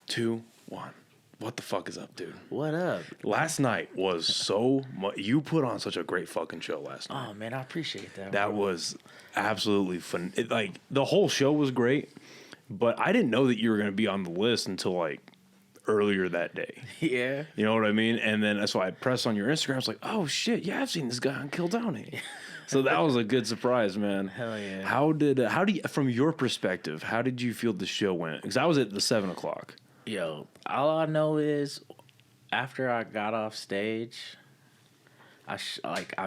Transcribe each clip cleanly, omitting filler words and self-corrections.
2, 1. What the fuck is up, dude? What up? Last night was so much. You put on such a great fucking show last night. Oh, man, I appreciate that. That was absolutely fun. The whole show was great, but I didn't know that you were going to be on the list until, like, earlier that day. Yeah. You know what I mean? And then that's why I pressed on your Instagram. I was like, oh, shit, yeah, I've seen this guy on Kill Downey. So that was a good surprise, man. Hell yeah. How do you, from your perspective, how did you feel the show went? Because I was at the 7 o'clock. Yo, all I know is after I got off stage, I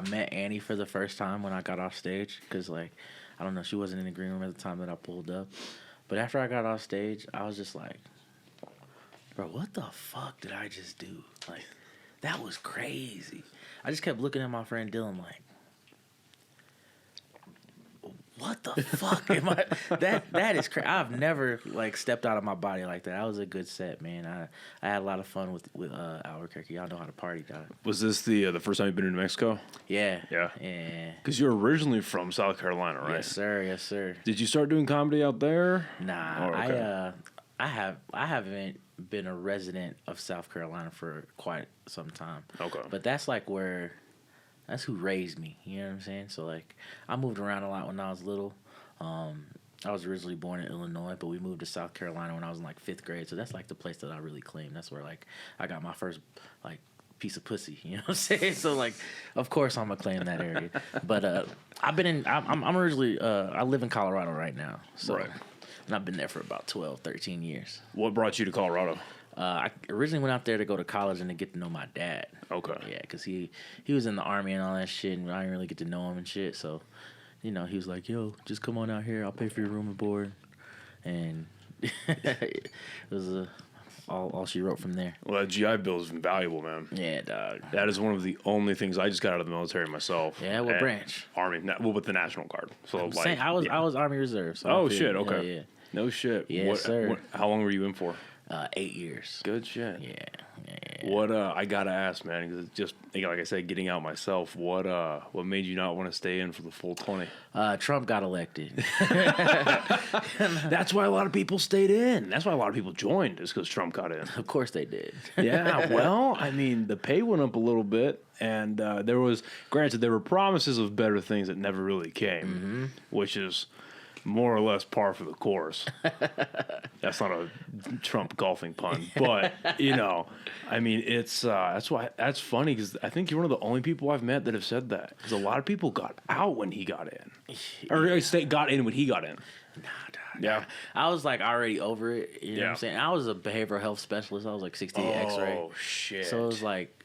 met Annie for the first time when I got off stage because, like, I don't know, she wasn't in the green room at the time that I pulled up. But after I got off stage, I was just like, bro, what the fuck did I just do? Like, that was crazy. I just kept looking at my friend Dylan like, what the fuck am I? That is crazy. I've never like stepped out of my body like that. That was a good set, man. I had a lot of fun with Albuquerque. Y'all know how to party, dog. Was this the first time you've been to New Mexico? Yeah. Yeah. Yeah. Because you're originally from South Carolina, right? Yes, sir. Yes, sir. Did you start doing comedy out there? Nah. Oh, okay. I haven't been a resident of South Carolina for quite some time. Okay. But that's like where. That's who raised me, you know what I'm saying? So, like, I moved around a lot when I was little. I was originally born in Illinois, but we moved to South Carolina when I was in, like, 5th grade. So that's, like, the place that I really claim. That's where, like, I got my first, like, piece of pussy, you know what I'm saying? So, like, of course I'm going to claim that area. But I'm originally, I live in Colorado right now. So, right. And I've been there for about 12, 13 years. What brought you to Colorado? I originally went out there to go to college and to get to know my dad. Okay. Yeah, because he was in the Army and all that shit, and I didn't really get to know him and shit. So, you know, he was like, yo, just come on out here. I'll pay for your room and board. And it was all she wrote from there. Well, that GI Bill is invaluable, man. Yeah, dog. That is one of the only things. I just got out of the military myself. Yeah, what branch? Army. Well, with the National Guard. So, like, I was Army Reserve. So oh, shit. Okay. Yeah. No shit. Yes, sir. How long were you in for? 8 years. Good shit. Yeah. What I gotta ask, man, because it's just like I said, getting out myself. What made you not want to stay in for the full 20? Trump got elected. That's why a lot of people stayed in. That's why a lot of people joined. Is because Trump got in. Of course they did. Yeah. Well, I mean, the pay went up a little bit, and there were promises of better things that never really came, which is more or less par for the course. That's not a Trump golfing pun, but you know, I mean, it's that's funny because I think you're one of the only people I've met that have said that. Because a lot of people got out when he got in, or got in when he got in. Nah. Yeah, I was like already over it. You know what I'm saying? I was a behavioral health specialist. I was like 68 X-ray. Oh shit! So it was like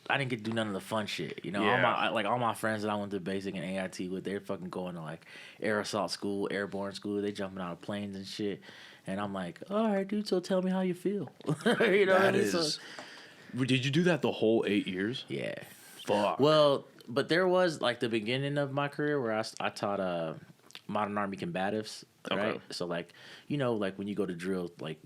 I didn't get to do none of the fun shit. You know, all my friends that I went to basic and AIT with, they're fucking going to like air assault school, airborne school. They jumping out of planes and shit. And I'm like, all right, dude. So tell me how you feel. You know, that is. Did you do that the whole 8 years? Yeah. Fuck. Well, but there was like the beginning of my career where I taught modern Army combatives. Right. Okay. So like, you know, like when you go to drill, like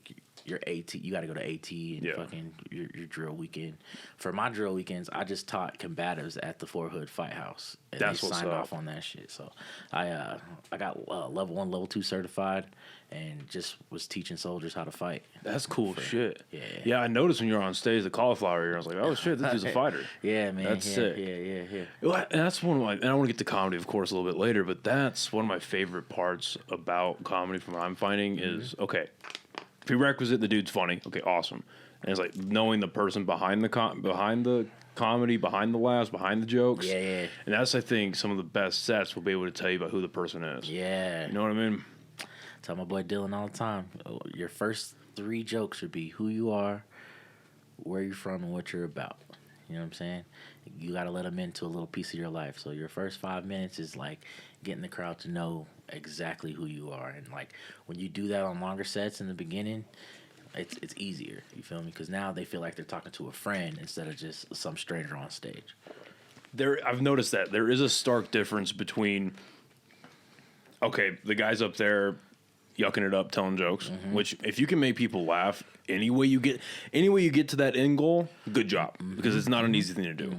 your AT, you got to go to AT and fucking your drill weekend. For my drill weekends, I just taught combatives at the Fort Hood Fight House. And that's they what's signed up. off on that shit. So I got level 1, level 2 certified, and just was teaching soldiers how to fight. That's cool shit. Yeah. Yeah, I noticed when you were on stage, the cauliflower ear, I was like, oh shit, this dude's a fighter. Yeah, man. That's sick. Yeah. Well, and that's one of my, and I want to get to comedy, of course, a little bit later, but that's one of my favorite parts about comedy from what I'm finding is, okay, prerequisite, the dude's funny. Okay, awesome. And it's like knowing the person behind the comedy, behind the laughs, behind the jokes. Yeah. And that's, I think, some of the best sets will be able to tell you about who the person is. Yeah. You know what I mean? Tell my boy Dylan all the time. Your first 3 jokes should be who you are, where you're from, and what you're about. You know what I'm saying? You got to let them into a little piece of your life. So your first 5 minutes is like getting the crowd to know exactly who you are. And like when you do that on longer sets in the beginning, it's easier. You feel me? Because now they feel like they're talking to a friend instead of just some stranger on stage. I've noticed that there is a stark difference between, okay, the guy's up there yucking it up, telling jokes, which if you can make people laugh any way you get to that end goal, good job, because it's not an easy thing to do.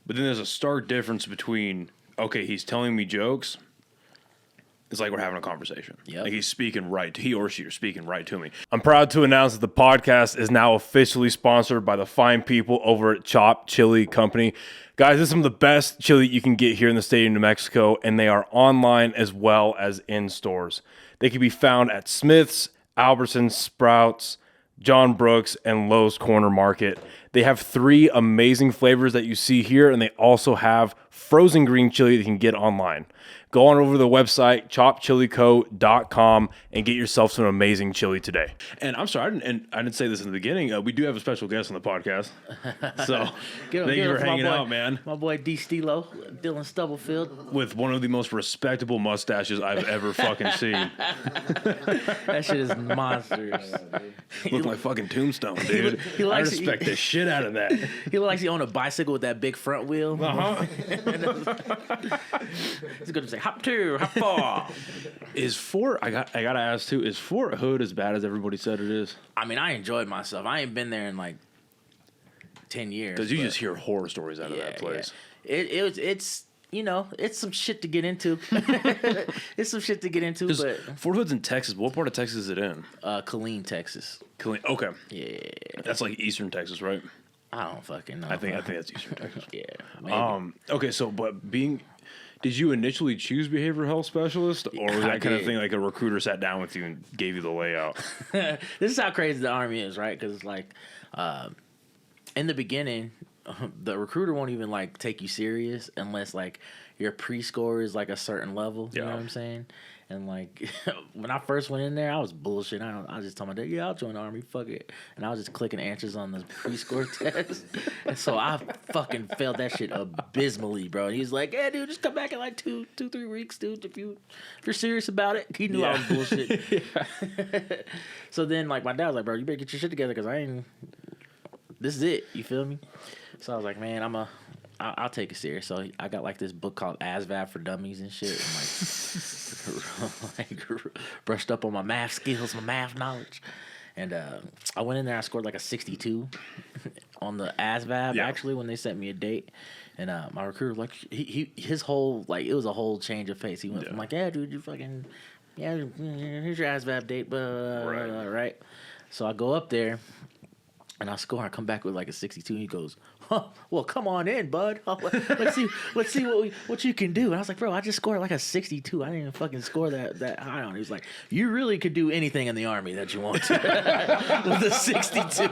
But then there's a stark difference between, okay, he's telling me jokes, it's like we're having a conversation. Yep. Like he or she are speaking right to me. I'm proud to announce that the podcast is now officially sponsored by the fine people over at Chop Chili Company. Guys, this is some of the best chili you can get here in the state of New Mexico, and they are online as well as in stores. They can be found at Smith's, Albertsons, Sprouts, John Brooks, and Lowe's Corner Market. They have 3 amazing flavors that you see here, and they also have frozen green chili that you can get online. Go on over to the website, chopchilico.com, and get yourself some amazing chili today. And I'm sorry, I didn't say this in the beginning. We do have a special guest on the podcast. So thank you for hanging out, man. My boy D. Stilo, Dylan Stubblefield. With one of the most respectable mustaches I've ever fucking seen. That shit is monstrous. Look like fucking Tombstone, dude. I respect the shit out of that. He looks like he on a bicycle with that big front wheel. Uh-huh. He's going to say, hop 2, hop 4. Is Fort, I gotta ask too, is Fort Hood as bad as everybody said it is? I mean, I enjoyed myself. I ain't been there in like 10 years. Because you just hear horror stories out of that place. Yeah. It's you know, it's some shit to get into. It's some shit to get into. But Fort Hood's in Texas. What part of Texas is it in? Killeen, Texas. Killeen. Okay. Yeah. That's like Eastern Texas, right? I don't fucking know. I think that's Eastern Texas. Yeah. Maybe. Okay. So, did you initially choose behavioral health specialist, or was that kind of thing like a recruiter sat down with you and gave you the layout? This is how crazy the Army is, right? Because it's like, in the beginning, the recruiter won't even like take you serious unless like your pre-score is like a certain level. You know what I'm saying? And like when I first went in there, I was bullshit. I just told my dad, "Yeah, I'll join the Army. Fuck it." And I was just clicking answers on the pre-score test, and so I fucking failed that shit abysmally, bro. And he's like, "Yeah, dude, just come back in like 2-3 weeks, dude. If you're serious about it." He knew I was bullshit. So then, like my dad was like, "Bro, you better get your shit together because this is it." You feel me? So I was like, "Man, I'll take it serious." So I got like this book called ASVAB for Dummies and shit. And like brushed up on my math skills, my math knowledge. And I went in there, I scored like a 62 on the ASVAB actually when they sent me a date. And my recruiter, like his whole, like it was a whole change of face. He went from like, "Yeah, dude, you fucking, here's your ASVAB date, right?" So I go up there. And I score. I come back with like a 62. And he goes, "Well, come on in, bud. Let's see what you can do." And I was like, "Bro, I just scored like a 62. I didn't even fucking score that high on." He was like, "You really could do anything in the Army that you want to with a 62."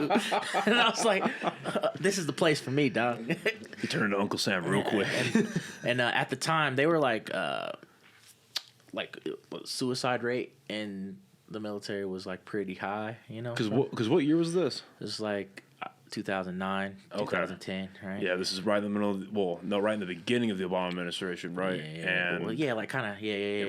And I was like, "This is the place for me, dog." You turned into Uncle Sam real quick. And at the time, they were like suicide rate in the military was like pretty high, you know. Because what year was this? It was like 2009, 2010, right? Yeah, this is right in the middle of right in the beginning of the Obama administration, right? Yeah. And like kind of,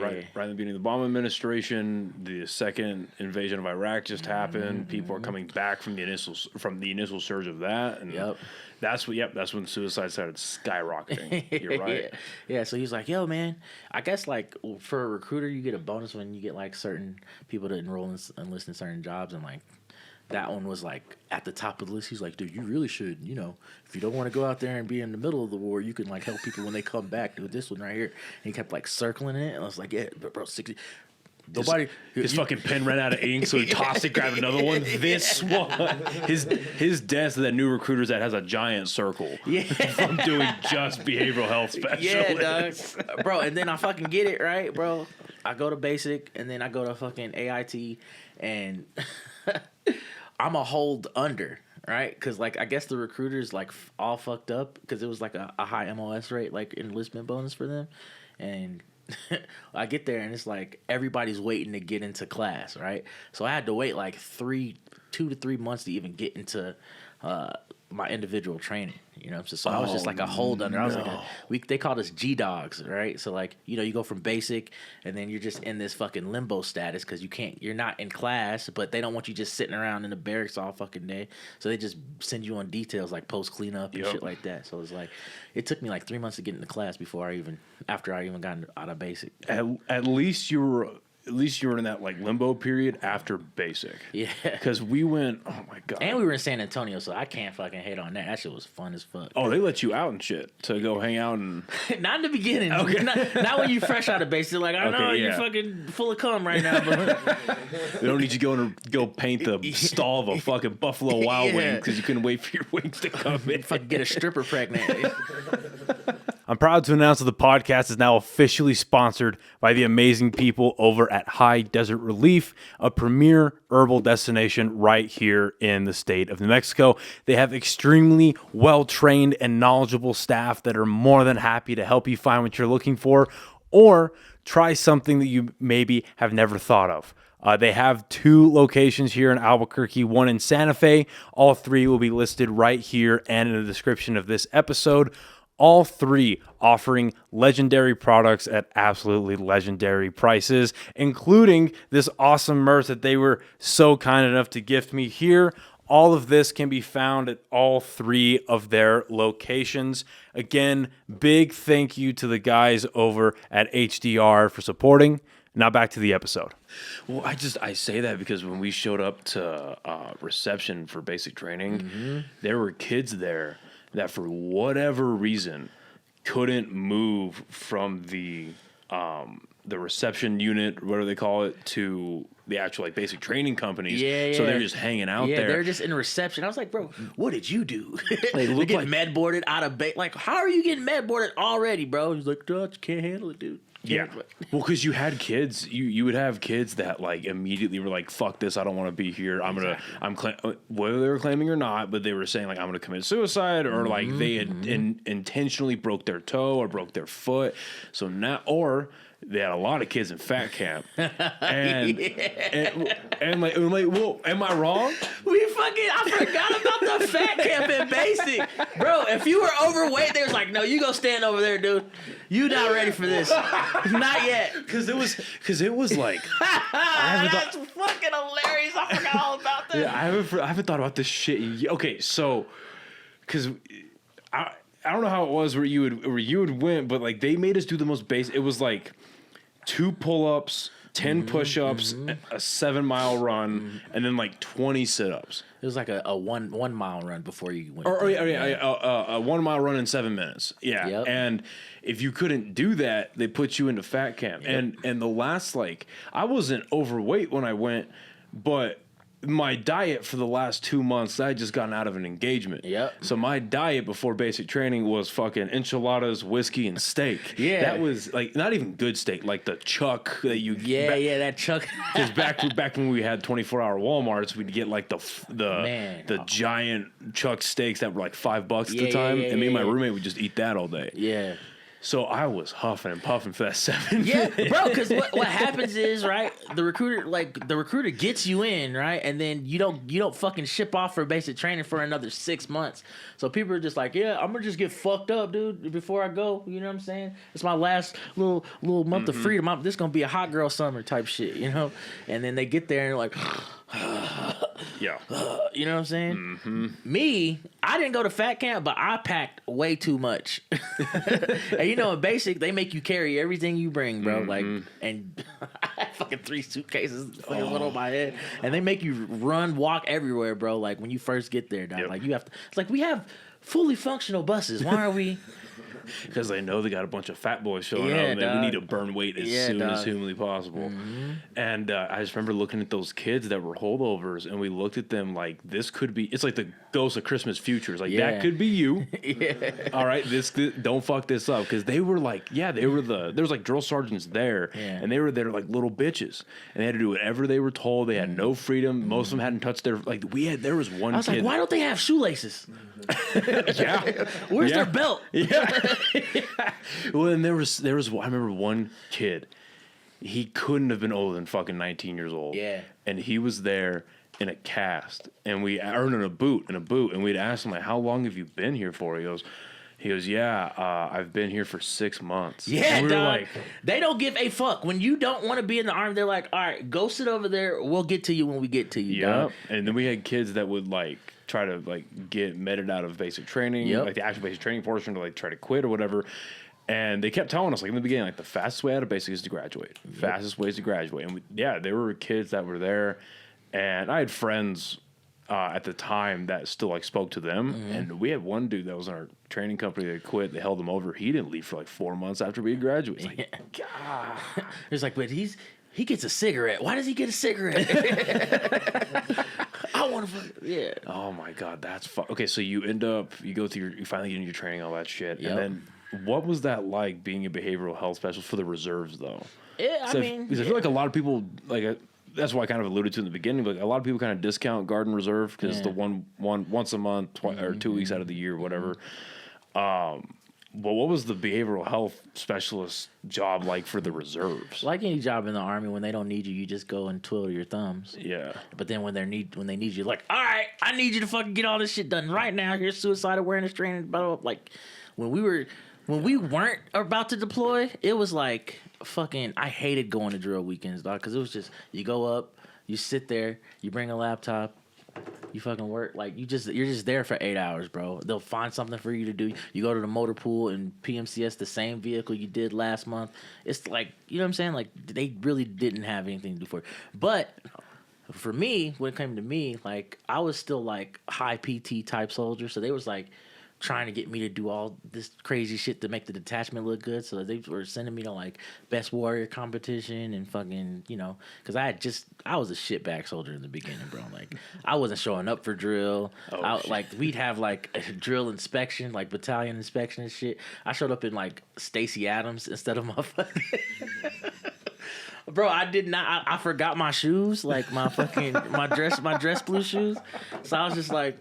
right in the beginning of the Obama administration, the second invasion of Iraq just happened. People are coming back from the initial surge of that, and that's when suicide started skyrocketing. You're right. Yeah. So he's like, "Yo, man, I guess like for a recruiter, you get a bonus when you get like certain people to enroll and enlist in certain jobs, and like." That one was like at the top of the list. He's like, "Dude, you really should, you know, if you don't want to go out there and be in the middle of the war, you can like help people when they come back. Do this one right here." And he kept like circling it, and I was like, "Yeah, bro, 60." Nobody. His fucking pen ran out of ink, so he tossed it, grabbed another one. This one, his desk, that new recruiters that has a giant circle. Yeah, from doing just behavioral health specialists. Yeah, dog. Bro. And then I fucking get it right, bro. I go to basic, and then I go to fucking AIT, and I'm a hold under, right? Because like I guess the recruiters like all fucked up because it was like a high MOS rate, like enlistment bonus for them, and I get there and it's like everybody's waiting to get into class, right? So I had to wait like 2 to 3 months to even get into my individual training, you know. So I was just like a hold under. I was like, they called us G dogs, right? So like, you know, you go from basic and then you're just in this fucking limbo status because you're not in class, but they don't want you just sitting around in the barracks all fucking day. So they just send you on details like post cleanup and shit like that. So it's like, it took me like 3 months to get into class after I even got out of basic. At least you were in that like limbo period after basic. Yeah. Because we went, oh my God. And we were in San Antonio, so I can't fucking hate on that. That shit was fun as fuck. Oh, they let you out and shit to go hang out and. Not in the beginning. Okay. Not when you fresh out of base. They're like, I know you're fucking full of cum right now, but they don't need you going to go paint the stall of a fucking Buffalo Wild Wing because you couldn't wait for your wings to come in. Fucking get a stripper pregnant. I'm proud to announce that the podcast is now officially sponsored by the amazing people over at High Desert Relief, a premier herbal destination right here in the state of New Mexico. They have extremely well-trained and knowledgeable staff that are more than happy to help you find what you're looking for or try something that you maybe have never thought of. They have 2 locations here in Albuquerque, 1 in Santa Fe. All 3 will be listed right here and in the description of this episode. All 3 offering legendary products at absolutely legendary prices, including this awesome merch that they were so kind enough to gift me here. All of this can be found at all 3 of their locations. Again, big thank you to the guys over at HDR for supporting. Now back to the episode. Well, I say that because when we showed up to reception for basic training, there were kids there that for whatever reason couldn't move from the reception unit, whatever they call it, to the actual like basic training companies. Yeah. So they're just hanging out there. They're just in reception. I was like, bro, what did you do? They look getting med boarded out of base. Like, how are you getting med boarded already, bro? He's like, you can't handle it, dude. Yeah. Well, because you had kids, you would have kids that like immediately were like, "Fuck this, I don't want to be here. Whether they were claiming or not, but they were saying like, I'm gonna commit suicide, or like they had intentionally broke their toe or broke their foot. So now, or they had a lot of kids in fat camp, and like, well, am I wrong? I forgot about the fat camp in basic, bro. If you were overweight, they was like, no, you go stand over there, dude. You not ready for this? Not yet. Because it was like, that's fucking hilarious. I forgot all about that. Yeah, I haven't thought about this shit. Okay, so because I don't know how it was where you would win, but like they made us do the most basic. It was like 2 pull-ups, 10 push-ups, a 7-mile run, and then like 20 sit-ups. It was like a 1 mile run before you went. A 1 mile run in 7 minutes. Yeah. Yep. And if you couldn't do that, they put you into fat camp. Yep. And the last, like, I wasn't overweight when I went, but my diet for the last 2 months, I had just gotten out of an engagement. Yep. So my diet before basic training was fucking enchiladas, whiskey, and steak. Yeah. That was like not even good steak, like the chuck that you. Yeah, that chuck. Because back when we had 24-hour Walmarts, we'd get like the giant chuck steaks that were like $5 at the time, and me and my roommate would just eat that all day. Yeah. So I was huffing and puffing for that 7 Yeah, minutes. bro, because what happens is, right, the recruiter gets you in, right, and then you don't fucking ship off for basic training for another 6 months. So people are just like, yeah, I'm gonna just get fucked up, dude, before I go. You know what I'm saying? It's my last little month of freedom. This is gonna be a hot girl summer type shit, you know? And then they get there and they're like, yeah. You know what I'm saying? Me, I didn't go to fat camp, but I packed way too much. And you know, in basic, they make you carry everything you bring, bro. Like, and I had fucking 3 suitcases, fucking one on my head, and they make you run, walk everywhere, bro. Like when you first get there, dog. Yep. Like you have to. It's like we have fully functional buses. Why are we? Because they know they got a bunch of fat boys showing up, and we need to burn weight as soon as humanly possible. And I just remember looking at those kids that were holdovers, and we looked at them like, this could be, it's like the ghost of Christmas futures. Like, that could be you. All right, this don't fuck this up. Because they were like, there was like drill sergeants there, and they were there like little bitches. And they had to do whatever they were told. They had no freedom. Most of them hadn't touched their, like, there was one kid. I was like, why don't they have shoelaces? Where's their belt? Well, and there was I remember one kid, he couldn't have been older than fucking 19 years old. Yeah. And he was there in a cast, and we earned in a boot, and we'd asked him like, how long have you been here for? He goes, I've been here for 6 months. Yeah, and we were like, they don't give a fuck. When you don't want to be in the army, they're like, all right, go sit over there. We'll get to you when we get to you. Yeah. And then we had kids that would like try to like get meted out of basic training, like the actual basic training portion, to like try to quit or whatever. And they kept telling us like in the beginning, like the fastest way out of basic is to graduate. Fastest ways to graduate. And there were kids that were there, and I had friends at the time that still like spoke to them. And we had one dude that was in our training company that quit. They held him over. He didn't leave for like 4 months after we graduated. It's like, God. It's like, but he gets a cigarette. Why does he get a cigarette? I want to. Yeah. Oh my God, that's okay. So you go through you finally get into your training, all that shit, Yep. and then what was that like being a behavioral health specialist for the reserves though? Yeah, I feel like a lot of people like. That's why I kind of alluded to in the beginning. But a lot of people kind of discount Guard and Reserve because the one once a month or 2 weeks out of the year, whatever. But what was the behavioral health specialist job like for the reserves? Like any job in the Army, when they don't need you, you just go and twiddle your thumbs. Yeah. But then when they need you, like, all right, I need you to fucking get all this shit done right now. Here's suicide awareness training. Blah, blah, blah. Like when we weren't about to deploy, it was like fucking. I hated going to drill weekends, dog, because it was just you go up, you sit there, you bring a laptop. You fucking work like you're just there for 8 hours, bro. They'll find something for you to do. You go to the motor pool and PMCS the same vehicle you did last month. It's like, you know what I'm saying? Like they really didn't have anything to do for it. But for me, when it came to me, like I was still like high PT type soldier, so they was like trying to get me to do all this crazy shit to make the detachment look good. So they were sending me to like best warrior competition and fucking, you know, because I was a shitbag soldier in the beginning, bro. Like I wasn't showing up for drill. Like we'd have like a drill inspection, like battalion inspection and shit. I showed up in like Stacy Adams instead of my fucking. Bro, I did not. I forgot my shoes, like my fucking my dress blue shoes. So I was just like,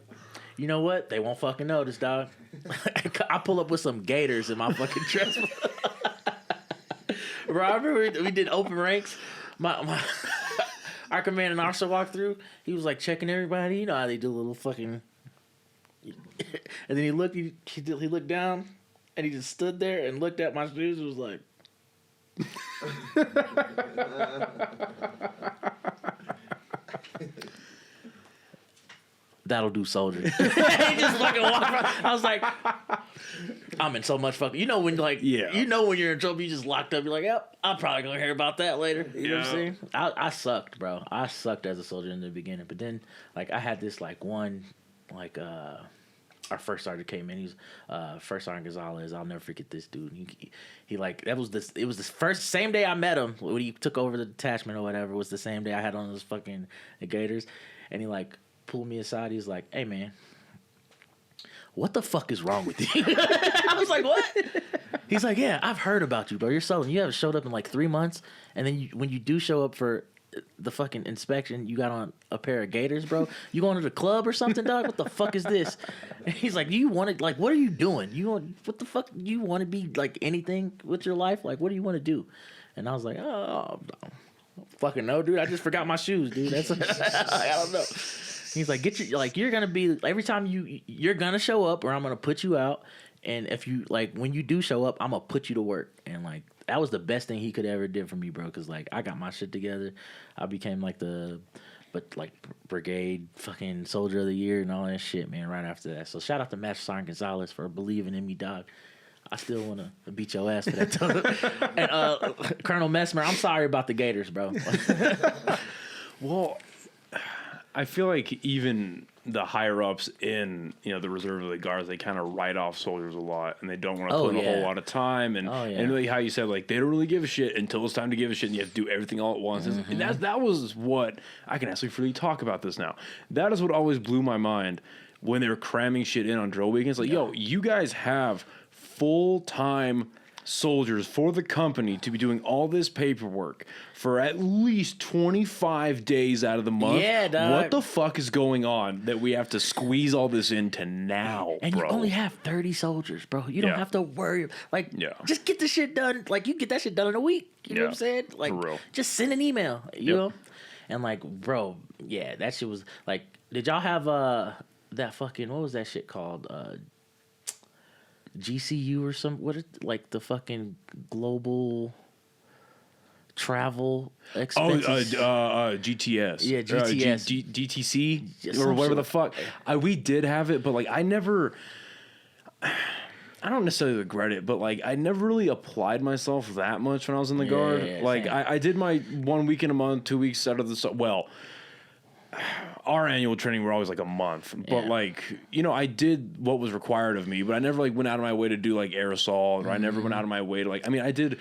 you know what? They won't fucking notice, dog. I pull up with some gators in my fucking dress. Bro, I remember we did open ranks. Our commanding officer walked through. He was like checking everybody. You know how they do a little fucking. And then he looked. He looked down, and he just stood there and looked at my shoes. And was like. That'll do, soldier. He just fucking walked around. I was like, I'm in so much fucking. You know when you know when you're in trouble, you just locked up. You're like, yep, I'm probably gonna hear about that later. You know what I'm saying? I sucked, bro. I sucked as a soldier in the beginning, but then like I had this like one like our first sergeant came in. He's First Sergeant Gonzalez. I'll never forget this dude. He like it was this first same day I met him when he took over the detachment or whatever. Was the same day I had on those fucking gators, and he like pulled me aside. He's like, "Hey man, what the fuck is wrong with you?" I was like, "What?" He's like, "Yeah, I've heard about you, bro. You're Sullivan. You haven't showed up in like 3 months, and then when you do show up for the fucking inspection, you got on a pair of gators, bro. You going to the club or something, dog? What the fuck is this?" And he's like, "You want to like, what are you doing? What the fuck? You want to be like anything with your life? Like, what do you want to do?" And I was like, "Oh, I don't fucking know, dude. I just forgot my shoes, dude. That's I don't know." He's like, you're gonna be every time you're gonna show up, or I'm gonna put you out, and if you like when you do show up, I'm gonna put you to work." And like that was the best thing he could ever did for me, bro. Because like I got my shit together, I became like brigade fucking soldier of the year and all that shit, man. Right after that, so shout out to Master Sergeant Gonzalez for believing in me, dog. I still want to beat your ass for that. And Colonel Messmer, I'm sorry about the gators, bro. Well, I feel like even the higher ups in the reserve of the guards, they kind of write off soldiers a lot, and they don't want to put in a whole lot of time. And and like how you said, like they don't really give a shit until it's time to give a shit, and you have to do everything all at once. And that was what I can actually freely talk about this now. That is what always blew my mind when they were cramming shit in on drill weekends. Like, yo, you guys have full-time soldiers for the company to be doing all this paperwork for at least 25 days out of the month. Yeah, dog. What the fuck is going on that we have to squeeze all this into now, and bro? You only have 30 soldiers, bro. You don't have to worry. Like, just get the shit done. Like, you get that shit done in a week. You know what I'm saying? Like, for real. Just send an email, you know? And, like, bro, yeah, that shit was, like, did y'all have that fucking, what was that shit called? GCU or some like the fucking global travel expenses. GTS. Yeah, GTS. DTC or whatever the fuck. We did have it, but like I don't necessarily regret it, but like I never really applied myself that much when I was in the guard. Yeah, like I did my 1 week in a month, 2 weeks out of the our annual training were always like a month, but like, you know, I did what was required of me, but I never like went out of my way to do like aerosol, or I never went out of my way to like, I mean, I did,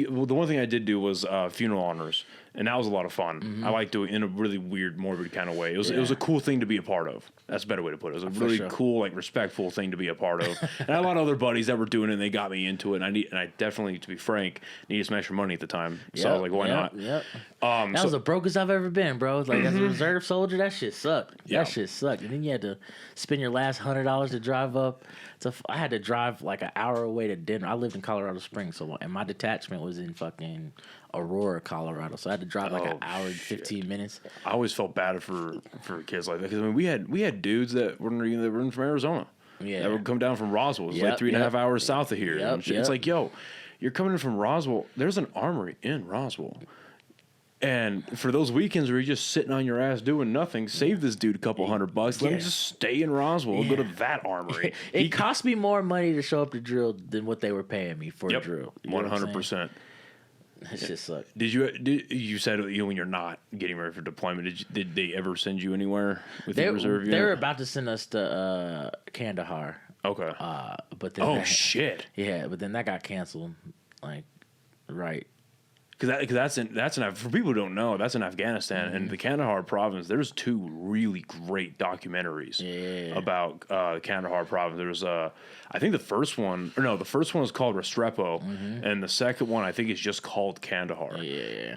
well, the one thing I did do was funeral honors, and that was a lot of fun. I like doing it in a really weird, morbid kind of way. It was a cool thing to be a part of. That's a better way to put it. It was a really cool, like respectful thing to be a part of. And I had a lot of other buddies that were doing it, and they got me into it. And I definitely, to be frank, needed some extra money at the time. So like, why not? Yep. That was the brokest I've ever been, bro. Like as a reserve soldier, that shit sucked. That shit sucked. And then you had to spend your last $100 to drive up. So I had to drive like an hour away to Denver. I lived in Colorado Springs, and my detachment was in fucking Aurora, Colorado. So I had to drive like an hour and 15 minutes. I always felt bad for kids like that, because I mean we had dudes that were from Arizona. Yeah, that would come down from Roswell. It's like 3.5 hours south of here. It's like, yo, you're coming in from Roswell. There's an armory in Roswell. And for those weekends where you're just sitting on your ass doing nothing, save this dude a couple $100. Let him just stay in Roswell and go to that armory. It cost me more money to show up to drill than what they were paying me for a drill. 100%. That shit sucked. Did you said, you know, when you're not getting ready for deployment, did they ever send you anywhere with the reserve unit? They were about to send us to Kandahar. Okay. But then shit. Yeah, but then that got canceled. Like, right. Because that's for people who don't know, that's in Afghanistan, and the Kandahar province. There's two really great documentaries about Kandahar province. There's I think the first one is called Restrepo, and the second one I think is just called Kandahar.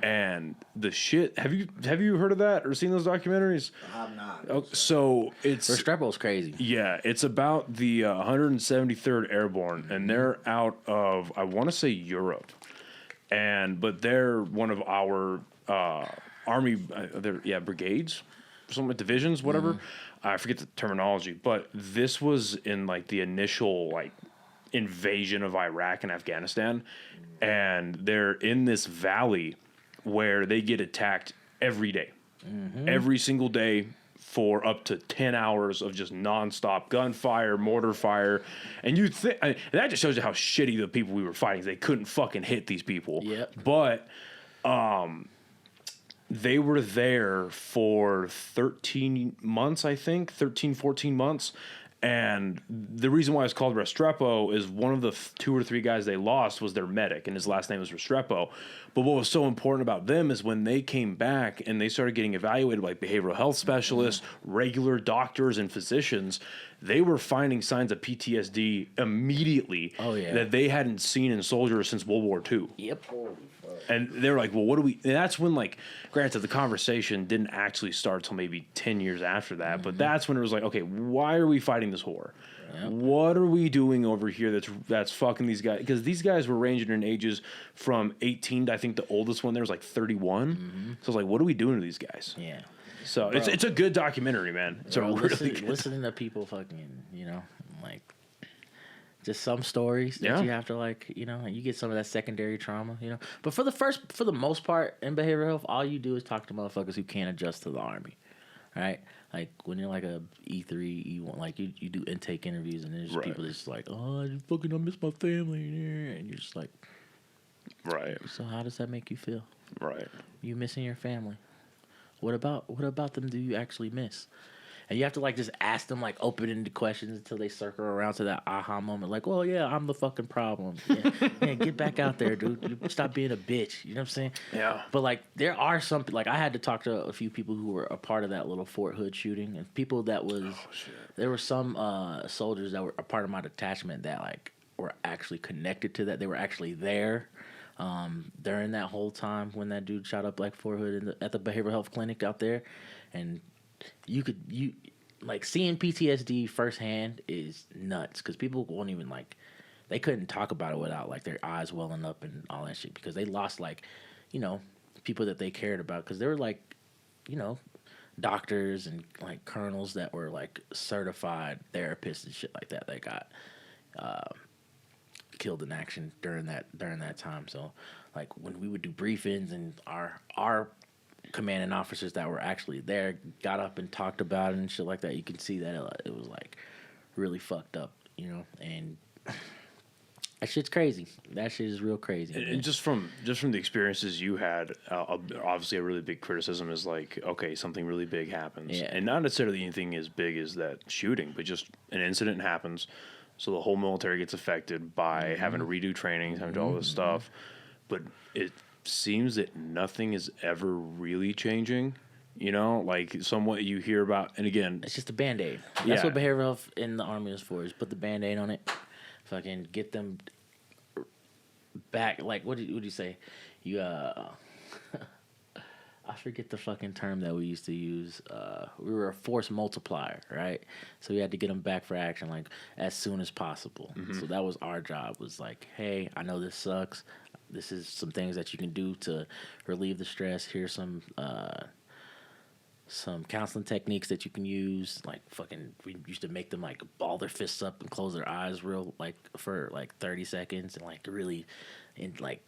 And the shit. Have you heard of that or seen those documentaries? I have not. So it's Restrepo's crazy. Yeah, it's about the 173rd Airborne, and they're out of, I want to say, Europe. But they're one of our army, brigades, something like divisions, whatever. I forget the terminology, but this was in like the initial like invasion of Iraq and Afghanistan, and they're in this valley where they get attacked every day, every single day. For up to 10 hours of just nonstop gunfire, mortar fire. And you think that just shows you how shitty the people we were fighting. They couldn't fucking hit these people. Yep. But they were there for 13 months, I think, 14 months. And the reason why it's called Restrepo is one of the 2 or 3 guys they lost was their medic, and his last name was Restrepo. But what was so important about them is when they came back and they started getting evaluated by behavioral health specialists, regular doctors, and physicians, they were finding signs of PTSD immediately that they hadn't seen in soldiers since World War II. Yep. And they were like, well, what do we... And that's when, like, granted, the conversation didn't actually start till maybe 10 years after that, but that's when it was like, okay, why are we fighting this war? Yep. What are we doing over here that's fucking these guys? Because these guys were ranging in ages from 18 to, I think the oldest one there was like 31. So I was like, what are we doing to these guys? Yeah. So it's a good documentary, man. It's listening to people fucking, you know, like... Just some stories that you have to, like, you know, you get some of that secondary trauma, you know. But for the most part in behavioral health, all you do is talk to motherfuckers who can't adjust to the Army, right? Like when you're like a E3, E1, like you do intake interviews, and there's people that's just like, oh, I miss my family, and you're just like, right. So how does that make you feel? Right. You missing your family? What about them do you actually miss? And you have to, like, just ask them, like, open-ended questions until they circle around to that aha moment. Like, well, yeah, I'm the fucking problem. Yeah, get back out there, dude. Stop being a bitch. You know what I'm saying? Yeah. But, like, there are some... Like, I had to talk to a few people who were a part of that little Fort Hood shooting. And people that was... Oh, shit. There were some soldiers that were a part of my detachment that, like, were actually connected to that. They were actually there during that whole time when that dude shot up, like, Fort Hood at the behavioral health clinic out there. And... You like seeing PTSD firsthand is nuts because people won't even like they couldn't talk about it without like their eyes welling up and all that shit because they lost like, you know, people that they cared about because they were like, you know, doctors and like colonels that were like certified therapists and shit like that. They got killed in action during that time. So like when we would do briefings and our commanding officers that were actually there got up and talked about it and shit like that, you can see that it was like really fucked up, you know. And That shit's crazy. That shit is real crazy. And just from the experiences you had, obviously a really big criticism is like, okay, something really big happens, and not necessarily anything as big as that shooting, but just an incident happens, so the whole military gets affected by having to redo trainings, having to do all this stuff, but it seems that nothing is ever really changing. You know, like somewhat you hear about, and again, it's just a Band-Aid. That's what behavioral health in the Army is for, is put the Band-Aid on it. Fucking get them back. Like, what did you say? You, I forget the fucking term that we used to use. We were a force multiplier, right? So we had to get them back for action, like, as soon as possible. So that was our job, was like, hey, I know this sucks. This is some things that you can do to relieve the stress. Here's some counseling techniques that you can use, like fucking, we used to make them like ball their fists up and close their eyes real, like for like 30 seconds and like really, and like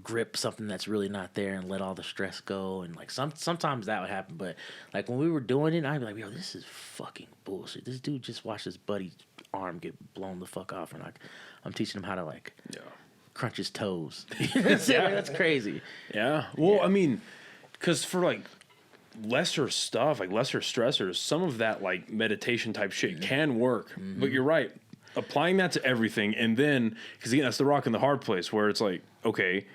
grip something that's really not there and let all the stress go. And like sometimes that would happen, but like when we were doing it, I'd be like, yo, this is fucking bullshit. This dude just watched his buddy's arm get blown the fuck off, and like I'm teaching him how to like crunch his toes. That's crazy. Yeah. Well, I mean, because for like lesser stuff, like lesser stressors, some of that like meditation type shit can work. But you're right, applying that to everything, and then because again, that's the rock and the hard place where it's like, okay,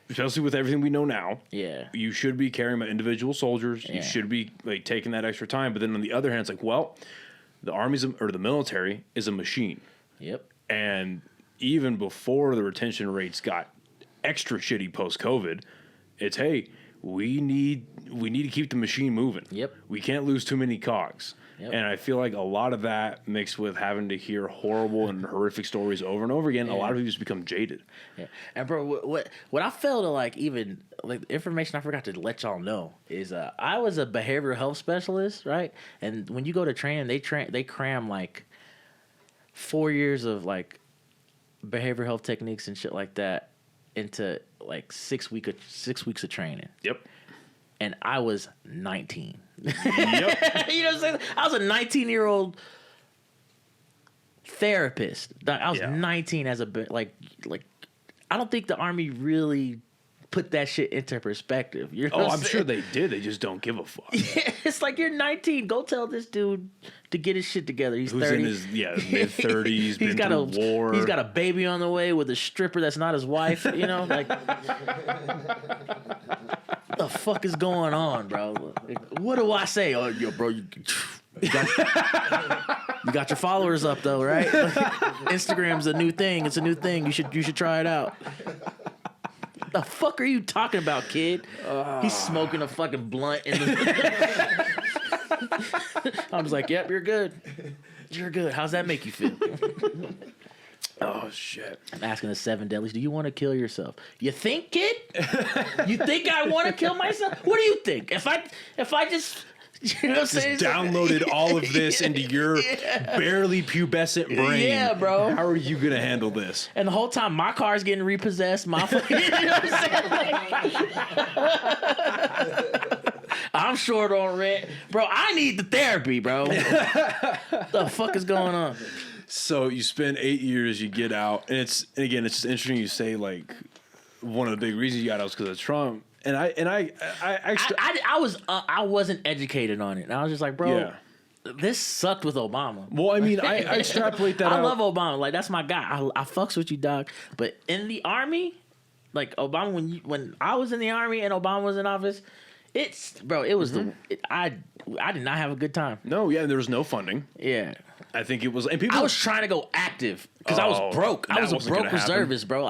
especially with everything we know now, you should be caring about individual soldiers. You should be like taking that extra time. But then on the other hand, it's like, well, the army's or the military is a machine. And even before the retention rates got extra shitty post COVID, it's, hey, we need to keep the machine moving. We can't lose too many cogs. And I feel like a lot of that mixed with having to hear horrible and horrific stories over and over again, a lot of people just become jaded. And bro, what I failed to like, even like information I forgot to let y'all know is I was a behavioral health specialist, right? And when you go to training, they cram like 4 years of like behavioral health techniques and shit like that into like 6 weeks of training. And I was 19. You know what I'm saying? I was a 19-year-old therapist. I was 19 as a like. I don't think the Army really put that shit into perspective. You know I'm sure they did. They just don't give a fuck. It's like, you're 19. Go tell this dude to get his shit together. He's 30. In his mid-30s. He's been got through war. He's got a baby on the way with a stripper that's not his wife. You know, like, what the fuck is going on, bro? Like, what do I say? Oh, yo, bro, you got your followers up though, right? Like, Instagram's a new thing. It's a new thing. You should try it out. The fuck are you talking about, kid? He's smoking a fucking blunt in the. I was like, "Yep, you're good. You're good. How's that make you feel?" Oh shit! I'm asking the 7 deadlies. Do you want to kill yourself? You think, kid? You think I want to kill myself? What do you think? If I just. You know what I'm saying? Downloaded all of this into your barely pubescent brain. Yeah, bro. How are you gonna handle this? And the whole time, my car's getting repossessed. My fucking, you know what I'm saying? I'm short on rent, bro. I need the therapy, bro. What the fuck is going on? So you spend 8 years, you get out, and it's just interesting. You say like one of the big reasons you got out was because of Trump. And I wasn't educated on it. And I was just like, bro, this sucked with Obama. Well, I mean, I extrapolate that out. I love Obama. Like, that's my guy. I fucks with you, dog. But in the Army, like Obama, when I was in the Army and Obama was in office, it was I did not have a good time. No, and there was no funding. Yeah. I think it was, and people. I was trying to go active because I was broke. I was a broke reservist, bro.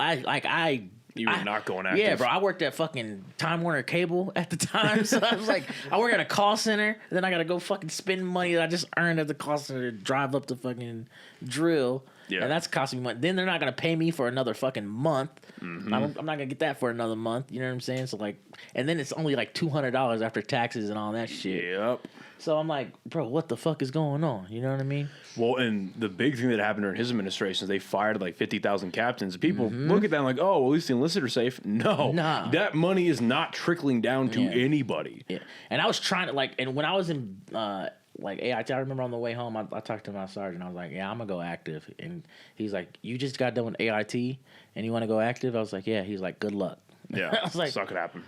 You were not going active. Yeah, bro. I worked at fucking Time Warner Cable at the time. So I was like, I work at a call center. And then I got to go fucking spend money that I just earned at the call center to drive up to fucking drill. Yeah. And that's costing me money. Then they're not going to pay me for another fucking month. I'm not going to get that for another month. You know what I'm saying? So, like, and then it's only like $200 after taxes and all that shit. Yep. So I'm like, bro, what the fuck is going on? You know what I mean? Well, and the big thing that happened during his administration is they fired like 50,000 captains. People look at that and like, oh, well, at least the enlisted are safe. No. Nah. That money is not trickling down to anybody. Yeah. And I was trying to, like, and when I was in like AIT. I remember on the way home, I talked to my sergeant. I was like, yeah, I'm gonna go active, and he's like, you just got done with AIT, and you want to go active? I was like, yeah. He's like, good luck. Yeah, I was like, it's not gonna happen.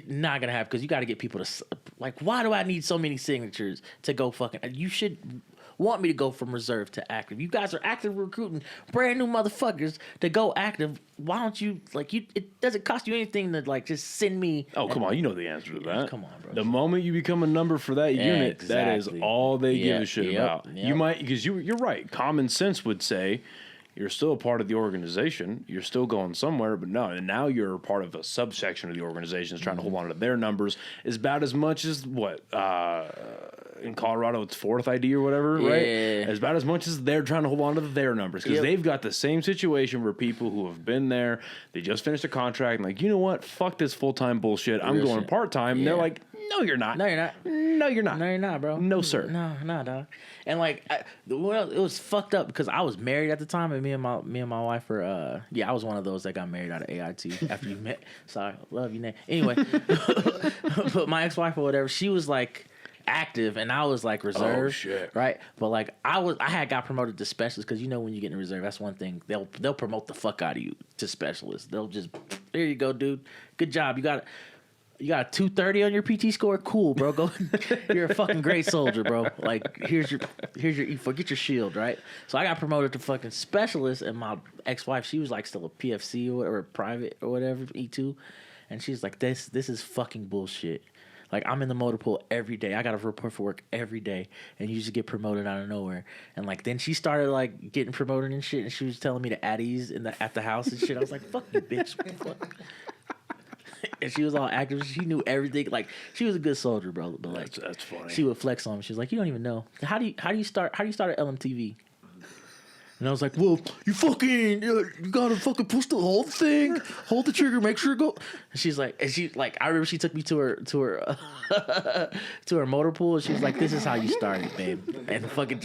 Not gonna happen because you got to get people to like. Why do I need so many signatures to go fucking? You should want me to go from reserve to active. You guys are active recruiting brand new motherfuckers to go active. Why don't you like you? It doesn't cost you anything to like just send me. Oh, come on, you know the answer to that. Come on, bro. The moment you become a number for that unit, exactly. that is all they give a shit about. Yep. You might because you're right. Common sense would say. You're still a part of the organization. You're still going somewhere, but no. And now you're a part of a subsection of the organization that's trying to hold on to their numbers. Is about as much as what in Colorado it's fourth ID or whatever, right? It's about as much as they're trying to hold on to their numbers because they've got the same situation where people who have been there, they just finished a contract and like, you know what? Fuck this full time bullshit. I'm going part time. And they're like, no, you're not. No, you're not. No, you're not. No, you're not, bro. No, sir. No, dog. And like, well, it was fucked up because I was married at the time, and me and my wife were, I was one of those that got married out of AIT after you met. Sorry, love you, Nate. Anyway, but my ex-wife or whatever, she was like active, and I was like reserve. Oh shit. Right, but like I had got promoted to specialist because you know when you get in reserve, that's one thing they'll promote the fuck out of you to specialist. They'll just there you go, dude. Good job. You got a 230 on your PT score? Cool, bro. Go. You're a fucking great soldier, bro. Like, here's your get your shield, right? So I got promoted to fucking specialist, and my ex-wife, she was like still a PFC or whatever, private or whatever, E2, and she's like, this is fucking bullshit. Like, I'm in the motor pool every day. I got to report for work every day, and you just get promoted out of nowhere. And like, then she started like getting promoted and shit, and she was telling me to Addies at the house and shit. I was like, fuck you, bitch. What the fuck? And she was all active. She knew everything. Like, she was a good soldier, bro. But like, that's funny. She would flex on me. She was like, "You don't even know. How do you start at LMTV?" And I was like, "Well, you gotta fucking push the whole thing, hold the trigger, make sure it go." And she's like, I remember she took me to her to her motor pool, and she was like, "This is how you start it, babe." And fucking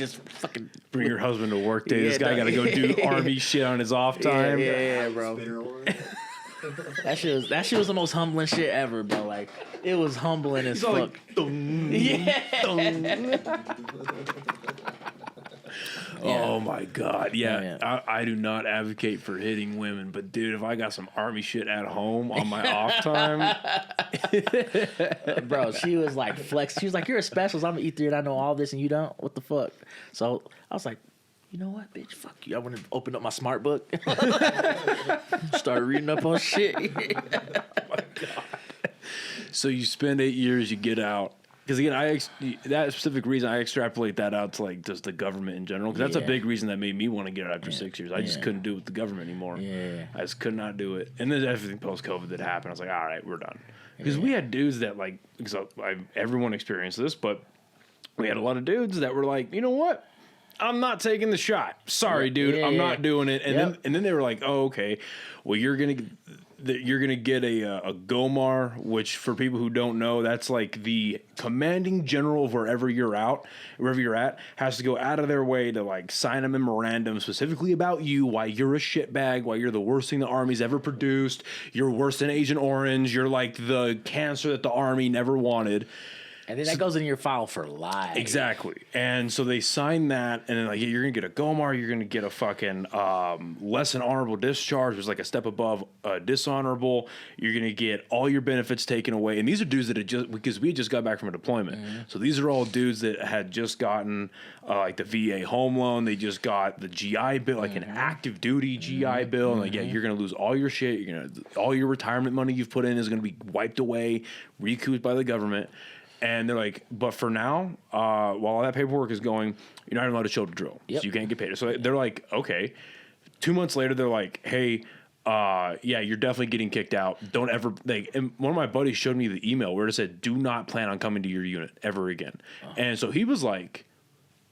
bring your husband to work day. This guy got to go do army shit on his off time. Yeah, bro. That shit was the most humbling shit ever, bro. Like, it was humbling as fuck. Like, oh my god, yeah. I do not advocate for hitting women, but dude, if I got some army shit at home on my off time, bro, she was like flex. She was like, "You're a specialist. I'm an E3 and I know all this and you don't. What the fuck?" So I was like, you know what, bitch? Fuck you. I went to open up my smart book. Started reading up on shit. Oh my God. So you spend 8 years, you get out. Because again, that specific reason, I extrapolate that out to like just the government in general. Because that's a big reason that made me want to get out after 6 years. I just couldn't do it with the government anymore. Yeah. I just could not do it. And then everything post-COVID that happened, I was like, all right, we're done. Because we had dudes that like, everyone experienced this, but we had a lot of dudes that were like, you know what? I'm not taking the shot. Sorry, dude. I'm not doing it. And then they were like, oh, okay. Well, you're gonna get a GOMAR, which for people who don't know, that's like the commanding general of wherever you're at, has to go out of their way to like sign a memorandum specifically about you, why you're a shitbag, why you're the worst thing the Army's ever produced, you're worse than Agent Orange, you're like the cancer that the Army never wanted. And then that goes in your file for life. Exactly. And so they sign that, and then like, you're going to get a GOMAR, you're going to get a fucking less than honorable discharge, which is like a step above dishonorable. You're going to get all your benefits taken away. And these are dudes that had because we had just got back from a deployment. Mm-hmm. So these are all dudes that had just gotten like the VA home loan. They just got the GI Bill, like an active duty GI Bill. And like, you're going to lose all your shit. All your retirement money you've put in is going to be wiped away, recouped by the government. And they're like, but for now, while all that paperwork is going, you're not allowed to show to drill. Yep. So you can't get paid. So they're like, okay. 2 months later, they're like, hey, you're definitely getting kicked out. Don't ever, like, and one of my buddies showed me the email where it said, do not plan on coming to your unit ever again. Oh. And so he was like,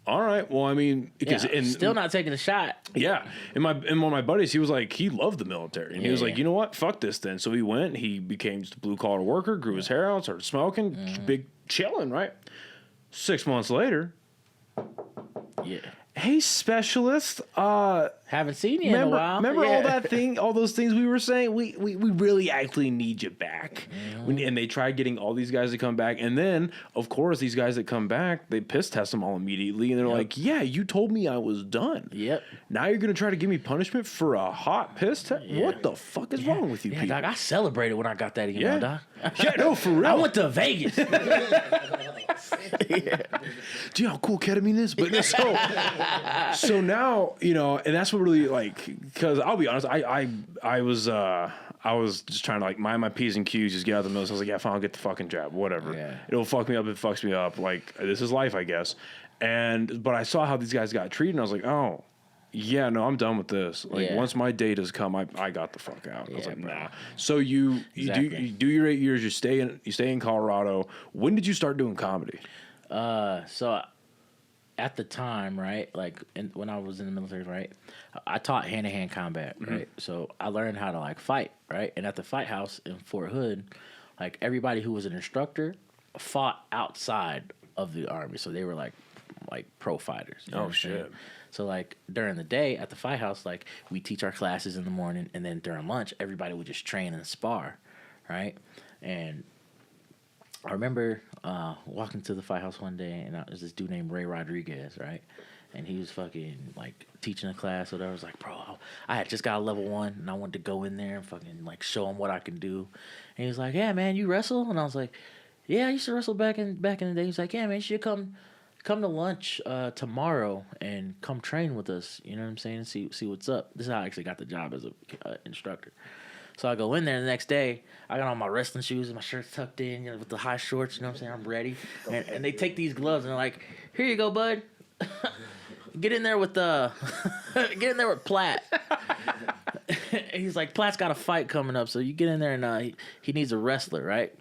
all right, well, I mean, because still not taking a shot. Yeah, and one of my buddies, he was like, he loved the military, and he was like, you know what, fuck this then. So he went, he became just a blue collar worker, grew his hair out, started smoking, big chilling, right? 6 months later, Hey, specialist. Haven't seen you in a while. Remember all those things we were saying? We really actually need you back. And they tried getting all these guys to come back. And then, of course, these guys that come back, they piss test them all immediately. And they're like, yeah, you told me I was done. Yep. Now you're going to try to give me punishment for a hot piss test? Yeah. What the fuck is wrong with you people? Dog, I celebrated when I got that email, dog. Yeah, no, for real. I went to Vegas. Do you know how cool ketamine is? But no, so now, you know, and that's what really, like, because I'll be honest, I was just trying to, like, mind my P's and Q's, just get out of the middle. So I was like, yeah, fine, I'll get the fucking jab, whatever. Yeah. It'll fuck me up, it fucks me up. Like, this is life, I guess. But I saw how these guys got treated, and I was like, oh, yeah, no, I'm done with this. Like, once my date has come, I got the fuck out. I was like, nah. So you do your 8 years, you stay in Colorado. When did you start doing comedy? So at the time, right, like when I was in the military, right, I taught hand-to-hand combat, right? So I learned how to, like, fight, right? And at the fight house in Fort Hood, like, everybody who was an instructor fought outside of the Army. So they were like pro fighters. You know what I'm saying? So, like, during the day at the fight house, like, we teach our classes in the morning, and then during lunch, everybody would just train and spar, right? And I remember walking to the fight house one day, and there's this dude named Ray Rodriguez, right? And he was fucking, like, teaching a class or whatever. I was like, bro, I had just got a level 1, and I wanted to go in there and fucking, like, show him what I can do. And he was like, yeah, man, you wrestle? And I was like, yeah, I used to wrestle back in the day. He's like, yeah, man, you should come to lunch tomorrow and come train with us. You know what I'm saying? See what's up. This is how I actually got the job as a instructor. So I go in there the next day. I got on my wrestling shoes and my shirt tucked in, you know, with the high shorts. You know what I'm saying? I'm ready. And they take these gloves and they're like, "Here you go, bud. Get in there with Platt." He's like, "Platt's got a fight coming up, so you get in there and he needs a wrestler, right?"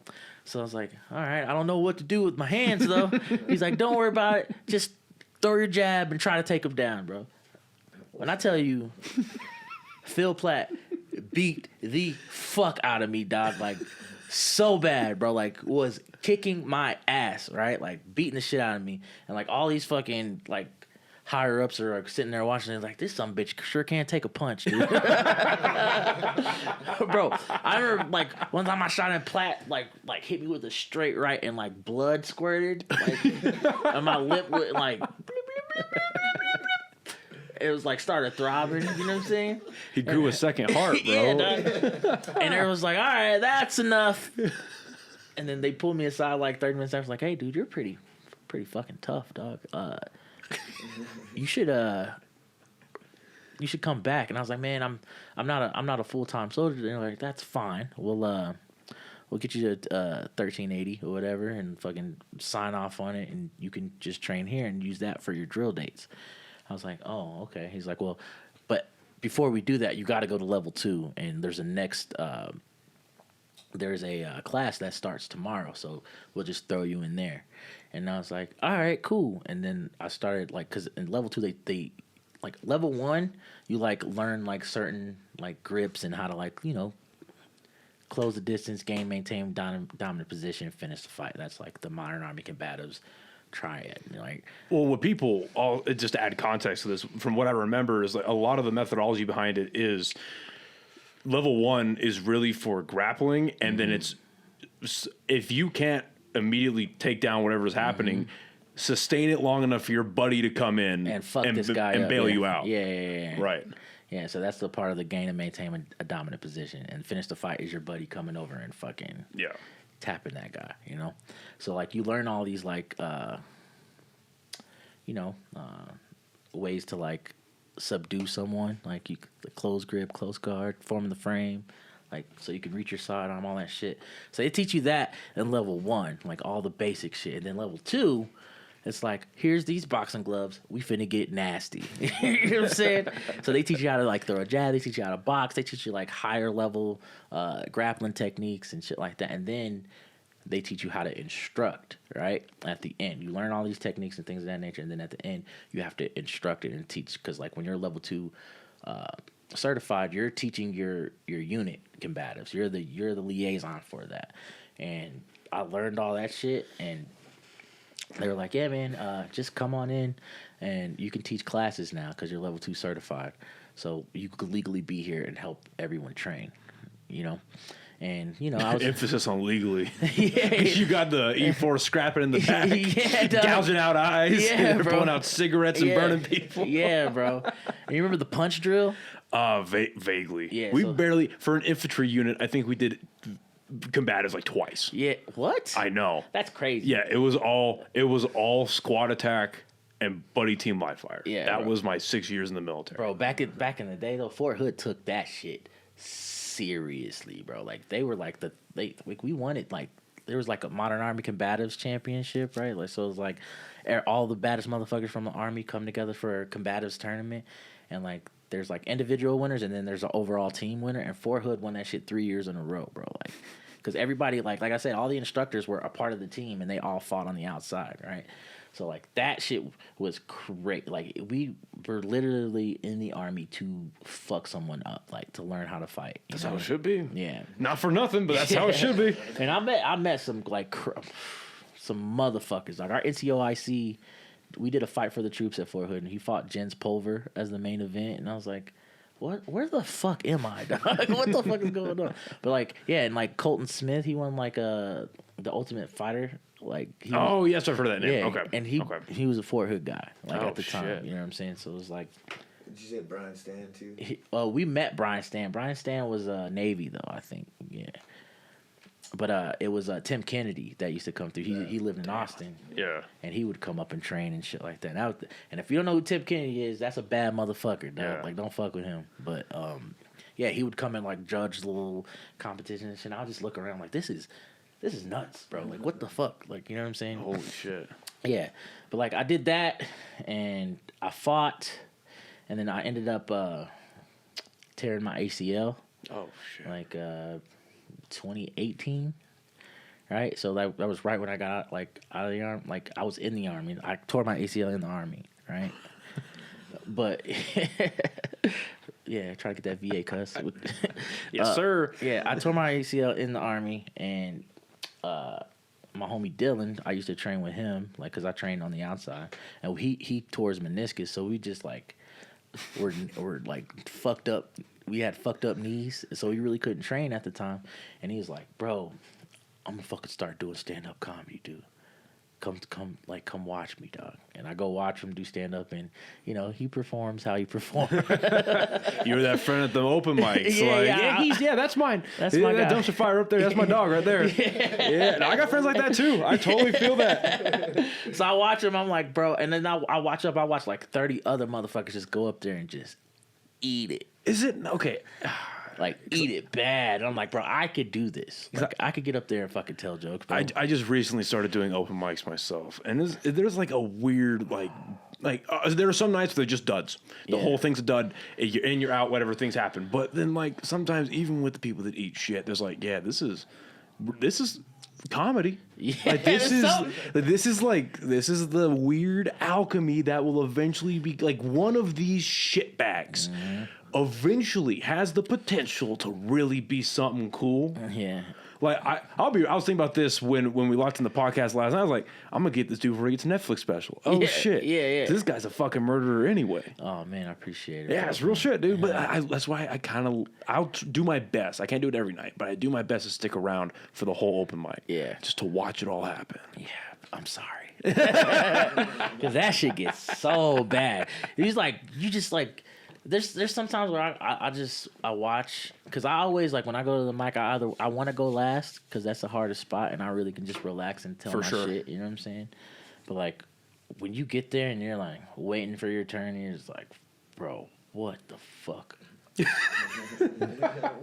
So I was like, all right, I don't know what to do with my hands, though. He's like, don't worry about it. Just throw your jab and try to take him down, bro. When I tell you, Phil Platt beat the fuck out of me, dog. Like, so bad, bro. Like, was kicking my ass, right? Like, beating the shit out of me. And, like, all these fucking, like, higher-ups are like, sitting there watching it like, this some bitch sure can't take a punch, dude. Bro, I remember, like, one time I shot in Platt, like hit me with a straight right and, like, blood squirted. Like, and my lip went, like, it was, like, started throbbing, you know what I'm saying? He grew a second heart, bro. Yeah, dog. And everyone was like, all right, that's enough. And then they pulled me aside, like, 30 minutes after, like, hey, dude, you're pretty fucking tough, dog. You should come back. And I was like, man, I'm not a full-time soldier. And they're like, that's fine. We'll get you to 1380 or whatever and fucking sign off on it, and you can just train here and use that for your drill dates. I was like, oh, okay. He's like, well, but before we do that, you got to go to level 2, and there's a class that starts tomorrow, so we'll just throw you in there. And I was like, all right, cool. And then I started, like, because in level 2, they like, level 1, you, like, learn, like, certain, like, grips and how to, like, you know, close the distance, gain, maintain dominant position, finish the fight. That's, like, the modern Army combatives triad. Like, well, what people just to add context to this, from what I remember, is like a lot of the methodology behind it is level 1 is really for grappling, and then it's, if you can't immediately take down whatever's happening, sustain it long enough for your buddy to come in and fuck this guy and up, bail you out. Yeah. Right. Yeah, so that's the part of the gain and maintain a dominant position, and finish the fight is your buddy coming over and fucking tapping that guy, you know? So, like, you learn all these, like, ways to, like, subdue someone, like, the close grip, close guard, forming the frame, like, so you can reach your sidearm, all that shit. So they teach you that in level 1, like, all the basic shit. And then level 2, it's like, here's these boxing gloves, we finna get nasty. You know what I'm saying? So they teach you how to, like, throw a jab, they teach you how to box, they teach you, like, higher level grappling techniques and shit like that. And then they teach you how to instruct, right? At the end, you learn all these techniques and things of that nature, and then at the end, you have to instruct it and teach, because, like, when you're level 2 certified, you're teaching your unit combatives. You're the liaison for that. And I learned all that shit, and they were like, yeah, man, just come on in, and you can teach classes now because you're level 2 certified. So you could legally be here and help everyone train, you know? And, you know, I was... Emphasis on legally. Yeah. You got the E4 scrapping in the back, gouging out eyes, pulling out cigarettes and burning people. Yeah, bro. And you remember the punch drill? Vaguely. Yeah, we barely, for an infantry unit, I think we did combatives like twice. Yeah. What? I know. That's crazy. Yeah, it was all squad attack and buddy team live fire. Yeah, that bro. was my 6 years in the military. Bro, back in the day though, Fort Hood took that shit seriously, bro. Like they were like we won it. Like there was like a Modern Army Combatives Championship, right? Like so it was like all the baddest motherfuckers from the Army come together for a combatives tournament, and like there's like individual winners and then there's an overall team winner. And Fort Hood won that shit 3 years in a row, bro. Like because everybody like I said, all the instructors were a part of the team and they all fought on the outside, right? So, like, that shit was great. Like, we were literally in the Army to fuck someone up, like, to learn how to fight. That's how it should be. Yeah. Not for nothing, but that's how it should be. And I met some, like, some motherfuckers. Like, our NCOIC, we did a fight for the troops at Fort Hood, and he fought Jens Pulver as the main event. And I was like, what? Where the fuck am I, dog? What the fuck is going on? But, like, yeah, and, like, Colton Smith, he won, like, the Ultimate Fighter. Like yes, I've heard of that name. Yeah, okay, and he was a Fort Hood guy, like at the time. Shit. You know what I'm saying? So it was like, did you say Brian Stan too? We met Brian Stan. Brian Stan was Navy though, I think. Yeah, but it was Tim Kennedy that used to come through. He lived in Austin. Yeah, and he would come up and train and shit like that. And if you don't know who Tim Kennedy is, that's a bad motherfucker. Dog. Yeah. Like don't fuck with him. But yeah, he would come and like judge little competitions and shit. I'll just look around like this is nuts, bro. Like, what the fuck? Like, you know what I'm saying? Holy shit. Yeah. But, like, I did that, and I fought, and then I ended up tearing my ACL. Oh, shit. Like, 2018, right? So, that was right when I got, out of the Army. Like, I was in the Army. I tore my ACL in the Army, right? But... Yeah, try to get that VA cuss. Yes, sir. Yeah, I tore my ACL in the Army, and my homie Dylan, I used to train with him, like, because I trained on the outside, and he tore his meniscus, so we just, like, were like, fucked up. We had fucked up knees, so we really couldn't train at the time, and he was like, bro, I'm gonna fucking start doing stand-up comedy, dude. Come watch me, dog. And I go watch him do stand up, and you know he performs how he performs. You were that friend at the open mics, that's mine. That's my guy. That dumpster fire up there. That's my dog right there. Yeah, no, I got friends like that too. I totally feel that. So I watch him. I'm like, bro, and then I watch like 30 other motherfuckers just go up there and just eat it. Is it okay? Like, eat it bad. And I'm like, bro, I could do this. Like, I could get up there and fucking tell jokes, bro. I just recently started doing open mics myself. And there's like a weird, there are some nights where they're just duds. The whole thing's a dud. You're in, you're out, whatever, things happen. But then, like, sometimes even with the people that eat shit, there's like, yeah, this is comedy. Yeah, like, this is the weird alchemy that will eventually be, like, one of these shitbags. Mm-hmm. Eventually has the potential to really be something cool. Yeah. Like I was thinking about this when we locked in the podcast last night. I was like, I'm gonna get this dude before he gets a Netflix special. Oh shit. Yeah. This guy's a fucking murderer anyway. Oh man, I appreciate it. Yeah, it's real shit, dude. Yeah. But that's why I'll do my best. I can't do it every night, but I do my best to stick around for the whole open mic. Yeah. Just to watch it all happen. Yeah. I'm sorry. Because that shit gets so bad. There's sometimes where I watch, because I always, like, when I go to the mic, I want to go last because that's the hardest spot and I really can just relax and tell shit, you know what I'm saying? But, like, when you get there and you're, like, waiting for your turn, you're just like, bro, what the fuck?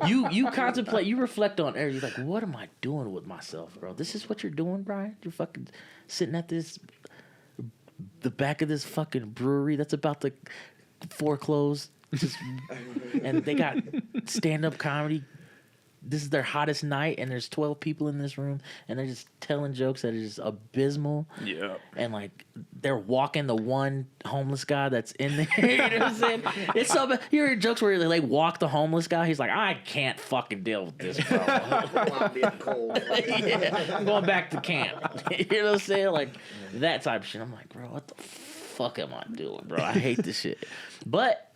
you contemplate, you reflect on everything. You're like, what am I doing with myself, bro? This is what you're doing, Brian? You're fucking sitting at the back of this fucking brewery that's about to foreclose, and they got stand-up comedy this is their hottest night, and there's 12 people in this room, and they're just telling jokes that are just abysmal. Yeah. And like they're walking the one homeless guy that's in there. You know what I'm saying? It's so bad. You hear jokes where they like walk the homeless guy. He's like, I can't fucking deal with this, bro. I'm being cold. Yeah, I'm going back to camp. You know what I'm saying? Like that type of shit. I'm like, bro, what the fuck am I doing, bro? I hate this shit. But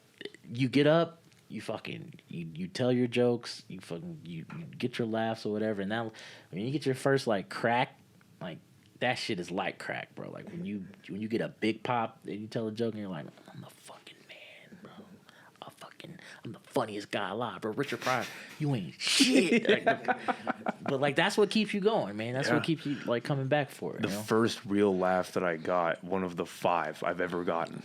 you get up, you fucking you tell your jokes, you get your laughs or whatever, and now when you get your first like crack, like that shit is like crack, bro. Like when you get a big pop and you tell a joke and you're like, I'm the fucking man, bro. I'm the funniest guy alive, bro. Richard Pryor, you ain't shit. But like that's what keeps you going, man. That's what keeps you like coming back for it. The first real laugh that I got, one of the 5 I've ever gotten.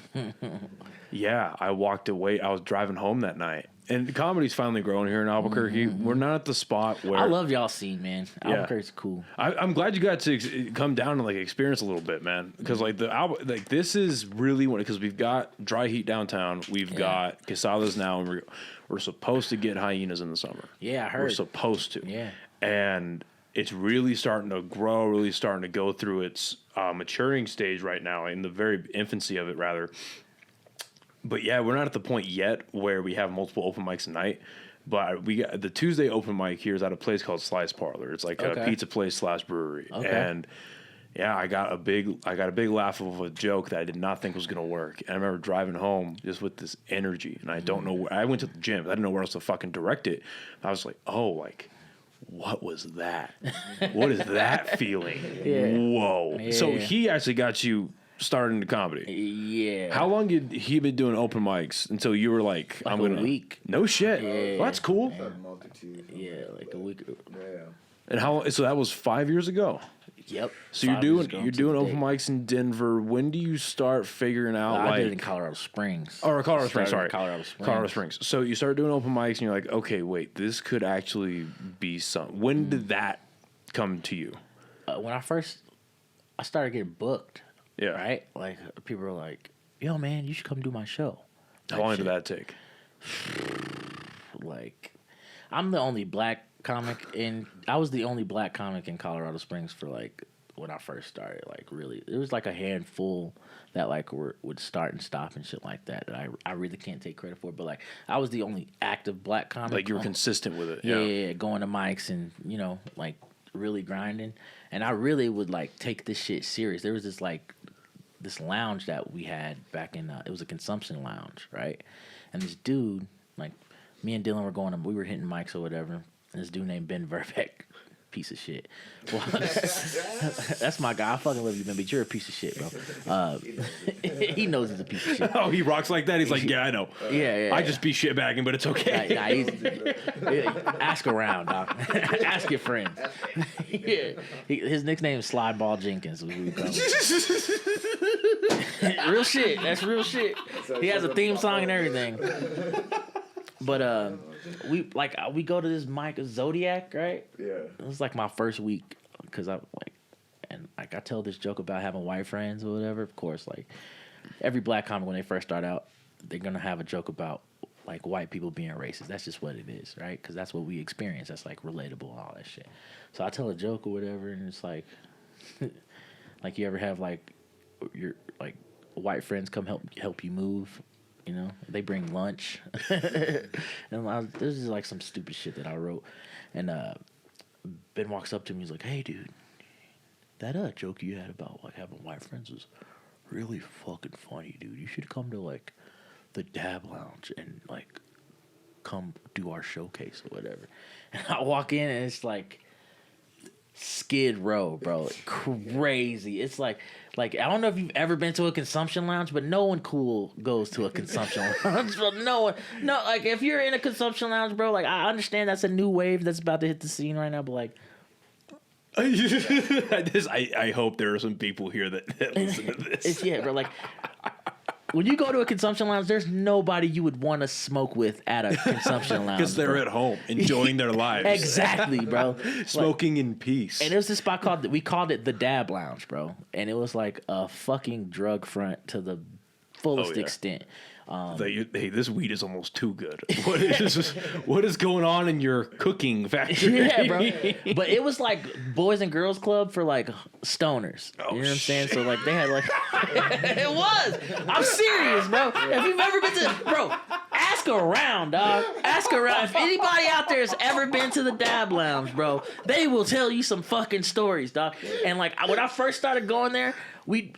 Yeah, I walked away. I was driving home that night. And comedy's finally growing here in Albuquerque. We're not at the spot where... I love y'all scene, man. Albuquerque's cool. I'm glad you got to come down and like experience a little bit, man. Because like this is really one, because we've got Dry Heat downtown. We've got Quesadas now, and we're supposed to get Hyenas in the summer. Yeah, I heard. We're supposed to. Yeah. And it's really starting to grow, really starting to go through its maturing stage right now, in the very infancy of it, rather. But yeah, we're not at the point yet where we have multiple open mics a night. But we got the Tuesday open mic here is at a place called Slice Parlor. It's like a pizza place / brewery. Okay. And yeah, I got a big laugh of a joke that I did not think was gonna work. And I remember driving home just with this energy, and I don't know where I went to the gym. I didn't know where else to fucking direct it. I was like, oh, like, what was that? What is that feeling? Yeah. Whoa. Yeah. So he actually got you started into comedy. Yeah. How long had he been doing open mics until you were like I'm gonna... a week. No shit. Yeah. Well, that's cool. Yeah, like a week. Yeah. And how? So that was 5 years ago. Yep. So you're doing open mics in Denver. When do you start figuring out? I did it in Colorado Springs. Or Colorado Springs. Sorry, Colorado Springs. Colorado Springs. So you started doing open mics, and you're like, okay, wait, this could actually be some. When did that come to you? When I started getting booked. Yeah. Right. Like people were like, "Yo, man, you should come do my show." How long did that take? Like, I'm the only black comic I was the only black comic in Colorado Springs for like when I first started. Like, really, it was like a handful that like would start and stop and shit like that. That I really can't take credit for. But like, I was the only active black comic. Like you were consistent with it. Yeah, going to mics and like really grinding. And I really would like take this shit serious. There was this lounge that we had back in it was a consumption lounge, right? And this dude, like me and Dylan we were hitting mics or whatever. And this dude named Ben Verbeck, piece of shit. Well, that's my guy. I fucking love you, Ben, but you're a piece of shit, bro. He knows he's a piece of shit. Oh, he rocks like that. He's like, yeah, I know. Yeah. I just be shitbagging, but it's okay. Ask around, doc. Ask your friends. Yeah. His nickname is Slideball Jenkins. We call him. Real shit. That's real shit. He has a theme song and everything. But we go to this mic Zodiac, right? Yeah. It was like my first week because I tell this joke about having white friends or whatever. Of course, like every black comic when they first start out, they're gonna have a joke about like white people being racist. That's just what it is, right? Because that's what we experience. That's like relatable and all that shit. So I tell a joke or whatever, and it's like, like you ever have like your like white friends come help you move. You know, they bring lunch. And this is like some stupid shit that I wrote. And Ben walks up to me. He's like, "Hey, dude, that joke you had about like having white friends was really fucking funny, dude. You should come to like the Dab Lounge and like come do our showcase or whatever." And I walk in and it's like Skid Row, bro. Crazy. It's like I don't know if you've ever been to a consumption lounge, but no one cool goes to a consumption lounge. Bro. No, like if you're in a consumption lounge, bro, like I understand that's a new wave that's about to hit the scene right now, but like I hope there are some people here that listen to this. Bro, like when you go to a consumption lounge, there's nobody you would want to smoke with at a consumption lounge. Because they're at home enjoying their lives. Exactly, bro. Smoking in peace. And it was this spot we called it the Dab Lounge, bro. And it was like a fucking drug front to the fullest extent. Hey, this weed is almost too good. What is going on in your cooking factory? Yeah, bro. But it was like Boys and Girls Club for like stoners. You know what I'm saying? So like they had like it was. I'm serious, bro. If you've ever been to ask around, dog. Ask around. If anybody out there has ever been to the Dab Lounge, bro, they will tell you some fucking stories, dog. And like when I first started going there,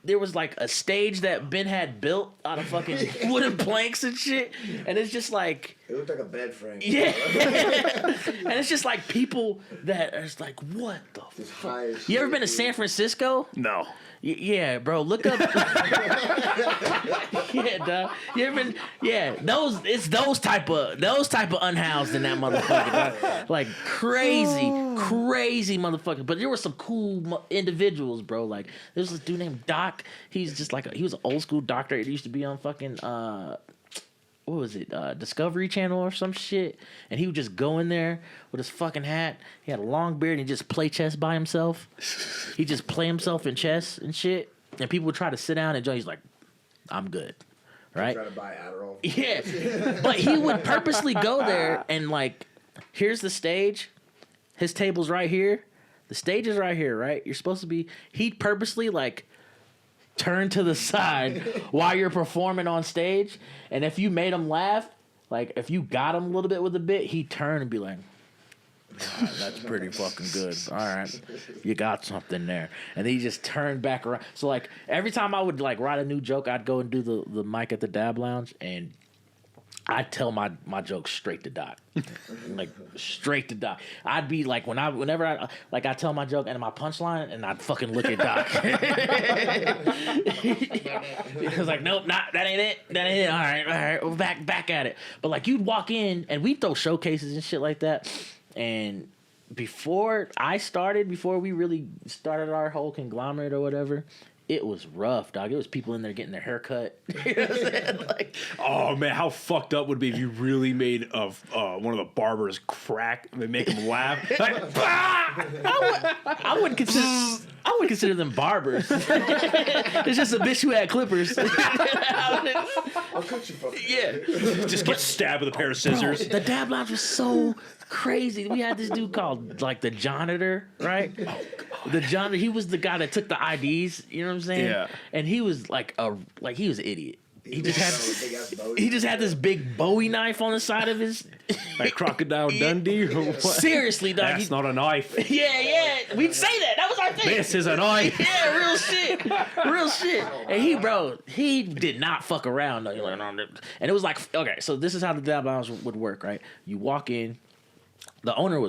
there was like a stage that Ben had built out of fucking wooden planks and shit, and it's just like It looked like a bed frame. yeah, and it's just like people that are just like, what the fuck? You ever been to San Francisco? No. Yeah, bro. Look up. Yeah, dog. You ever been? Yeah, it's those type of unhoused in that motherfucker. Dog. Like crazy motherfucker. But there were some cool individuals, bro. Like there's this dude named Doc. He's just like he was an old school doctor. It used to be on fucking what was it, Discovery Channel or some shit, and he would just go in there with his fucking hat. He had a long beard and he'd just play chess by himself. He'd just play himself in chess and shit, and people would try to sit down and join. He's like, I'm good, right? Try to buy Adderall. Yeah, but he would purposely go there and like, here's the stage, his table's right here, the stage is right here, right? You're supposed to be, he'd purposely like turn to the side while you're performing on stage, and if you made him laugh, like if you got him a little bit with a bit, he'd turn and be like, all right, that's pretty fucking good. All right, you got something there. And then he just turned back around. So like every time I would like write a new joke, I'd go and do the mic at the Dab Lounge, and I'd tell my jokes straight to Doc. Like straight to Doc. I'd be like whenever I tell my joke and my punchline, and I'd fucking look at Doc. He was like, nope, that ain't it. All right, we're back at it. But like you'd walk in and we'd throw showcases and shit like that. And before we really started our whole conglomerate or whatever, it was rough, dog. It was people in there getting their hair cut. You know what I'm saying? Like, oh man, how fucked up would it be if you really made one of the barbers crack and make him laugh? Like, I wouldn't consider them barbers. It's just a bitch who had clippers. I'll cut you fucking. Yeah, just get stabbed with a pair of scissors. Bro, the Dab Lounge was so crazy. We had this dude called like the janitor, right? Oh, the janitor. He was the guy that took the IDs. You know what I'm saying? Yeah. And he was he was an idiot. He just had this big Bowie knife on the side of his like Crocodile Dundee or what? Seriously, dog. That's not a knife. Yeah. We'd say that. That was our thing. This is a knife. Yeah, real shit. And he did not fuck around. And it was like, okay, so this is how the Dab Lounge would work, right? You walk in. The owner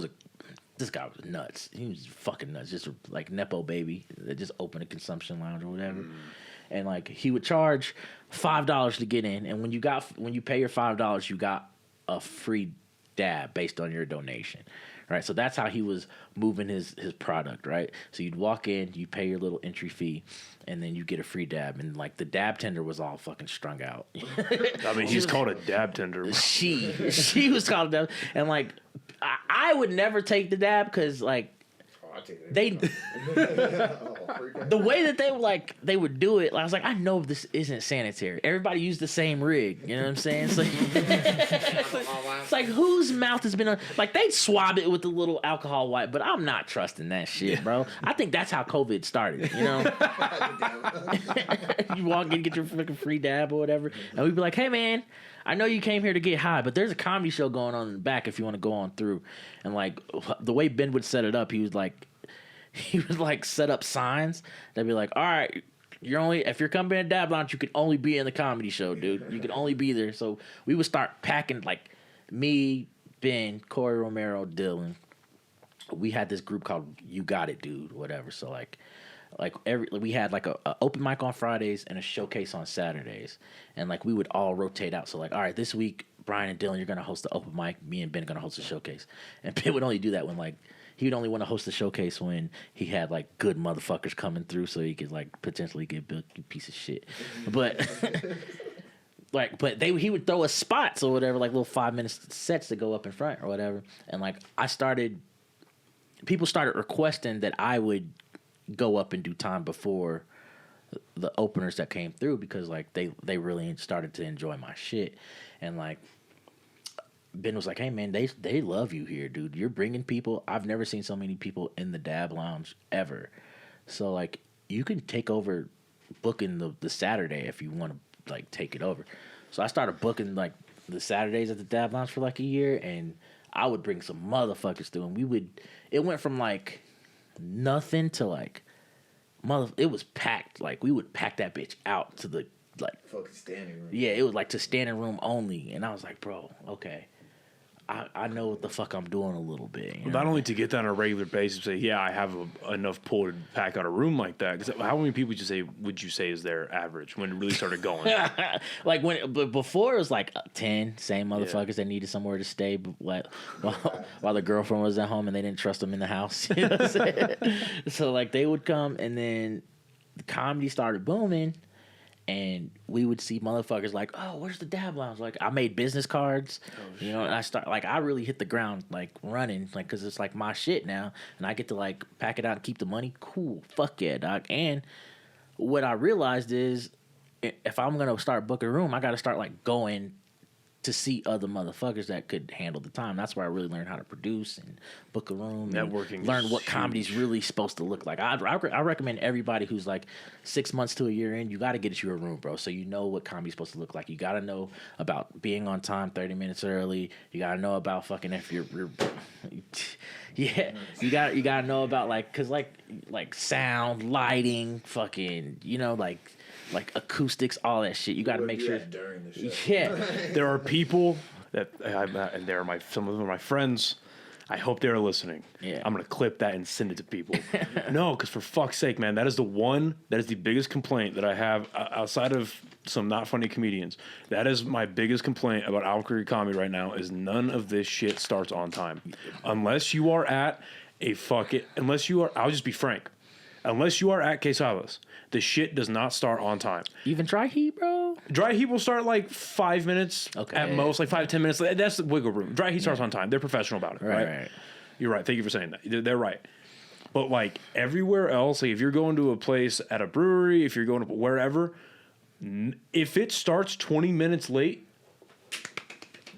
this guy was nuts. He was fucking nuts. Just like Nepo baby that just opened a consumption lounge or whatever. And like he would charge $5 to get in, and when you pay your $5, you got a free dab based on your donation, right? So that's how he was moving his product, right? So you'd walk in, you pay your little entry fee, and then you get a free dab, and like the dab tender was all fucking strung out. I mean, he's called a dab tender. She was called a dab, and like I would never take the dab because like. The way that they would do it, I was like, I know this isn't sanitary. Everybody used the same rig. You know what I'm saying? It's like whose mouth has been on? Like they'd swab it with the little alcohol wipe, but I'm not trusting that shit, bro. I think that's how COVID started. You know, you walk in, get your fucking free dab or whatever, and we'd be like, hey man. I know you came here to get high, but there's a comedy show going on in the back if you want to go on through. And like the way Ben would set it up, he would set up signs. They'd be like, all right, if you're coming to Dab Lounge, you can only be in the comedy show, dude. You can only be there. So we would start packing like me, Ben, Corey Romero, Dylan. We had this group called You Got It, Dude, whatever. So we had like a open mic on Fridays and a showcase on Saturdays, and like we would all rotate out. So like, all right, this week Brian and Dylan, you're gonna host the open mic. Me and Ben are gonna host the showcase. And Ben would only do that when like he would only want to host the showcase when he had like good motherfuckers coming through, so he could like potentially get built a piece of shit. But he would throw us spots or whatever, like little 5-minute sets to go up in front or whatever. And like people started requesting that I would go up and do time before the openers that came through because like they really started to enjoy my shit, and like Ben was like, hey man, they love you here, dude. You're bringing people. I've never seen so many people in the Dab Lounge ever. So like you can take over booking the Saturday if you want to like take it over. So I started booking like the Saturdays at the Dab Lounge for like a year, and I would bring some motherfuckers through, and it went from like nothing to like it was packed. Like we would pack that bitch out to the like fucking standing room. Yeah, it was like to standing room only, and I was like, bro, okay. I know what the fuck I'm doing a little bit. You know? Not only to get that on a regular basis, say, yeah, I have enough pull to pack out a room like that. 'Cause how many people would you say is their average when it really started going? Like but before it was like 10 same motherfuckers that needed somewhere to stay while the girlfriend was at home and they didn't trust them in the house. You know what I'm saying? So like they would come, and then the comedy started booming. And we would see motherfuckers like, oh, where's the Dab Lounge? Like, I made business cards, you know, and I really hit the ground, like, running, like, because it's, like, my shit now, and I get to, like, pack it out and keep the money. Cool. Fuck yeah, dog. And what I realized is if I'm going to start booking a room, I got to start, like, going to see other motherfuckers that could handle the time. That's where I really learned how to produce and book a room. Networking. And learn what comedy's really supposed to look like. I recommend everybody who's like 6 months to a year in, you got to get you a room, bro, so you know what comedy's supposed to look like. You got to know about being on time 30 minutes early. You got to know about fucking if you're yeah, you got to know about like cuz like sound, lighting, fucking, you know, like acoustics, all that shit. You got to make sure. During the show. Yeah, There are people that, and they're some of them are my friends. I hope they're listening. Yeah. I'm gonna clip that and send it to people. No, because for fuck's sake, man, that is the biggest complaint that I have outside of some not funny comedians. That is my biggest complaint about Albuquerque comedy right now. Is none of this shit starts on time, unless you are at I'll just be frank. Unless you are at Quesadas, the shit does not start on time. even dry heat, bro. Dry heat will start like 5 minutes at most, like 5 to 10 minutes. That's the wiggle room. Dry heat starts on time. They're professional about it, right? You're right. Thank you for saying that. They're right. But like everywhere else, like if you're going to a place at a brewery, if you're going to wherever, if it starts 20 minutes late,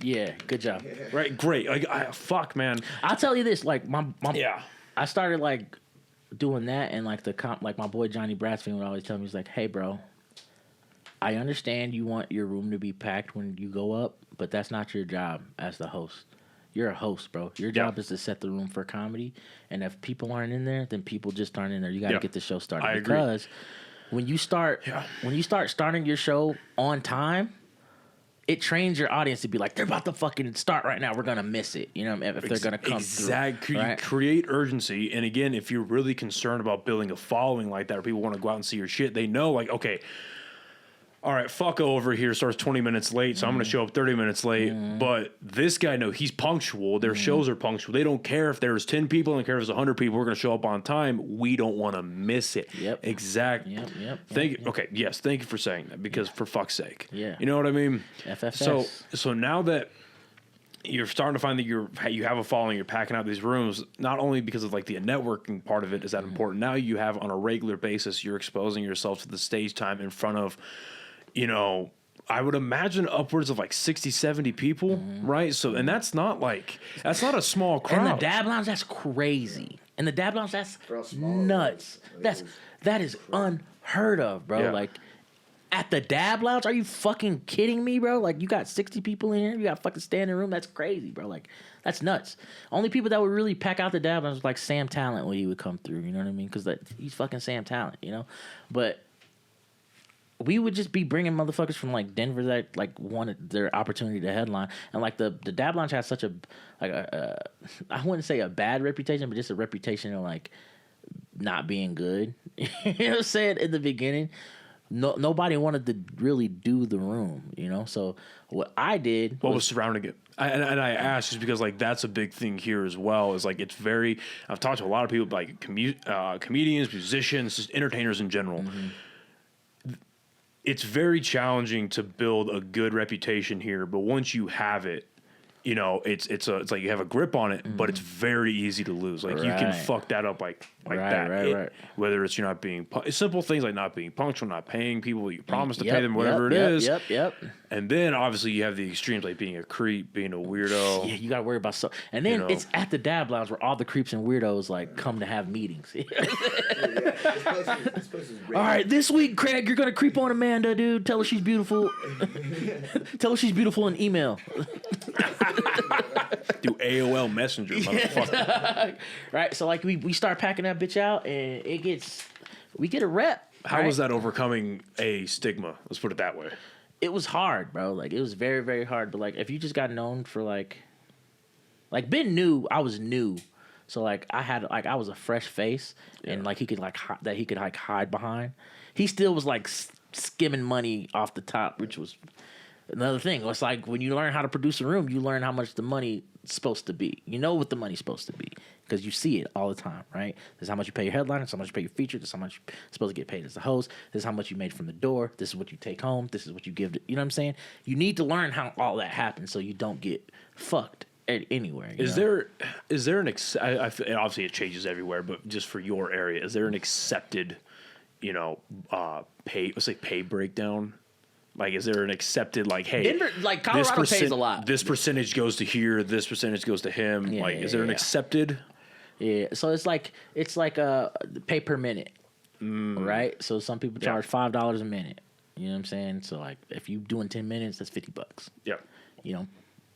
Yeah, good job. right? Great. Like fuck, man. I'll tell you this, like my Yeah. I started like doing that, and like like my boy Johnny Bratsfield would always tell me, he's like, hey bro, I understand you want your room to be packed when you go up, but that's not your job as the host. You're a host, bro. Your job is to set the room for comedy, and if people aren't in there, then people just aren't in there. You got to get the show started. I agree. Because when you start starting your show on time, it trains your audience to be like, they're about to fucking start right now. We're going to miss it. You know, if they're going to come through. You Right? create urgency. And again, if you're really concerned about building a following like that, or people want to go out and see your shit, they know, like, okay, all right, fucko over here starts 20 minutes late, so I'm going to show up 30 minutes late. But this guy, no, he's punctual. Their shows are punctual. They don't care if there's 10 people, they don't care if there's 100 people. We're going to show up on time. We don't want to miss it. Yep. Exactly. Yep. Thank you. Okay, yes, thank you for saying that, because for fuck's sake. Yeah. You know what I mean? FFS. So now that you're starting to find that you have a following, you're packing out these rooms, not only because of like the networking part of it is that important. Now you have on a regular basis, you're exposing yourself to the stage time in front of, you know, I would imagine upwards of like 60, 70 people, right? So, and that's not a small crowd. And the Dab Lounge, that's crazy. And the Dab Lounge, that's smaller nuts. ones, That is unheard of, bro. Yeah. Like, at the Dab Lounge, are you fucking kidding me, bro? Like, you got 60 people in here, you got fucking standing room. That's crazy, bro. Like, that's nuts. Only people that would really pack out the Dab Lounge was like Sam Talent when he would come through. You know what I mean? Because he's fucking Sam Talent, you know. But we would just be bringing motherfuckers from like Denver that like wanted their opportunity to headline, and like the Dab Lounge has such a I wouldn't say a bad reputation, but just a reputation of like not being good. You know what I'm saying? In the beginning, nobody wanted to really do the room, you know. So what I did, what was surrounding it, and I asked just because like that's a big thing here as well. Is like it's very. I've talked to a lot of people like comedians, musicians, just entertainers in general. It's very challenging to build a good reputation here, but once you have it, you know, it's like you have a grip on it, but it's very easy to lose. Like you can fuck that up like that. Right. Whether it's you're not being simple things like not being punctual, not paying people you promise to pay them, whatever it is. Yep. And then obviously you have the extremes like being a creep, being a weirdo. Yeah, you gotta worry about and then it's at the dab lounge where all the creeps and weirdos like come to have meetings. All right, this week, Craig, you're gonna creep on Amanda, dude. Tell her she's beautiful. Tell her she's beautiful in email. Do AOL Messenger, motherfucker. Right, so like we start packing that bitch out, and we get a rep. How was that overcoming a stigma? Let's put it that way. It was hard, bro. Like it was very, very hard. But like if you just got known for like Ben knew I was new, so like I was a fresh face, and like he could hide behind. He still was like skimming money off the top, which was another thing. It's like when you learn how to produce a room, you learn how much the money's supposed to be. You know what the money's supposed to be because you see it all the time, right? This is how much you pay your headliner. This is how much you pay your feature. This is how much you're supposed to get paid as a host. This is how much you made from the door. This is what you take home. This is what you give to, you know what I'm saying? You need to learn how all that happens so you don't get fucked anywhere. Is there an obviously it changes everywhere, but just for your area, is there an accepted, you know, pay breakdown? Like, is there an accepted, like, hey, Denver, like Colorado pays a lot. This percentage goes to here. This percentage goes to him. Is there an accepted? Yeah. So it's like a pay per minute, right? So some people charge $5 a minute. You know what I'm saying? So like, if you doing 10 minutes, that's $50. Yeah. You know,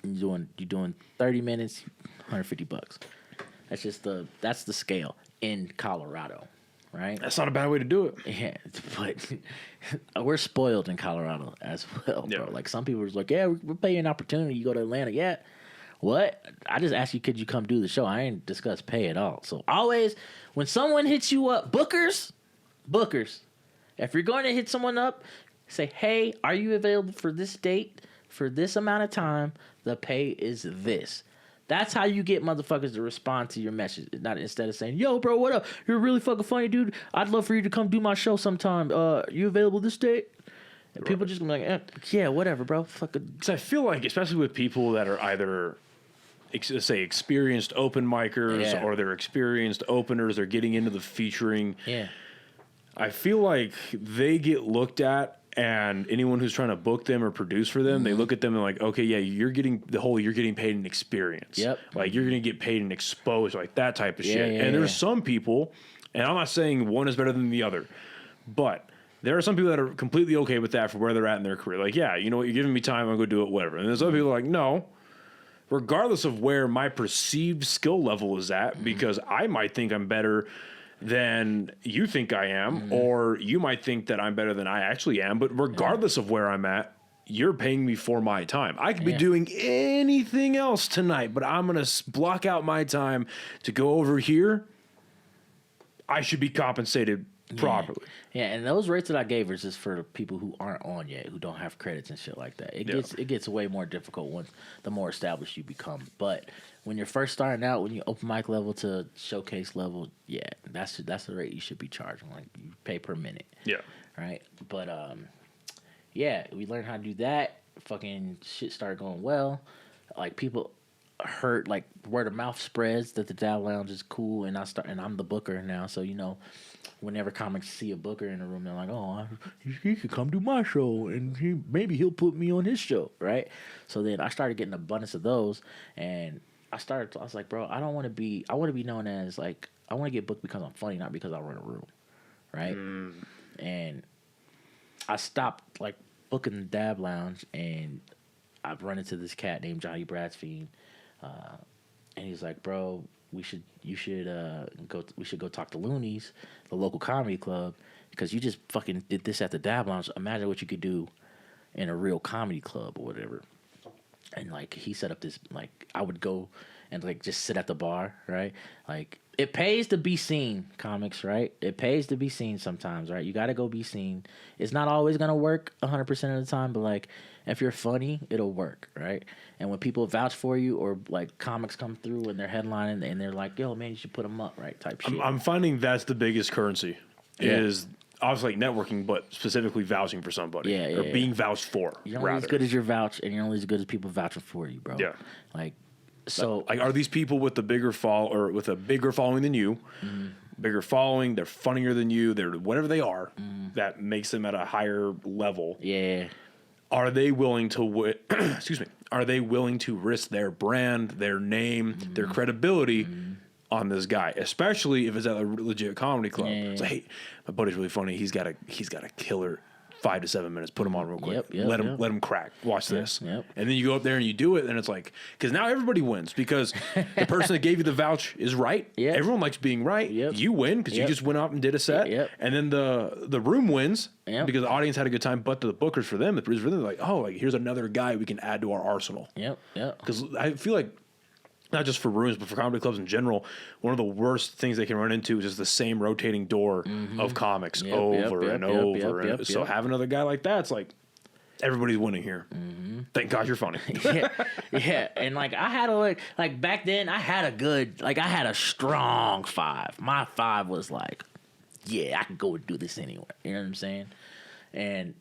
you're doing 30 minutes, $150. That's just that's the scale in Colorado. Right? That's not a bad way to do it. Yeah, but we're spoiled in Colorado as well, bro. Like some people are just like, yeah, we're paying an opportunity. You go to Atlanta, yeah. What? I just asked you, could you come do the show? I ain't discuss pay at all. So always, when someone hits you up, bookers, if you're going to hit someone up, say, hey, are you available for this date for this amount of time? The pay is this. That's how you get motherfuckers to respond to your message. Not instead of saying, yo, bro, what up? You're really fucking funny, dude. I'd love for you to come do my show sometime. You available this date? And people just gonna be like, yeah, whatever, bro. Because I feel like, especially with people that are either, say, experienced open micers or they're experienced openers, they're getting into the featuring. Yeah. I feel like they get looked at, and anyone who's trying to book them or produce for them, they look at them and like, okay, yeah, you're getting paid in experience. Yep. Like you're going to get paid in exposure, like that type of shit. And there's some people, and I'm not saying one is better than the other, but there are some people that are completely okay with that for where they're at in their career. Like, yeah, you know what, you're giving me time, I'm going to go do it, whatever. And there's other people like, no, regardless of where my perceived skill level is at, because I might think I'm better than you think I am, or you might think that I'm better than I actually am. But regardless of where I'm at, you're paying me for my time. I could be doing anything else tonight, but I'm going to block out my time to go over here. I should be compensated properly. Yeah, and those rates that I gave are just for people who aren't on yet, who don't have credits and shit like that. It gets way more difficult once the more established you become. But when you're first starting out, when you open mic level to showcase level, that's the rate you should be charging. Like you pay per minute. Yeah. Right? But we learned how to do that. Fucking shit started going well. Like people heard, like word of mouth spreads that the Dab Lounge is cool, and I'm the booker now, so you know, whenever comics see a booker in the room, they're like, oh, he could come do my show, and maybe he'll put me on his show, right? So then I started getting abundance of those, and I was like, bro, I want to be known as like, I want to get booked because I'm funny, not because I run a room, right? And I stopped like booking the Dab Lounge, and I've run into this cat named Johnny Bradsfield, and he's like, bro, we should go talk to Looney's, the local comedy club, because you just fucking did this at the Dab Lounge. Imagine what you could do in a real comedy club or whatever. And like he set up this, like I would go and like just sit at the bar, right? Like it pays to be seen, comics, right? It pays to be seen sometimes, right? You got to go be seen. It's not always gonna work 100% of the time, but like if you're funny, it'll work, right? And when people vouch for you, or like comics come through and they're headlining and they're like, "Yo, man, you should put them up," right? Type shit. I'm finding that's the biggest currency is obviously like networking, but specifically vouching for somebody or being vouched for. You're only as good as your vouch, and you're only as good as people vouching for you, bro. Yeah. Like, so like, are these people with a bigger following than you? Bigger following, they're funnier than you, they're whatever they are that makes them at a higher level. Yeah. Are they willing to excuse me? Are they willing to risk their brand, their name, their credibility on this guy, especially if it's at a legit comedy club? Yeah. It's like, hey, my buddy's really funny. He's got a killer 5 to 7 minutes. Put him on real quick. Let him crack. Watch this. Yep. And then you go up there and you do it, and it's like, because now everybody wins because the person that gave you the vouch is right. Yep. Everyone likes being right. Yep. You win because you just went up and did a set. Yep. And then the room wins Yep. because the audience had a good time. But the bookers for them, they're like, oh, like here's another guy we can add to our arsenal. Yep. Because I feel like, not just for rooms, but for comedy clubs in general, one of the worst things they can run into is just the same rotating door of comics over and over. So have another guy like that, it's like, everybody's winning here. Thank God you're funny. Yeah. And like, I had like back then, I had a strong 5. My 5 was like, yeah, I can go and do this anywhere. You know what I'm saying? And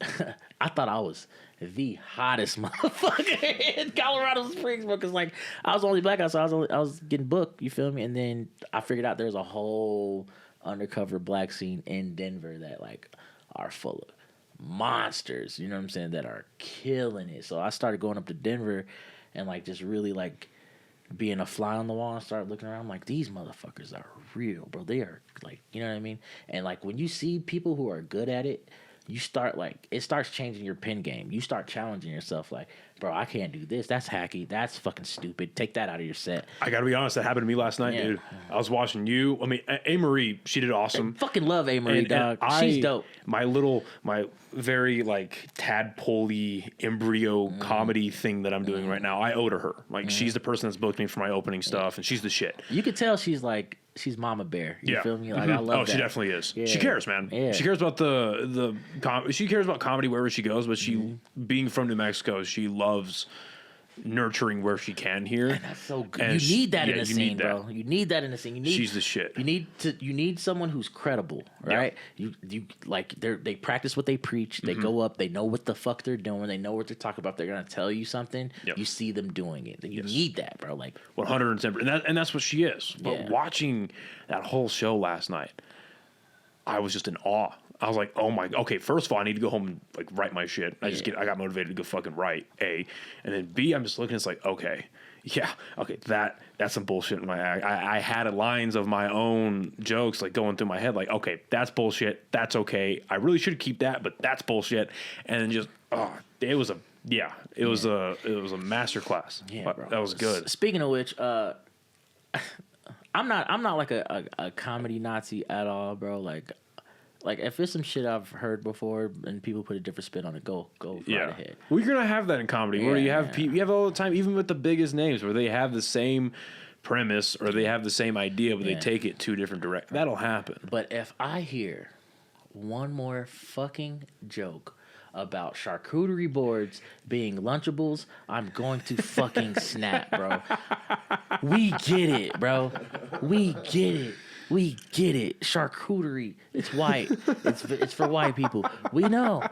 I thought I was the hottest motherfucker in Colorado Springs, because like I was the only black guy, so I was getting booked. You feel me? And then I figured out there's a whole undercover black scene in Denver that like are full of monsters. You know what I'm saying? That are killing it. So I started going up to Denver and like just really like being a fly on the wall and started looking around. I'm like, these motherfuckers are real, bro. They are like, you know what I mean? And like when you see people who are good at it, you start like, it starts changing your pin game. You start challenging yourself like, bro, I can't do this. That's hacky. That's fucking stupid. Take that out of your set. I gotta be honest, that happened to me last night, dude. I was watching you. I mean, A-Marie, she did awesome. I fucking love A-Marie, dog. She's dope. My very like tadpole-y embryo comedy thing that I'm doing right now, I owe to her. Like, she's the person that's booked me for my opening stuff, and she's the shit. You could tell she's Mama Bear. You feel me? Like, I love that. She definitely is. Yeah. She cares, man. Yeah. She cares about she cares about comedy wherever she goes, but she, being from New Mexico, she loves nurturing where she can here. And that's so good. And you need that in a scene, bro. You need that in a scene. She's the shit. You need someone who's credible, right? Yeah. You like they practice what they preach. They go up. They know what the fuck they're doing. They know what they're talking about. They're gonna tell you something. Yep. You see them doing it. You need that, bro. Like 110%. And that's what she is. But watching that whole show last night, I was just in awe. I was like, oh my, okay, first of all, I need to go home and like write my shit. I got motivated to go fucking write, A. And then B, I'm just looking, it's like, okay, that's some bullshit in my act. I had lines of my own jokes like going through my head, like, okay, that's bullshit. That's okay. I really should keep that, but that's bullshit. And then just, it was a masterclass. Yeah, bro. That was good. Speaking of which, I'm not like a comedy Nazi at all, bro. Like if it's some shit I've heard before and people put a different spin on it, go right ahead. Well, you're gonna have that in comedy where you have people, you have all the time, even with the biggest names, where they have the same premise or they have the same idea, but they take it two different directions. That'll happen. But if I hear one more fucking joke about charcuterie boards being Lunchables, I'm going to fucking snap, bro. We get it, bro. We get it. We get it. Charcuterie. It's white. It's for white people. We know.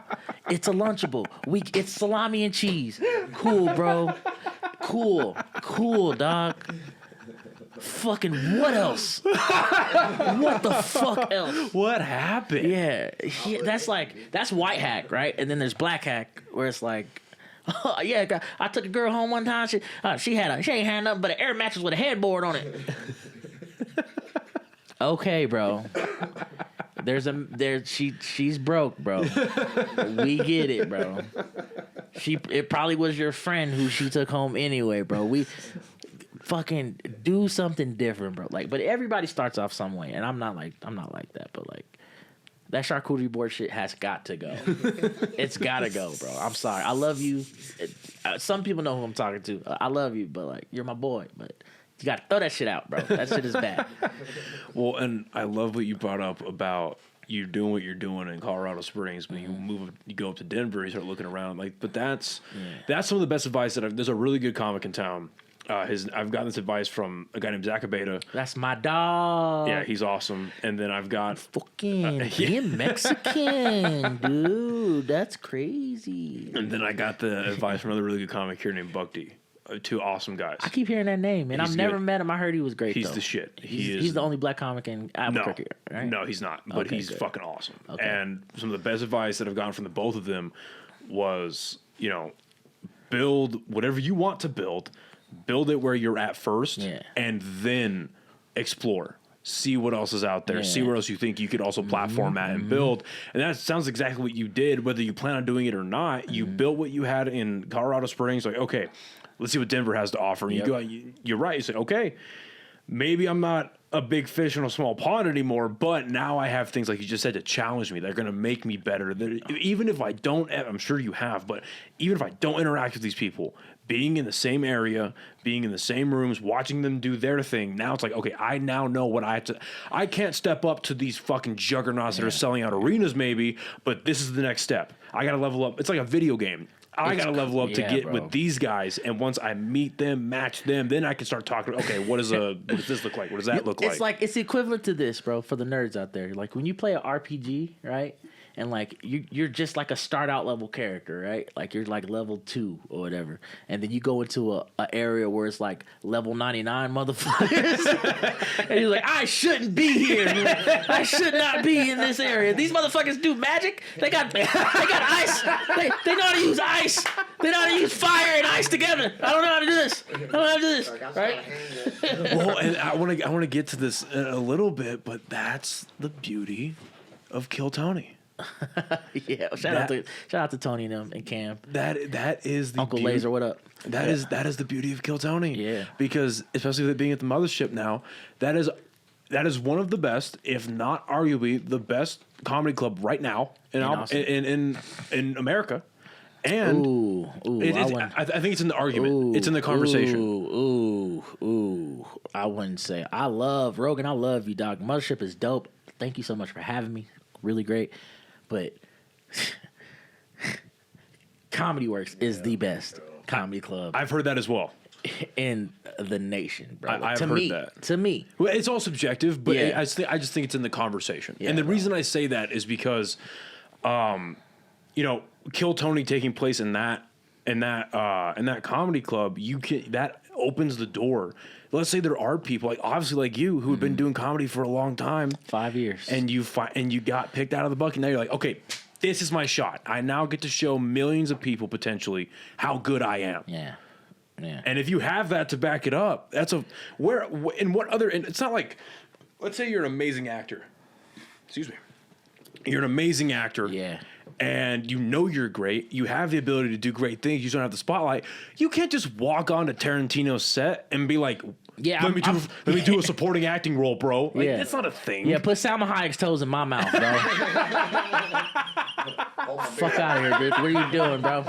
It's a Lunchable. It's salami and cheese. Cool, bro. Cool, dog. Fucking what else? What the fuck else? What happened? Yeah, that's white hack, right? And then there's black hack where it's like, oh, yeah, I took a girl home one time. She ain't had nothing but an air mattress with a headboard on it. Okay, bro. She's broke, bro. We get it, bro. It probably was your friend who she took home anyway, bro. We fucking do something different, bro. Like, but everybody starts off some way, and I'm not like that, but like that charcuterie board shit has got to go. It's gotta go, bro. I'm sorry. I love you. Some people know who I'm talking to. I love you, but like you're my boy, but you gotta throw that shit out, bro. That shit is bad. Well, and I love what you brought up about you doing what you're doing in Colorado Springs. When you go up to Denver, you start looking around. Like, but that's some of the best advice that there's a really good comic in town. I've gotten this advice from a guy named Zach Abeda. That's my dog. Yeah, he's awesome. And then I've got fucking being Mexican, dude. That's crazy. And then I got the advice from another really good comic here named Blvd. Two awesome guys. I keep hearing that name, and I've never met him. I heard he was great. He's the shit. He's the only black comic in Albuquerque, right? No, he's not. But Okay, he's good. fucking awesome. Okay. And some of the best advice that I've gotten from the both of them was, build whatever you want to build it where you're at first, and then explore. See what else is out there. Yeah. See where else you think you could also platform at and build. And that sounds exactly what you did, whether you plan on doing it or not. You built what you had in Colorado Springs. Like, okay, let's see what Denver has to offer. And you're right. You say, okay, maybe I'm not a big fish in a small pond anymore, but now I have things like you just said to challenge me. They're going to make me better. Even if I don't, I'm sure you have, but even if I don't interact with these people, being in the same area, being in the same rooms, watching them do their thing, now it's like, okay, I now know what I have to. I can't step up to these fucking juggernauts that are selling out arenas maybe, but this is the next step. I got to level up. It's like a video game. I got to level up to get with these guys, and once I meet them, match them, then I can start talking. Okay, what does this look like? What does that look like? It's equivalent to this, bro. For the nerds out there, like when you play an RPG, right? And like you're just like a start out level character, right? Like you're like level 2 or whatever, and then you go into a area where it's like level 99 motherfuckers, and you're like, I shouldn't be here. I should not be in this area. These motherfuckers do magic. They got ice. They know how to use ice. They know how to use fire and ice together. I don't know how to do this. I don't know how to do this. Right? Well, and I want to get to this in a little bit, but that's the beauty of Kill Tony. Yeah, shout out to Tony and them and Cam. That is the Uncle Laser. What up? That is the beauty of Kill Tony. Yeah, because especially with it being at the mothership now, that is one of the best, if not arguably the best comedy club right now in America. And I think it's in the argument. It's in the conversation. I wouldn't say. I love Rogan. I love you, dog. Mothership is dope. Thank you so much for having me. Really great. But Comedy Works is the best comedy club I've heard that as well in the nation, bro. I've heard that. To me, well, it's all subjective, but I just think it's in the conversation. And the reason I say that is because, Kill Tony taking place in that comedy club, that opens the door. Let's say there are people like obviously like you who have been doing comedy for a long time, 5 years, and you got picked out of the bucket. Now you're like, okay, this is my shot. I now get to show millions of people potentially how good I am. Yeah. And if you have that to back it up, it's not like, let's say you're an amazing actor. Excuse me. You're an amazing actor. Yeah. And you're great. You have the ability to do great things. You just don't have the spotlight. You can't just walk on to Tarantino's set and be like, let me do a supporting acting role, bro. Like, that's not a thing. Yeah, put Salma Hayek's toes in my mouth, bro. Fuck out of here, dude. What are you doing, bro?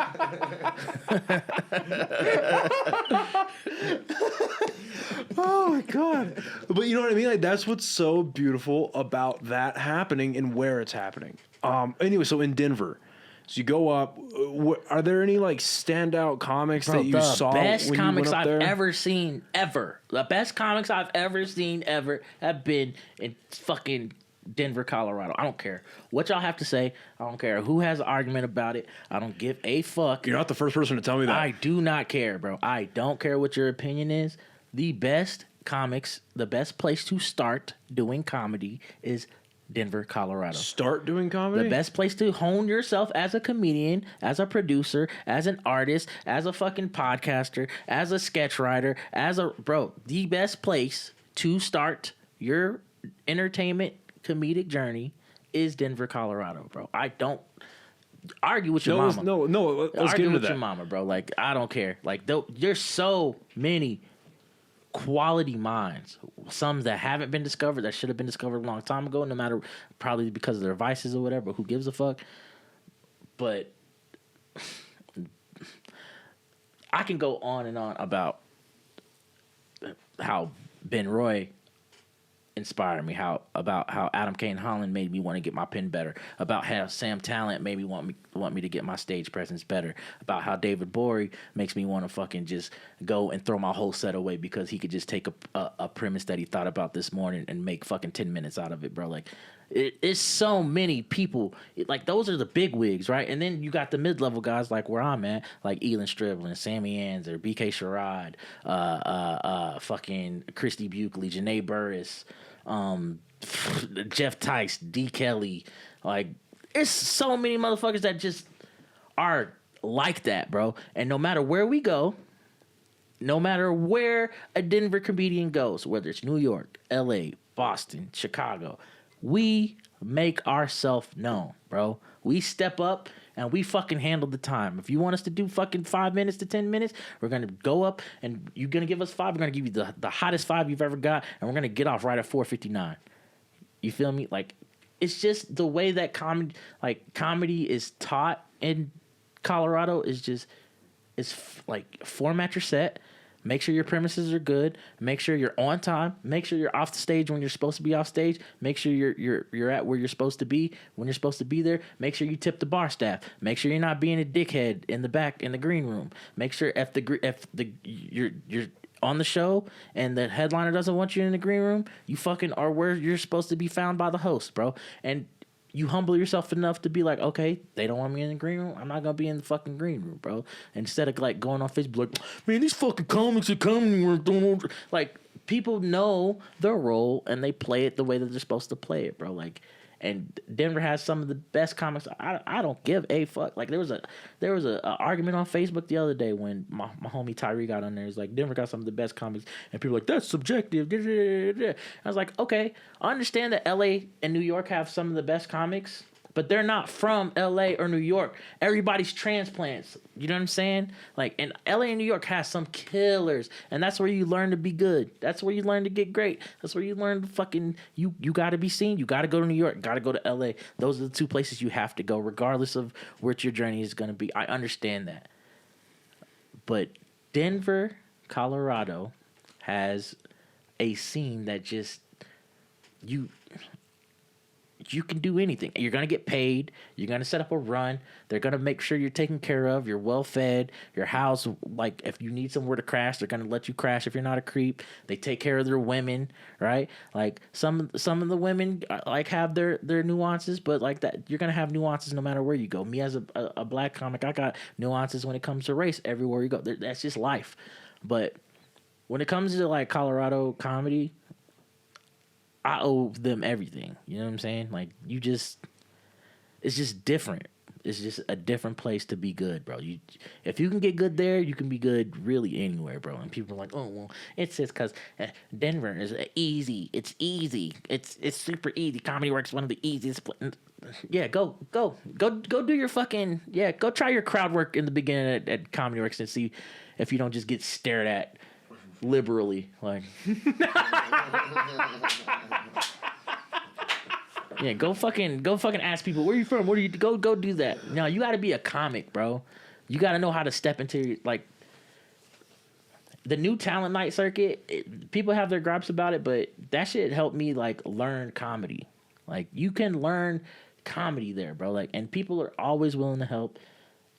Oh my God. But you know what I mean? Like, that's what's so beautiful about that happening and where it's happening. Anyway, so in Denver, so you go up. Are there any like standout comics that you saw? The best comics I've there? ever seen, ever. The best comics I've ever seen, ever, have been in fucking Denver, Colorado. I don't care what y'all have to say. I don't care who has an argument about it. I don't give a fuck. You're not the first person to tell me that. I do not care, bro. I don't care what your opinion is. The best comics, the best place to start doing comedy is Denver, Colorado. Start doing comedy? The best place to hone yourself as a comedian, as a producer, as an artist, as a fucking podcaster, as a sketch writer, the best place to start your entertainment comedic journey is Denver, Colorado, bro. I don't argue with your mama. Let's get into that. Your mama, bro. Like, I don't care. Like, there's so many quality minds, some that haven't been discovered, that should have been discovered a long time ago, no matter, probably because of their vices or whatever, but who gives a fuck? But I can go on and on about how Ben Roy inspired me. About how Adam Kane Holland made me want to get my pen better. About how Sam Talent made me want me to get my stage presence better. About how David Bory makes me want to fucking just go and throw my whole set away because he could just take a premise that he thought about this morning and make fucking 10 minutes out of it, bro. Like, it's so many people. Like, those are the big wigs, right? And then you got the mid-level guys like where I'm at, like Elon Striblin, Sammy Anzer, BK Sherrod, fucking Christy Buckley, Janae Burris, Jeff Tice, D. Kelly. Like, it's so many motherfuckers that just are like that, bro. And no matter where we go, no matter where a Denver comedian goes, whether it's New York, LA, Boston, Chicago, we make ourselves known, bro. We step up and we fucking handle the time. If you want us to do fucking 5 minutes to 10 minutes, we're going to go up and you're going to give us 5. We're going to give you the hottest 5 you've ever got, and we're going to get off right at 4:59. You feel me? Like, it's just the way that comedy is taught in Colorado is just, like, format your set. Make sure your premises are good. Make sure you're on time. Make sure you're off the stage when you're supposed to be off stage. Make sure you're at where you're supposed to be when you're supposed to be there. Make sure you tip the bar staff. Make sure you're not being a dickhead in the back in the green room. Make sure if you're on the show and the headliner doesn't want you in the green room, you fucking are where you're supposed to be found by the host, bro. And you humble yourself enough to be like, okay, they don't want me in the green room. I'm not going to be in the fucking green room, bro. Instead of, like, going on Facebook, like, man, these fucking comics are coming. Like, people know their role, and they play it the way that they're supposed to play it, bro. Like, and Denver has some of the best comics. I don't give a fuck. Like, there was a argument on Facebook the other day when my homie Tyree got on there. He's like, Denver got some of the best comics, and people are like, that's subjective. I was like, okay, I understand that LA and New York have some of the best comics, but they're not from LA or New York. Everybody's transplants. You know what I'm saying? Like, and LA and New York has some killers, and that's where you learn to be good. That's where you learn to get great. That's where you learn to fucking, you got to be seen. You got to go to New York, got to go to LA. Those are the 2 places you have to go, regardless of what your journey is going to be. I understand that. But Denver, Colorado has a scene that just, you can do anything. You're going to get paid. You're going to set up a run. They're going to make sure you're taken care of. You're well fed. Your house, like, if you need somewhere to crash, they're going to let you crash if you're not a creep. They take care of their women, right? Like, some of the women, like, have their nuances, but, like, that, you're going to have nuances no matter where you go. Me as a black comic, I got nuances when it comes to race everywhere you go. That's just life. But when it comes to, like, Colorado comedy, I owe them everything. You know what I'm saying? Like, it's just different. It's just a different place to be good, bro. If you can get good there, you can be good really anywhere, bro. And people are like, oh, well, it's just because Denver is easy. It's easy. It's super easy. Comedy Works one of the easiest. Yeah, go do your fucking, go try your crowd work in the beginning at Comedy Works and see if you don't just get stared at liberally, like. Yeah, go fucking ask people, where you from? Where do you go do that? No, you got to be a comic, bro. You got to know how to step into, like, the new talent night circuit. People have their gripes about it, but that shit helped me, like, learn comedy. Like, you can learn comedy there, bro. Like, and people are always willing to help.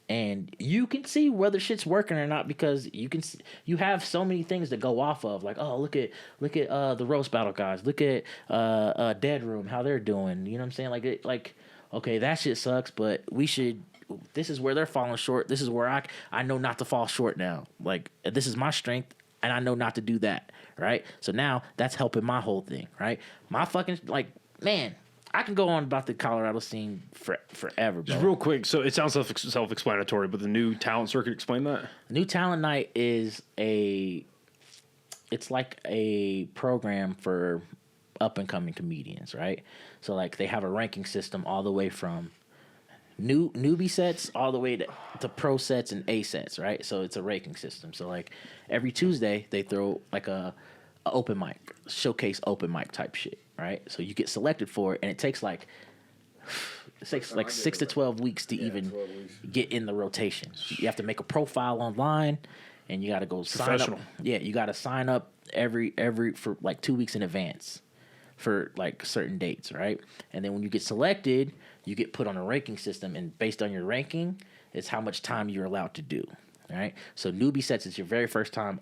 And you can see whether shit's working or not because you have so many things to go off of. Like, oh, look at the roast battle guys. Look at Dead Room, how they're doing. You know what I'm saying? Like, okay, that shit sucks, but we should. This is where they're falling short. This is where I know not to fall short now. Like, this is my strength, and I know not to do that. Right. So now that's helping my whole thing. Right. My fucking, like, man. I can go on about the Colorado scene forever, bro. Just real quick, so it sounds self-explanatory, but the new talent circuit, explain that. New Talent Night is it's like a program for up-and-coming comedians, right? So, like, they have a ranking system all the way from newbie sets all the way to pro sets and A sets, right? So it's a ranking system. So, like, every Tuesday, they throw, like, a open mic, showcase open mic type shit. Right, so you get selected for it, and it takes like 6 to 12 weeks to even get in the rotation. You have to make a profile online, and you got to go sign up. Yeah, you got to sign up every for like 2 weeks in advance for like certain dates, right? And then when you get selected, you get put on a ranking system, and based on your ranking, it's how much time you're allowed to do. Right? So newbie sets is your very first time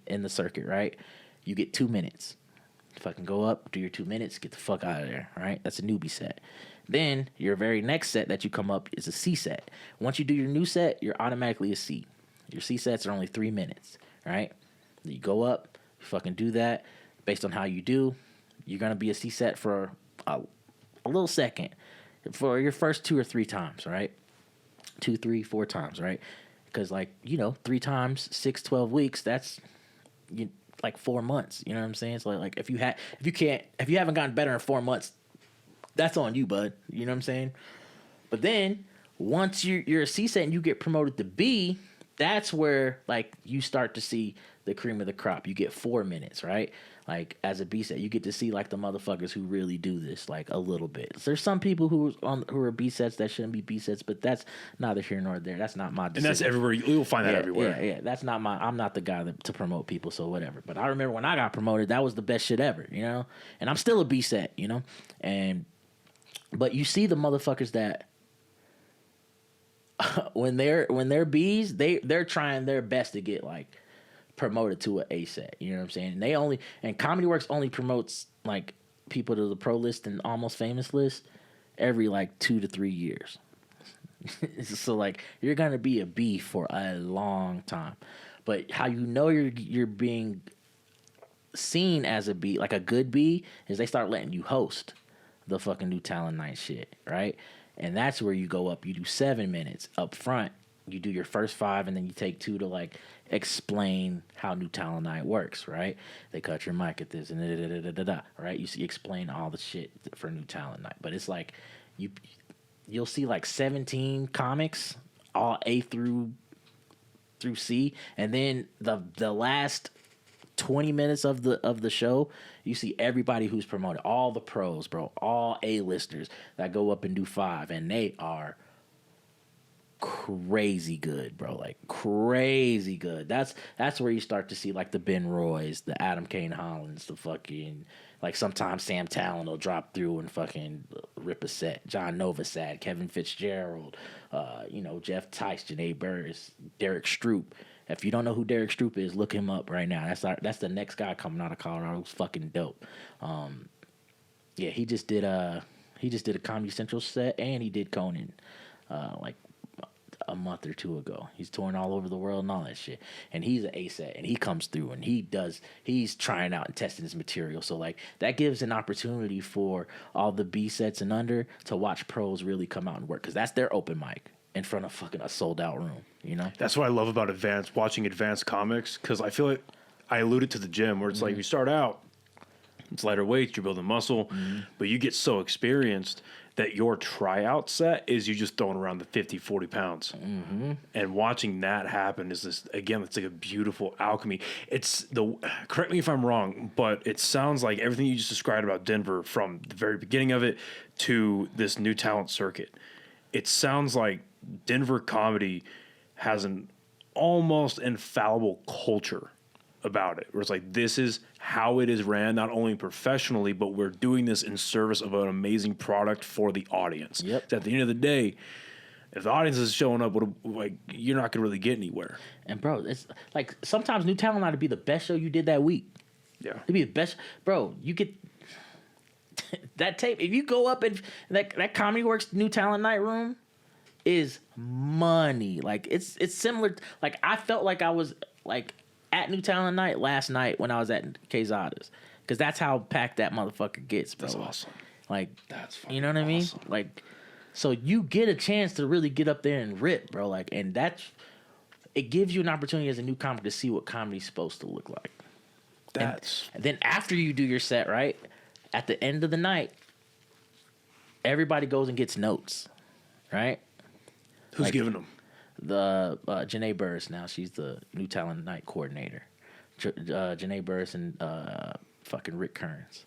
in the circuit, right? You get 2 minutes. Fucking go up, do your 2 minutes, get the fuck out of there, right? That's a newbie set. Then your very next set that you come up is a C set. Once you do your new set, you're automatically a C. Your C sets are only 3 minutes, right? You go up, you fucking do that. Based on how you do, you're gonna be a C set for a little second for your first 2 or 3 times, right? 2, 3, 4 times, right? Because, like, 3 times 6, 12 weeks, that's like 4 months. You know what I'm saying? So, like if you haven't gotten better in 4 months, that's on you, bud. You know what I'm saying? But then once you're a C set and you get promoted to B, that's where like you start to see the cream of the crop. You get 4 minutes, right? Like as a B set, you get to see like the motherfuckers who really do this like a little bit. So there's some people who are B sets that shouldn't be B sets, but that's neither here nor there. That's not my decision. And that's everywhere. You'll find that everywhere. Yeah. That's not I'm not the guy to promote people, so whatever. But I remember when I got promoted, that was the best shit ever, And I'm still a B set, But you see the motherfuckers that when they're Bs, they're trying their best to get like promoted to an A set. You know what I'm saying? And Comedy Works only promotes like people to the pro list and almost famous list every like 2 to 3 years. So like you're gonna be a B for a long time. But how you're being seen as a B, like a good B, is they start letting you host the fucking New Talent Night shit, right? And that's where you go up. You do 7 minutes up front. You do your first 5, and then you take 2 to like explain how New Talent Night works, right? They cut your mic at this and right? You explain all the shit for New Talent Night, but it's like you'll see like 17 comics, all A through C, and then the last 20 minutes of the show, you see everybody who's promoted, all the pros, bro, all A-listers that go up and do 5, and they are crazy good, bro, like crazy good. That's where you start to see like the Ben Roys, the Adam Kane Hollands, the fucking like sometimes Sam Talon will drop through and fucking rip a set. John Novosad, Kevin Fitzgerald, Jeff Tice, Janae Burris, Derek Stroop. If you don't know who Derek Stroop is, look him up right now. That's the next guy coming out of Colorado. Who's fucking dope. He just did a Comedy Central set, and he did Conan like a month or 2 ago. He's touring all over the world and all that shit. And he's an A set, and he comes through and he's trying out and testing his material. So like that gives an opportunity for all the B sets and under to watch pros really come out and work, because that's their open mic in front of fucking a sold out room, That's what I love about watching advanced comics, because I feel like I alluded to the gym where it's like you start out, it's lighter weights, you're building muscle, but you get so experienced that your tryout set is you just throwing around the 50, 40 pounds. And watching that happen is this, again, it's like a beautiful alchemy. Correct me if I'm wrong, but it sounds like everything you just described about Denver from the very beginning of it to this new talent circuit. It sounds like Denver comedy has an almost infallible culture about it, where it's like, this is how it is ran, not only professionally, but we're doing this in service of an amazing product for the audience. Yep. So at the end of the day, if the audience is showing up, like, you're not gonna really get anywhere. And bro, it's like sometimes New Talent Night to be the best show you did that week. Yeah, to be the best, bro. You get that tape. If you go up in that Comedy Works New Talent Night room, is money. Like it's similar. Like I felt like I was like at New Talent Night last night when I was at Quezada's, because that's how packed that motherfucker gets, bro. That's awesome. Like that's fucking you know what I mean? awesome. Like, so you get a chance to really get up there and rip, bro. Like, and it gives you an opportunity as a new comic to see what comedy's supposed to look like. And then after you do your set, right, at the end of the night, everybody goes and gets notes, right? Who's giving them? The Janae Burris now. She's the New Talent Night coordinator. Janae Burris and fucking Rick Kearns.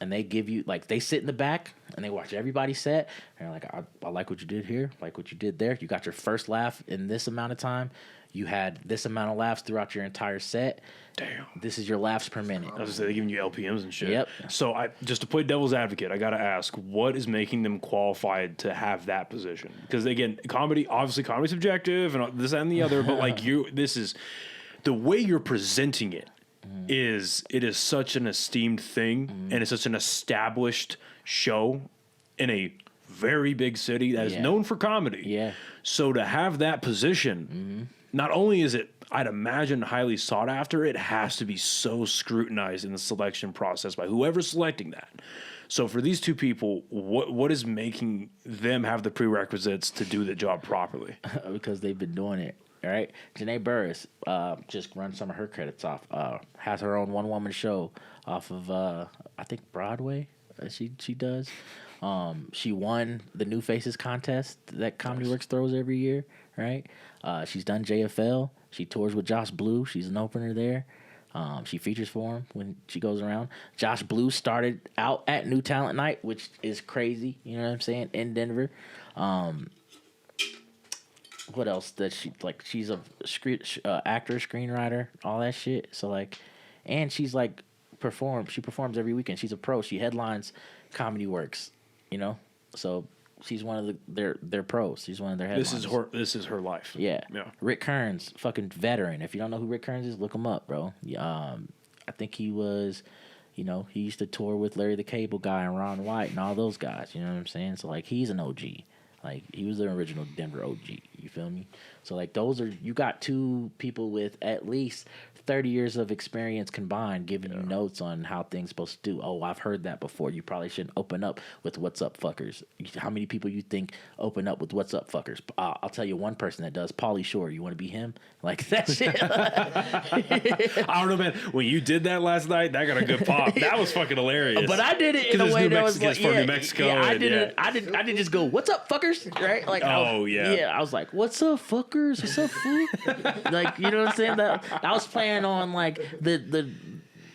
and they give you like they sit in the back and they watch everybody set. And they're like, I like what you did here, like what you did there. You got your first laugh in this amount of time. You had this amount of laughs throughout your entire set. Damn. This is your laughs per minute. I was gonna say, they're giving you LPMs and shit. Yep. So just to play devil's advocate, I gotta ask, what is making them qualified to have that position? Because again, obviously comedy's subjective and this and the other, but like this is the way you're presenting it. It is such an esteemed thing, and it's such an established show in a very big city that is known for comedy. Yeah. So to have that position, not only is it, I'd imagine, highly sought after, it has to be so scrutinized in the selection process by whoever's selecting that. So for these two people, what is making them have the prerequisites to do the job properly? Because they've been doing it. All right, Janae Burris just run some of her credits off. Has her own one-woman show off of I think Broadway. She does. She won the New Faces contest that Comedy Works throws every year. Right. She's done JFL. She tours with Josh Blue. She's an opener there. She features for him when she goes around. Josh Blue started out at New Talent Night, which is crazy. You know what I'm saying? In Denver. What else does she like? She's a actor, screenwriter, all that shit. So like, and she's like She performs every weekend. She's a pro. She headlines Comedy Works. You know, so she's one of their pros. She's one of their headliners. This is her life. Yeah. Rick Kearns, fucking veteran. If you don't know who Rick Kearns is, look him up, bro. I think he was. You know, he used to tour with Larry the Cable Guy and Ron White and all those guys. You know what I'm saying? So like, he's an OG. Like, he was the original Denver OG. You feel me? So, like, you got two people with at least 30 years of experience combined giving you notes on how things supposed to do. Oh, I've heard that before. You probably shouldn't open up with what's up fuckers. How many people you think open up with what's up fuckers? I'll tell you one person that does. Pauly Shore. You want to be him? Like, that shit. I don't know, man. When you did that last night, that got a good pop. That was fucking hilarious. But I did it in a way that was like, New Mexico. Yeah, I didn't just go, what's up, fuckers? Right? Like, I was like, what's up, fuckers? What's up, fool? Like, you know what I'm saying? That I was playing on like the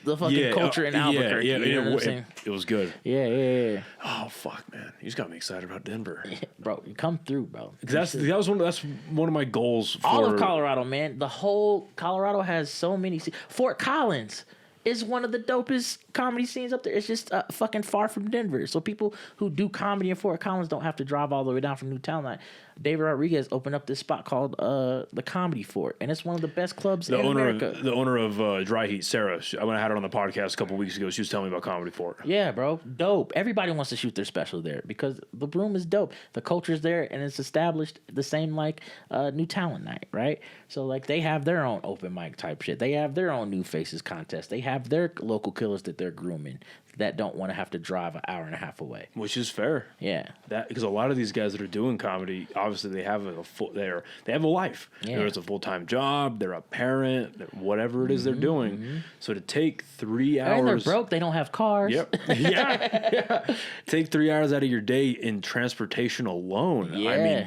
fucking culture in Albuquerque. Yeah, you know what I'm saying? It was good. Yeah. Oh fuck, man! You just got me excited about Denver, bro. You come through, bro. That's one of my goals. All of Colorado, man. The whole Colorado has so many. Fort Collins is one of the dopest comedy scenes up there. It's just fucking far from Denver. So people who do comedy in Fort Collins don't have to drive all the way down from New Talent. David Rodriguez opened up this spot called the Comedy Fort, and it's one of the best clubs in America. The owner of Dry Heat, Sarah, I had her on the podcast a couple weeks ago. She was telling me about Comedy Fort. Yeah, bro. Dope. Everybody wants to shoot their special there because the room is dope. The culture's there, and it's established the same like New Talent Night, right? So, like, they have their own open mic type shit. They have their own New Faces contest. They have their local killers that they're grooming that don't want to have to drive an hour and a half away. Which is fair. Yeah. Because a lot of these guys that are doing comedy, obviously they have they have a life. Yeah. Whether it's a full-time job, they're a parent, whatever it is they're doing. So to take 3 hours... And they're broke. They don't have cars. Yep. Yeah. Take 3 hours out of your day in transportation alone. Yeah, I mean,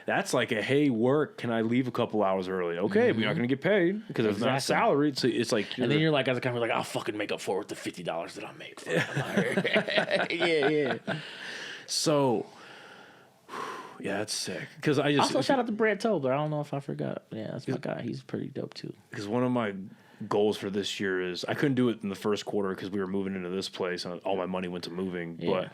that's like a, hey, work, can I leave a couple hours early? Okay, we're not going to get paid because it's not salaried. So it's like... And then you're like, as a company, like, I'll fucking make up for it with the $50 that I make. Yeah. So... Yeah, that's sick. Because I just... Also, shout out to Brett Tobler. I don't know if I forgot. Yeah, that's my guy. He's pretty dope, too. Because one of my goals for this year is... I couldn't do it in the first quarter because we were moving into this place and all my money went to moving. Yeah.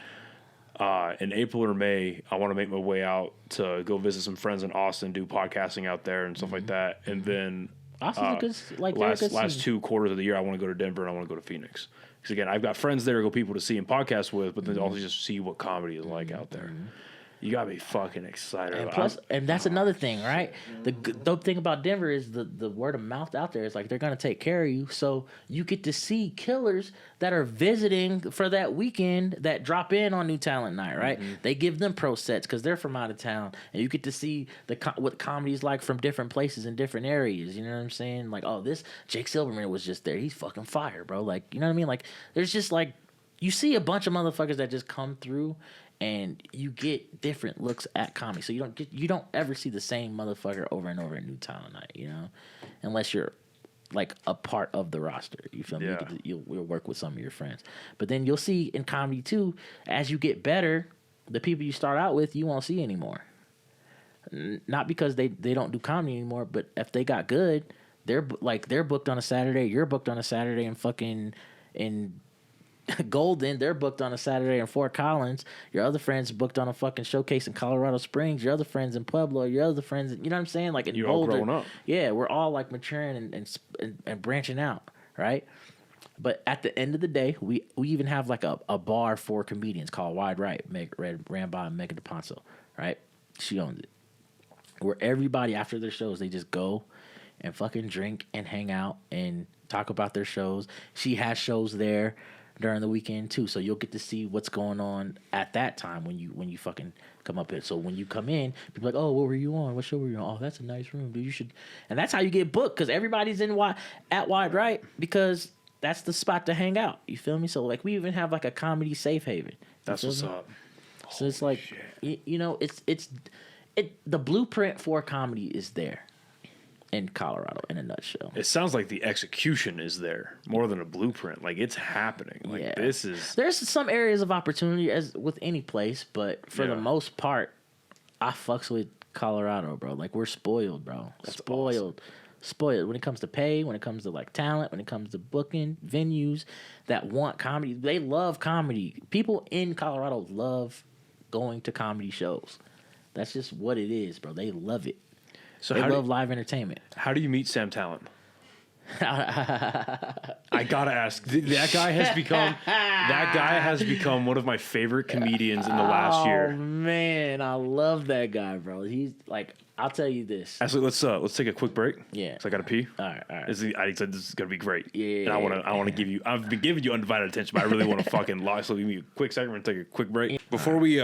But in April or May, I want to make my way out to go visit some friends in Austin, do podcasting out there and stuff like that. And then... Austin's a good... last 2 quarters of the year, I want to go to Denver and I want to go to Phoenix. Because, again, I've got friends there, people to see and podcast with, but then also just see what comedy is like out there. You gotta be fucking excited. And plus, and that's another thing, right? The dope thing about Denver is the word of mouth out there is like they're gonna take care of you, so you get to see killers that are visiting for that weekend that drop in on New Talent Night, right? They give them pro sets because they're from out of town, and you get to see what comedy's like from different places in different areas. You know what I'm saying? Like, oh, this Jake Silverman was just there. He's fucking fire, bro. Like, you know what I mean? Like, there's just like you see a bunch of motherfuckers that just come through. And you get different looks at comedy, so you don't ever see the same motherfucker over and over at New Talent Night, you know, unless you're like a part of the roster. You feel me? Yeah. You'll work with some of your friends. But then you'll see in comedy too, as you get better, the people you start out with, you won't see anymore. Not because they don't do comedy anymore, but if they got good, they're booked on a Saturday, you're booked on a Saturday and fucking in Golden, they're booked on a Saturday in Fort Collins. Your other friends booked on a fucking showcase in Colorado Springs. Your other friends in Pueblo. Your other friends, you know what I'm saying? Like in You're Boulder. all growing up. Yeah, we're all like maturing and branching out, right? But at the end of the day, we even have like a bar for comedians called Wide Right, ran by Megan DePonso, right? She owns it. Where everybody after their shows, they just go and fucking drink and hang out and talk about their shows. She has shows there during the weekend too, so you'll get to see what's going on at that time when you fucking come up here. So when you come in, people are like, oh, what were you on? What show were you on? Oh, that's a nice room, dude. You should, and that's how you get booked because everybody's at Wide Right because that's the spot to hang out. You feel me? So like we even have like a comedy safe haven. That's what's up. So it's like you know it's the blueprint for comedy is there. In Colorado, in a nutshell. It sounds like the execution is there more than a blueprint. Like it's happening. Like this is. There's some areas of opportunity as with any place, but for the most part, I fucks with Colorado, bro. Like we're spoiled, bro. That's Spoiled. Spoiled when it comes to pay, when it comes to like talent, when it comes to booking venues that want comedy. They love comedy. People in Colorado love going to comedy shows. That's just what it is, bro. They love it. So they love live entertainment. How do you meet Sam Talent? I gotta ask. That guy has become one of my favorite comedians in the last year. Oh man, I love that guy, bro. He's like, I'll tell you this. Actually, let's take a quick break. Yeah. So I gotta pee. All right. I said this is gonna be great. Yeah. And I wanna give you. I've been giving you undivided attention, but I really want to fucking lie. So give me a quick second. We're gonna take a quick break before we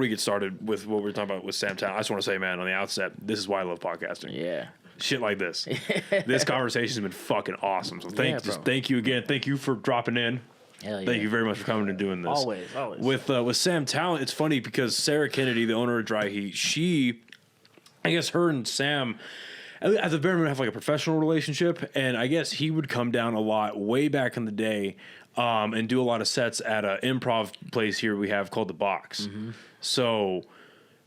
get started with what we're talking about with Sam Talent. I just want to say, man, on the outset, this is why I love podcasting. Yeah. Shit like this. This conversation has been fucking awesome. So thank you again. Thank you for dropping in. Hell yeah. Thank you very much for coming and doing this. Always. With Sam Talent, it's funny because Sarah Kennedy, the owner of Dry Heat, I guess her and Sam, at the very minimum, have like a professional relationship, and I guess he would come down a lot way back in the day, and do a lot of sets at an improv place here we have called The Box. Mm-hmm. So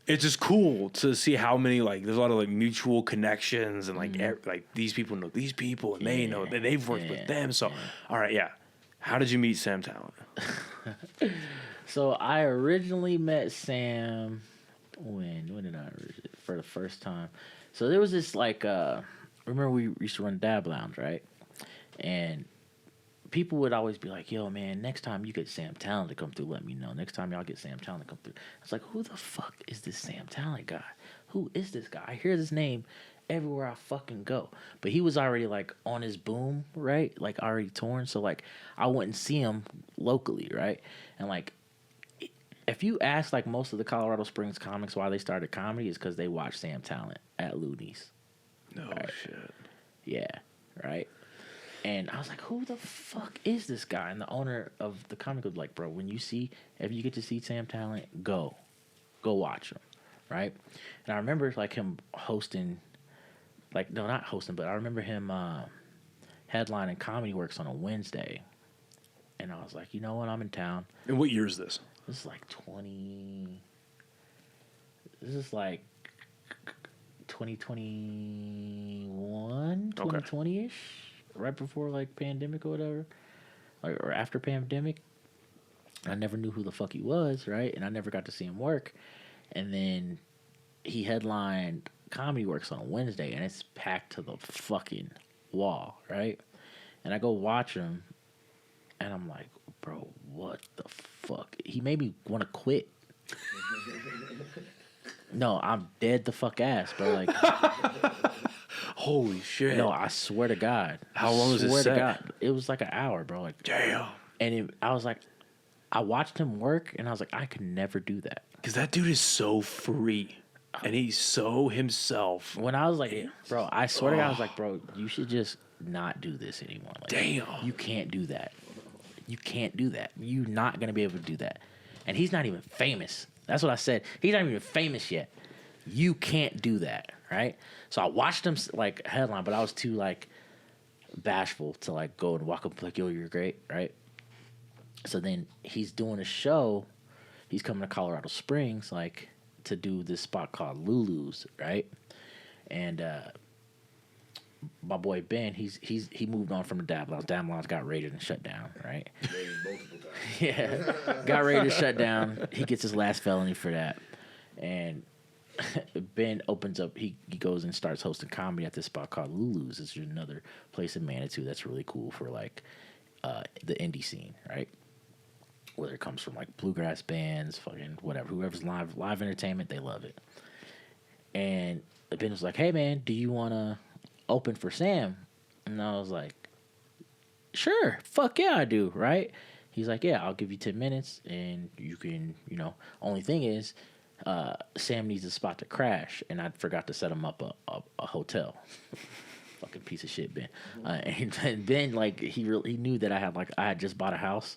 it's just cool to see how many there's a lot of like mutual connections and like these people know these people and they know that they've worked with them. So all right, how did you meet Sam Talent? So I originally met Sam when did I for the first time? So there was this remember we used to run Dab Lounge, right? And people would always be like, yo, man, next time you get Sam Talent to come through, let me know. Next time y'all get Sam Talent to come through. I was like, who the fuck is this Sam Talent guy? Who is this guy? I hear this name everywhere I fucking go. But he was already, on his boom, right? Already torn. So, I wouldn't see him locally, right? And, if you ask, most of the Colorado Springs comics why they started comedy is because they watched Sam Talent at Looney's. No shit. Yeah, right? And I was like, who the fuck is this guy? And the owner of the comic was like, bro, if you get to see Sam Talent, go watch him, right? And I remember him hosting, no, not hosting, but I remember him headlining Comedy Works on a Wednesday. And I was like, you know what, I'm in town. And what year is this? This is 2021, 2020-ish. Right before pandemic or whatever, or after pandemic. I never knew who the fuck he was, right? And I never got to see him work. And then he headlined Comedy Works on a Wednesday, and it's packed to the fucking wall, right? And I go watch him, and I'm like, bro, what the fuck? He made me want to quit. No, I'm dead the fuck ass, bro. Holy shit. No, I swear to God. How long was this set? God, it was an hour, bro. Damn. And I was like, I watched him work, and I was like, I could never do that. Because that dude is so free. And he's so himself. When I was like, bro, I swear to God, I was like, bro, you should just not do this anymore. Damn. You can't do that. You can't do that. You're not going to be able to do that. And he's not even famous. That's what I said. He's not even famous yet. You can't do that, right? So I watched him headline, but I was too bashful to like go and walk up like, yo, you're great, right? So then he's doing a show. He's coming to Colorado Springs, like, to do this spot called Lulu's, right? And my boy Ben, he moved on from the Dab Lounge. Dab Lounge got raided and shut down, right? Raided multiple times. Yeah, got raided, shut down. He gets his last felony for that, and Ben opens up. He goes and starts hosting comedy at this spot called Lulu's. It's another place in Manitou that's really cool for like the indie scene, right? Whether it comes from like bluegrass bands, fucking whatever, whoever's live entertainment, they love it. And Ben was like, "Hey man, do you want to open for Sam?" And I was like, "Sure, fuck yeah, I do." Right? He's like, "Yeah, I'll give you 10 minutes, and you can, you know." Only thing is, Sam needs a spot to crash, and I forgot to set him up a hotel. Fucking piece of shit, Ben. And Ben, like, he knew that I had just bought a house.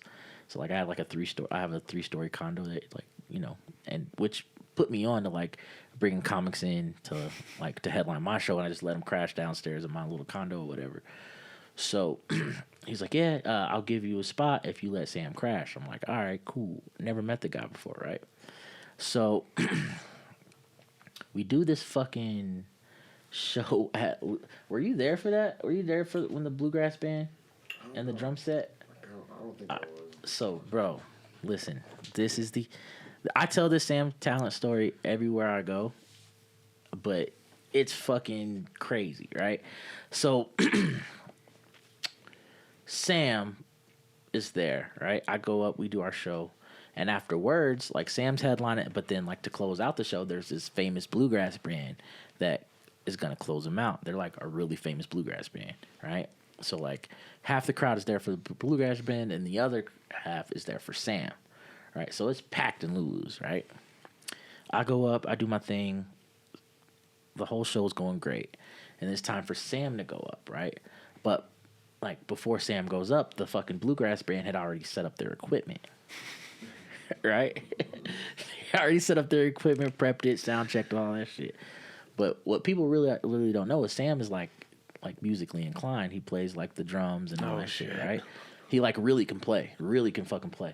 So like I have a 3-story condo that, like, you know, and which put me on to like bringing comics in to headline my show, and I just let him crash downstairs in my little condo or whatever. So he's like, "Yeah, I'll give you a spot if you let Sam crash." I'm like, "All right, cool." Never met the guy before, right? So we do this fucking show at. Were you there for that? Were you there for when the bluegrass band and the drum set? I don't think I was. So, bro, listen. This is I tell this Sam talent story everywhere I go, but it's fucking crazy, right? So, Sam is there, right? I go up, we do our show, and afterwards, like, Sam's headlining, but then, like, to close out the show, there's this famous bluegrass band that is gonna close them out. They're like a really famous bluegrass band, right? So, like, half the crowd is there for the bluegrass band, and the other half is there for Sam, right? So it's packed in Lulu's, right? I go up, I do my thing. The whole show's going great, and it's time for Sam to go up, right? But, like, before Sam goes up, the fucking bluegrass band had already set up their equipment, right? They already set up their equipment, prepped it, sound checked, all that shit. But what people really don't know is Sam is like musically inclined. He plays like the drums and all that shit, right? He like really can fucking play.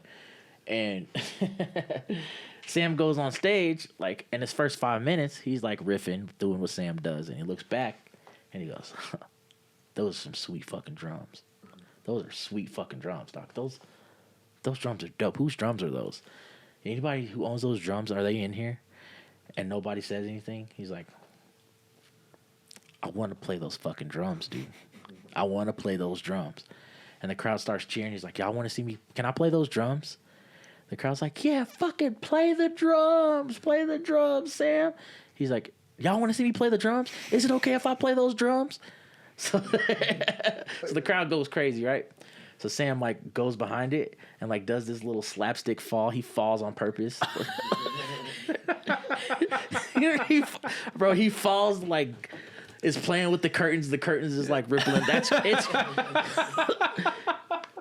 And Sam goes on stage, like, in his first 5 minutes, he's like riffing, doing what Sam does, and he looks back and he goes, "Those are some sweet fucking drums. Those are sweet fucking drums, Doc. Those drums are dope. Whose drums are those? Anybody who owns those drums, are they in here?" And nobody says anything. He's like, "I want to play those fucking drums, dude. I want to play those drums." And the crowd starts cheering. He's like, "Y'all want to see me? Can I play those drums?" The crowd's like, "Yeah, fucking play the drums. Play the drums, Sam." He's like, "Y'all want to see me play the drums? Is it okay if I play those drums?" So, so the crowd goes crazy, right? So Sam, like, goes behind it and, like, does this little slapstick fall. He falls on purpose. He falls, like, is playing with the curtains. The curtains is, like, rippling.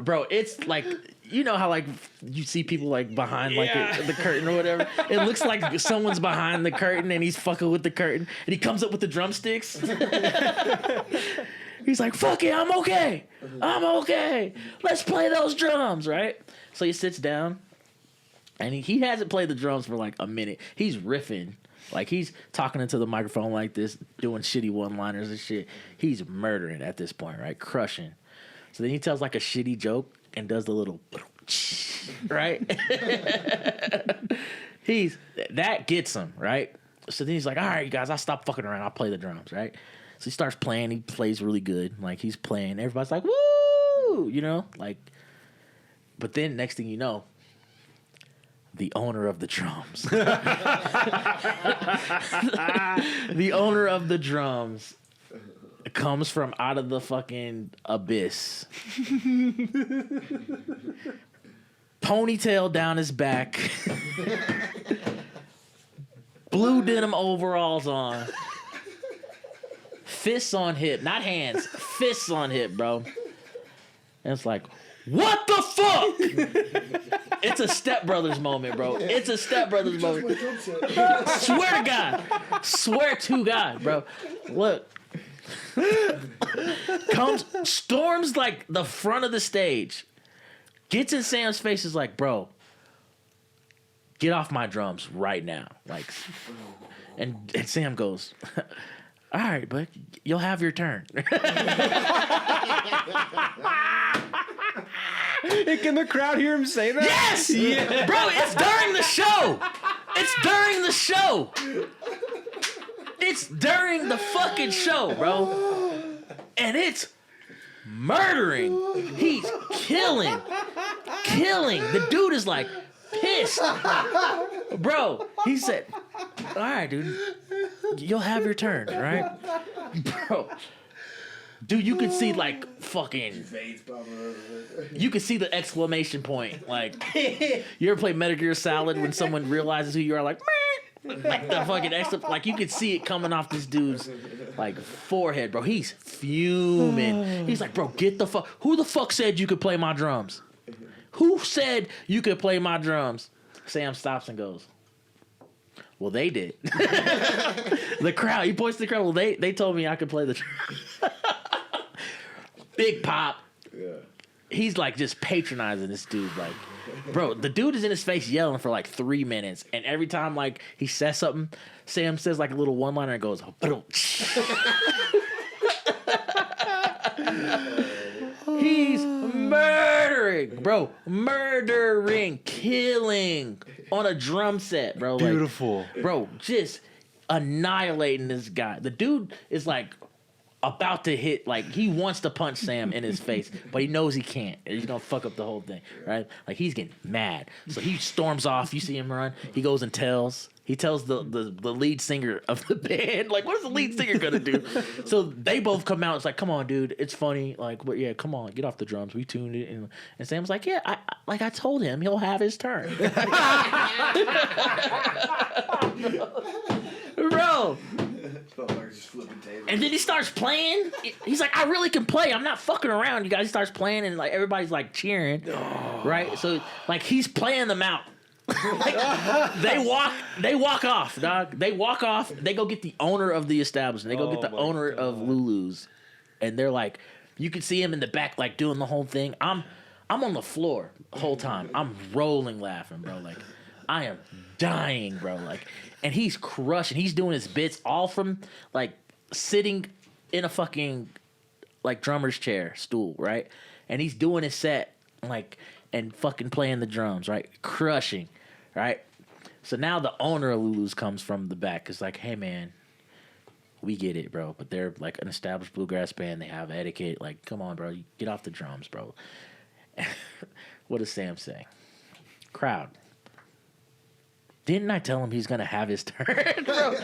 Bro, it's like, you know how, like, you see people, like, behind, like, the curtain or whatever? It looks like someone's behind the curtain and he's fucking with the curtain. And he comes up with the drumsticks. He's like, "Fuck it, I'm okay. I'm okay. Let's play those drums," right? So he sits down, and he hasn't played the drums for, like, a minute. He's riffing. Like, he's talking into the microphone like this, doing shitty one-liners and shit. He's murdering at this point, right? Crushing. So then he tells, like, a shitty joke and does the little, right? That gets him, right? So then he's like, "All right, you guys, I'll stop fucking around. I'll play the drums," right? So he starts playing. He plays really good. Like, he's playing. Everybody's like, "Woo!" You know? Like, but then next thing you know, the owner of the drums. The owner of the drums comes from out of the fucking abyss. Ponytail down his back. Blue denim overalls on. Fists on hip. Not hands. Fists on hip, bro. And it's like, what the fuck? It's a Step Brothers moment, bro. It's a Step Brothers moment. Swear to God. Swear to God, bro. Look. storms like the front of the stage, gets in Sam's face, is like, bro, get off my drums right now. Like, and Sam goes, all right, but you'll have your turn. Can the crowd hear him say that? Yes! Yeah. Bro, it's during the show. It's during the show. It's during the fucking show, bro. And it's murdering. He's killing. The dude is like pissed. Bro, he said, all right, dude, you'll have your turn, right? Bro. Dude, you could see like fucking. You could see the exclamation point. Like, you ever play Metal Gear Solid when someone realizes who you are? Like the fucking like you could see it coming off this dude's like forehead, bro. He's fuming. He's like, bro, get the fuck. Who the fuck said you could play my drums? Who said you could play my drums? Sam stops and goes, well, they did. The crowd. He points to the crowd. Well, they told me I could play the drums. Big pop. Yeah. He's like just patronizing this dude. Like, bro, the dude is in his face yelling for like 3 minutes. And every time like he says something, Sam says like a little one-liner and goes, oh, he's murdering, bro. Murdering, killing on a drum set, bro. Beautiful. Like, bro, just annihilating this guy. The dude is like about to hit, like he wants to punch Sam in his face, but he knows he can't. He's gonna fuck up the whole thing, right? Like he's getting mad, so he storms off. You see him run. He goes and tells. He tells the lead singer of the band, like, what is the lead singer gonna do? So they both come out. It's like, come on, dude, it's funny. Like, but yeah, come on, get off the drums. We tuned it, and Sam's like, yeah, I told him he'll have his turn, bro. And then he starts playing. He's like, I really can play. I'm not fucking around, you guys. He starts playing, and like everybody's like cheering, right? So like he's playing them out. Like, they walk off, dog. They walk off. They go get the owner of the establishment. They go get the owner of Lulu's, and they're like, you can see him in the back, like doing the whole thing. I'm on the floor the whole time. I'm rolling, laughing, bro. Like I am dying, bro. Like, and he's crushing. He's doing his bits all from like sitting in a fucking like drummer's chair, stool, right? And he's doing his set, like, and fucking playing the drums, right? Crushing, right? So now the owner of Lulu's comes from the back. It's like, hey, man, we get it, bro. But they're like an established bluegrass band. They have etiquette. Like, come on, bro. You get off the drums, bro. What does Sam say? Crowd. Didn't I tell him he's going to have his turn, bro?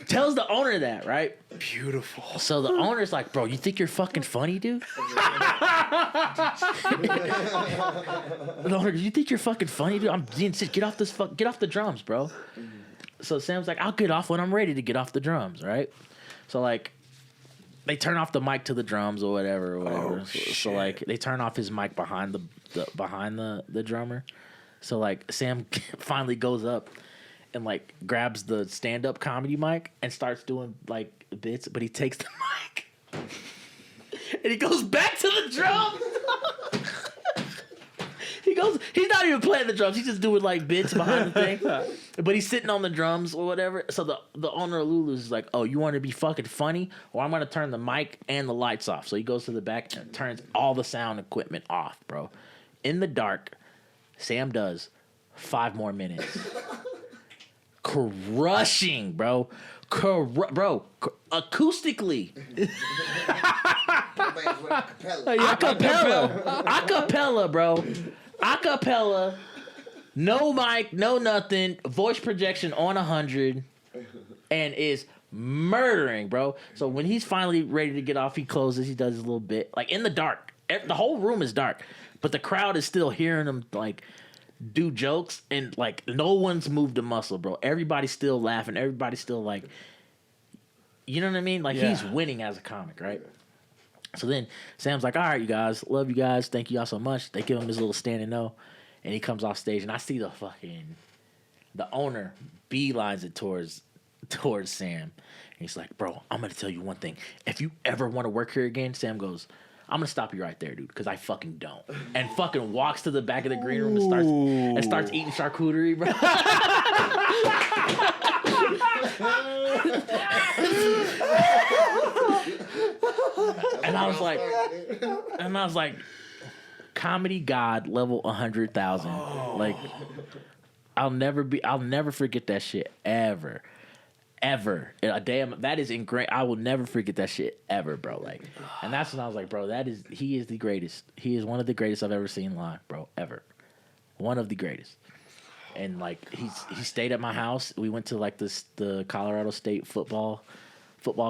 Tells the owner that, right? Beautiful. So the owner's like, bro, you think you're fucking funny, dude? The owner, you think you're fucking funny, dude? I'm being sick. Get off the drums, bro. So Sam's like, I'll get off when I'm ready to get off the drums, right? So like, they turn off the mic to the drums or whatever. Oh, so like, they turn off his mic behind the drummer. So like, Sam finally goes up and like grabs the stand-up comedy mic and starts doing like bits, but he takes the mic and he goes back to the drums. He's not even playing the drums. He's just doing like bits behind the thing, but he's sitting on the drums or whatever. So the owner of Lulu's is like, oh, you want to be fucking funny? Or I'm going to turn the mic and the lights off. So he goes to the back and turns all the sound equipment off, bro. In the dark, Sam does 5 more minutes. Crushing, bro. Acoustically. Acapella, bro. Acapella. No mic, no nothing. Voice projection on 100. And is murdering, bro. So when he's finally ready to get off, he closes. He does his little bit. Like in the dark. The whole room is dark. But the crowd is still hearing him, like, do jokes, and like no one's moved a muscle, bro. Everybody's still laughing. Everybody's still like, you know what I mean? Like he's winning as a comic, right? So then Sam's like, all right, you guys, love you guys, thank you all so much. They give him his little standing O, and he comes off stage, and I see the owner beelines it towards towards Sam. And he's like, bro, I'm going to tell you one thing. If you ever want to work here again, Sam goes, I'm going to stop you right there, dude, because I fucking don't. And fucking walks to the back of the green room and starts eating charcuterie, bro. And I was like, comedy god level 100,000. Like, I'll never forget that shit ever. That is ingrained. I will never forget that shit ever, bro. Like, and that's when I was like, bro, he is the greatest. He is one of the greatest I've ever seen live, bro, ever. One of the greatest. And like, he stayed at my house. We went to like the Colorado State football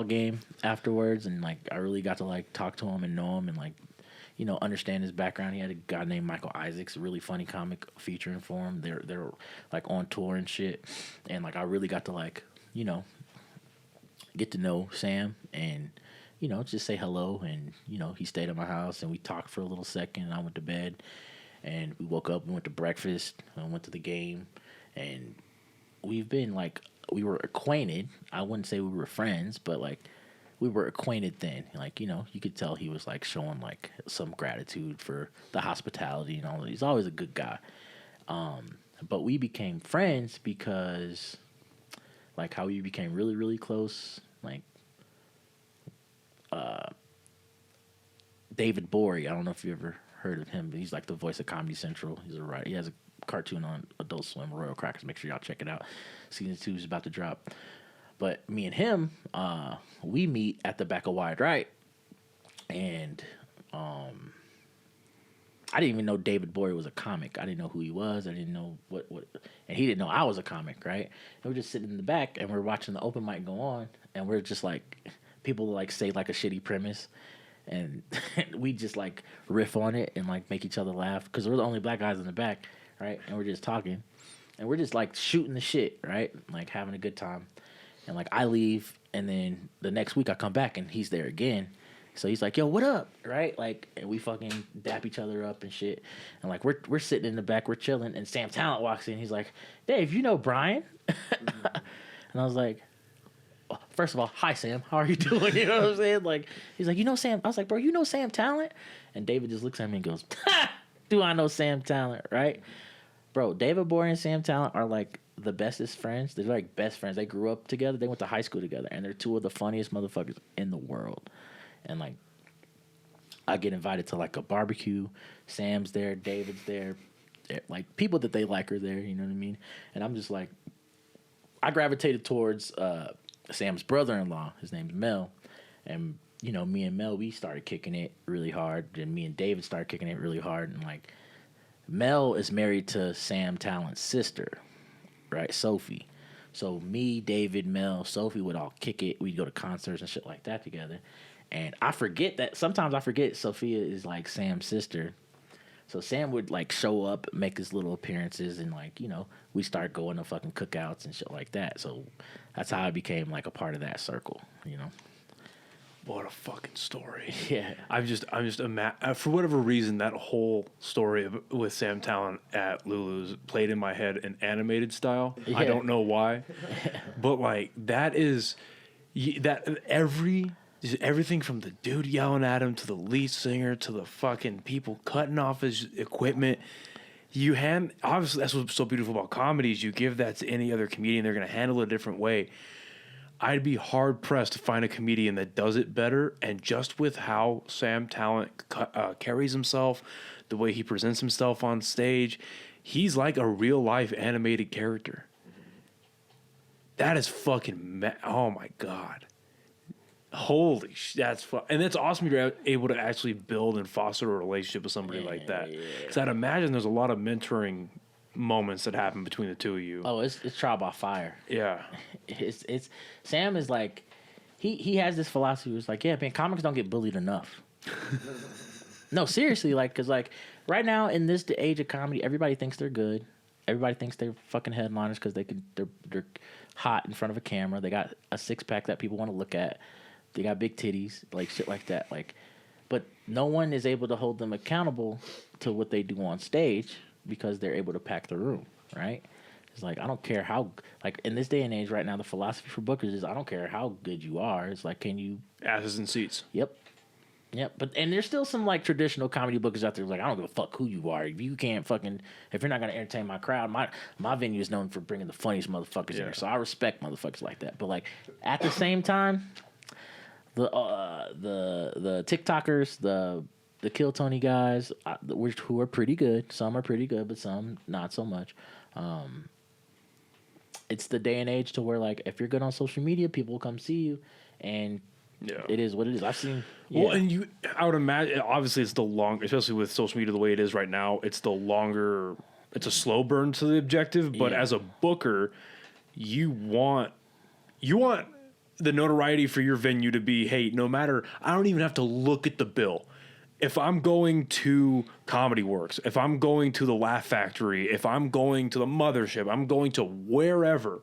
game afterwards, and like I really got to like talk to him and know him and like, you know, understand his background. He had a guy named Michael Isaacs, a really funny comic featuring for him. They're like on tour and shit, and like I really got to like, you know, get to know Sam and, you know, just say hello. And, you know, he stayed at my house and we talked for a little second and I went to bed and we woke up, we went to breakfast and went to the game, and we've been like, we were acquainted. I wouldn't say we were friends, but like we were acquainted then. Like, you know, you could tell he was like showing like some gratitude for the hospitality and all that. He's always a good guy. But we became friends because like how we became really, really close. Like, David Bory, I don't know if you ever heard of him, but he's like the voice of Comedy Central. He's a writer. He has a cartoon on Adult Swim, Royal Crackers. Make sure y'all check it out. Season 2 is about to drop. But me and him, we meet at the back of Wide Right. And I didn't even know David Bory was a comic. I didn't know who he was. I didn't know what and he didn't know I was a comic, right? And we're just sitting in the back and we're watching the open mic go on, and we're just like, people like say like a shitty premise, and we just like riff on it and like make each other laugh because we're the only black guys in the back, right? And we're just talking and we're just like shooting the shit, right? Like having a good time. And like I leave, and then the next week I come back and he's there again. So he's like, yo, what up? Right? Like, and we fucking dap each other up and shit. And like, we're sitting in the back, we're chilling, and Sam Talent walks in. He's like, Dave, you know Brian? And I was like, oh, first of all, hi, Sam. How are you doing? You know what I'm saying? Like, he's like, you know Sam? I was like, bro, you know Sam Talent? And David just looks at me and goes, ha! Do I know Sam Talent? Right? Bro, David Bory and Sam Talent are like the bestest friends. They're like best friends. They grew up together. They went to high school together. And they're two of the funniest motherfuckers in the world. And like, I get invited to like a barbecue. Sam's there, David's there, like people that they like are there. You know what I mean? And I'm just like, I gravitated towards Sam's brother-in-law. His name's Mel, and you know, me and Mel, we started kicking it really hard. And me and David started kicking it really hard. And like, Mel is married to Sam Talent's sister, right? Sophie. So me, David, Mel, Sophie would all kick it. We'd go to concerts and shit like that together. And I forget that sometimes I forget Sophia is like Sam's sister. So Sam would like show up, make his little appearances, and like, you know, we start going to fucking cookouts and shit like that. So that's how I became like a part of that circle, you know. What a fucking story. Yeah. I'm just for whatever reason, that whole story with Sam Talent at Lulu's played in my head in animated style. Yeah. I don't know why. But like, that is that everything from the dude yelling at him to the lead singer to the fucking people cutting off his equipment. Obviously that's what's so beautiful about comedy is you give that to any other comedian, they're going to handle it a different way. I'd be hard pressed to find a comedian that does it better. And just with how Sam Talent carries himself, the way he presents himself on stage, he's like a real life animated character. That is fucking oh my God. Holy shit, that's fun. And it's awesome you're able to actually build and foster a relationship with somebody like that. Because I'd imagine there's a lot of mentoring moments that happen between the two of you. Oh, it's trial by fire. Yeah. It's Sam is like, he has this philosophy. It's like, yeah, man, comics don't get bullied enough. No, seriously, like, because like right now in this age of comedy, everybody thinks they're good. Everybody thinks they're fucking headliners because they're hot in front of a camera. They got a 6-pack that people want to look at. They got big titties, like shit like that. Like, but no one is able to hold them accountable to what they do on stage because they're able to pack the room, right? It's like, I don't care how, like, in this day and age right now, the philosophy for bookers is, I don't care how good you are. It's like, can you... Asses in seats. Yep. But, and there's still some, like, traditional comedy bookers out there like, I don't give a fuck who you are. If you can't fucking, if you're not going to entertain my crowd, my venue is known for bringing the funniest motherfuckers in there. So I respect motherfuckers like that. But, like, at the same time, the TikTokers, the Kill Tony guys, who are pretty good. Some are pretty good, but some not so much. It's the day and age to where, like, if you're good on social media, people will come see you, and it is what it is. I've seen. Well, and I would imagine, obviously, it's the long, especially with social media the way it is right now. It's the longer. It's a slow burn to the objective, but as a booker, you want the notoriety for your venue to be, hey, no matter, I don't even have to look at the bill. If I'm going to Comedy Works, if I'm going to the Laugh Factory, if I'm going to the Mothership, I'm going to wherever,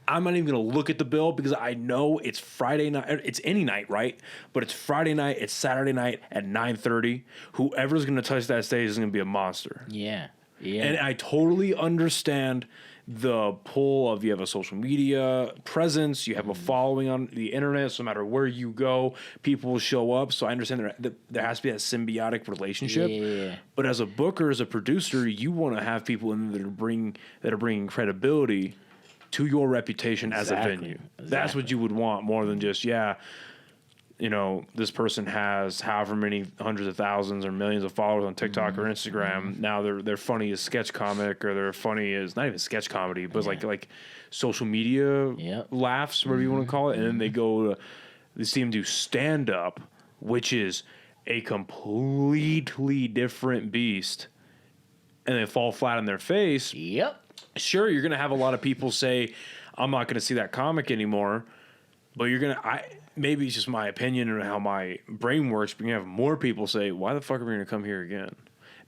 I'm not even going to look at the bill because I know it's Friday night. It's any night, right? But it's Friday night, it's Saturday night at 9:30. Whoever's going to touch that stage is going to be a monster. Yeah. And I totally understand the pull of, you have a social media presence, you have a following on the internet, so no matter where you go, people will show up. So I understand there has to be that symbiotic relationship. Yeah. But as a booker, as a producer, you want to have people in there that are bringing credibility to your reputation as a venue. That's what you would want more than just, this person has however many hundreds of thousands or millions of followers on TikTok or Instagram. Now they're funny as sketch comic, or they're funny as not even sketch comedy, but it's like social media laughs, whatever you want to call it. And then they see them do stand up, which is a completely different beast, and they fall flat on their face. Yep. Sure, you're gonna have a lot of people say, "I'm not gonna see that comic anymore," but maybe it's just my opinion and how my brain works, but you're going to have more people say, why the fuck are we going to come here again?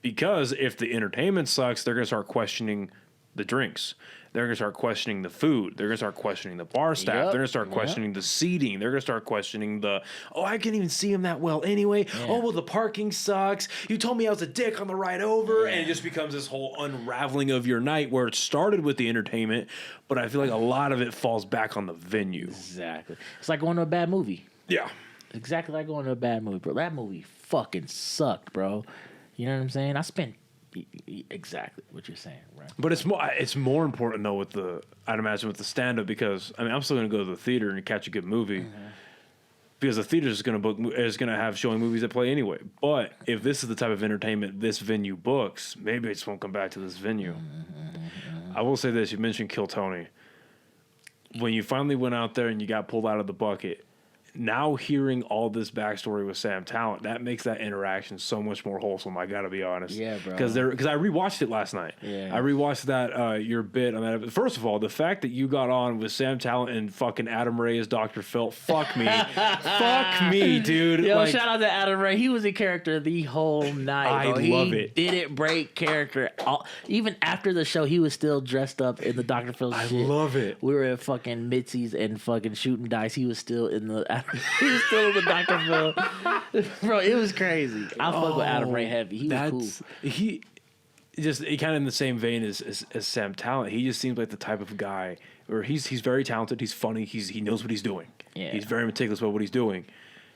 Because if the entertainment sucks, they're going to start questioning the drinks. They're going to start questioning the food. They're going to start questioning the bar staff. They're going to start questioning the seating. They're going to start questioning I can't even see them that well anyway. Yeah. Oh, well, the parking sucks. You told me I was a dick on the ride over. Yeah. And it just becomes this whole unraveling of your night where it started with the entertainment, but I feel like a lot of it falls back on the venue. Exactly. It's like going to a bad movie. Yeah. Exactly like going to a bad movie, bro. That movie fucking sucked, bro. You know what I'm saying? I spent exactly what you're saying, right? But it's more important though I'd imagine with the stand up, because I'm still going to go to the theater and catch a good movie, because the theater is going to have showing movies that play anyway. But if this is the type of entertainment this venue books, maybe I just won't come back to this venue. I will say this: you mentioned Kill Tony. When you finally went out there and you got pulled out of the bucket, now hearing all this backstory with Sam Talent, that makes that interaction so much more wholesome. I gotta be honest. Yeah, bro. Because I rewatched it last night. Yeah. I rewatched that your bit on that. First of all, the fact that you got on with Sam Talent and fucking Adam Ray as Dr. Phil, fuck me, fuck me, dude. Yo, shout out to Adam Ray. He was a character the whole night. I love it. Didn't break character. Even after the show, he was still dressed up in the Dr. Phil shit. I love it. We were at fucking Mitzi's and fucking shooting dice. He was still in the. He was still in the Dr. Phil. Bro, it was crazy. I fuck with Adam Ray heavy. He was cool. He kind of in the same vein as Sam Talent. He just seems like the type of guy where he's very talented. He's funny. He knows what he's doing. Yeah. He's very meticulous about what he's doing.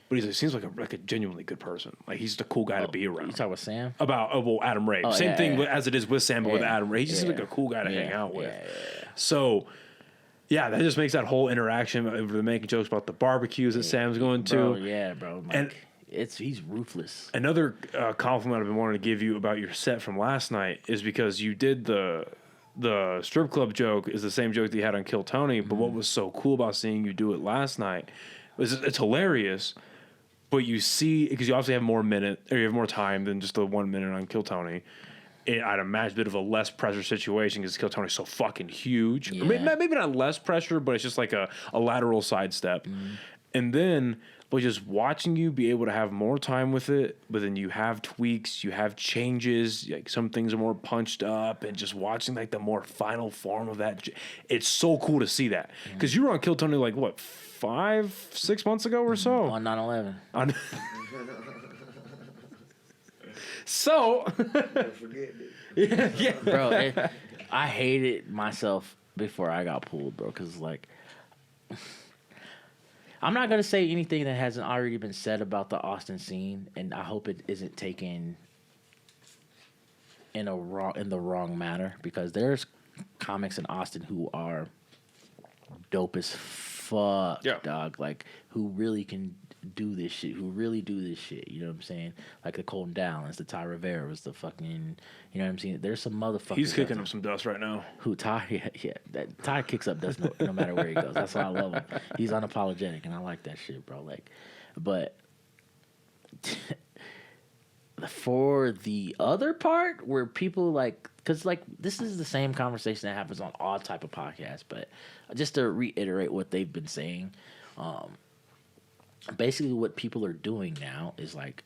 But he seems like a genuinely good person. Like, he's just a cool guy to be around. You talking about Sam? About Adam Ray. Same thing as it is with Sam, but with Adam Ray. He just seems like a cool guy to hang out with. Yeah. So. Yeah, that just makes that whole interaction of the making jokes about the barbecues that Sam's going to. Bro. And he's ruthless. Another compliment I've been wanting to give you about your set from last night is because you did the strip club joke is the same joke that you had on Kill Tony, but what was so cool about seeing you do it last night was it's hilarious, but you see, because you obviously have you have more time than just the 1 minute on Kill Tony. I'd imagine a bit of a less pressure situation because Kill Tony's so fucking huge. Yeah. Maybe not less pressure, but it's just like a lateral sidestep. And then, but just watching you be able to have more time with it, but then you have tweaks, you have changes, like some things are more punched up, and just watching like the more final form of that. It's so cool to see that. Because you were on Kill Tony like, what, 5-6 months ago or so? On 9/11. So, Don't forget it. Bro, I hated myself before I got pulled, bro, because like I'm not gonna say anything that hasn't already been said about the Austin scene, and I hope it isn't taken in the wrong manner, because there's comics in Austin who are dope as fuck, dog. Like, who really can do this shit, you know what I'm saying? Like the Colton Downs, the Ty Rivera's, the fucking, you know what I'm saying? There's some motherfuckers. He's kicking up some dust right now. Who, Ty? Yeah, Ty kicks up dust no matter where he goes. That's why I love him. He's unapologetic, and I like that shit, bro. Like, but for the other part where people like, because like this is the same conversation that happens on all type of podcasts, but just to reiterate what they've been saying, basically what people are doing now is like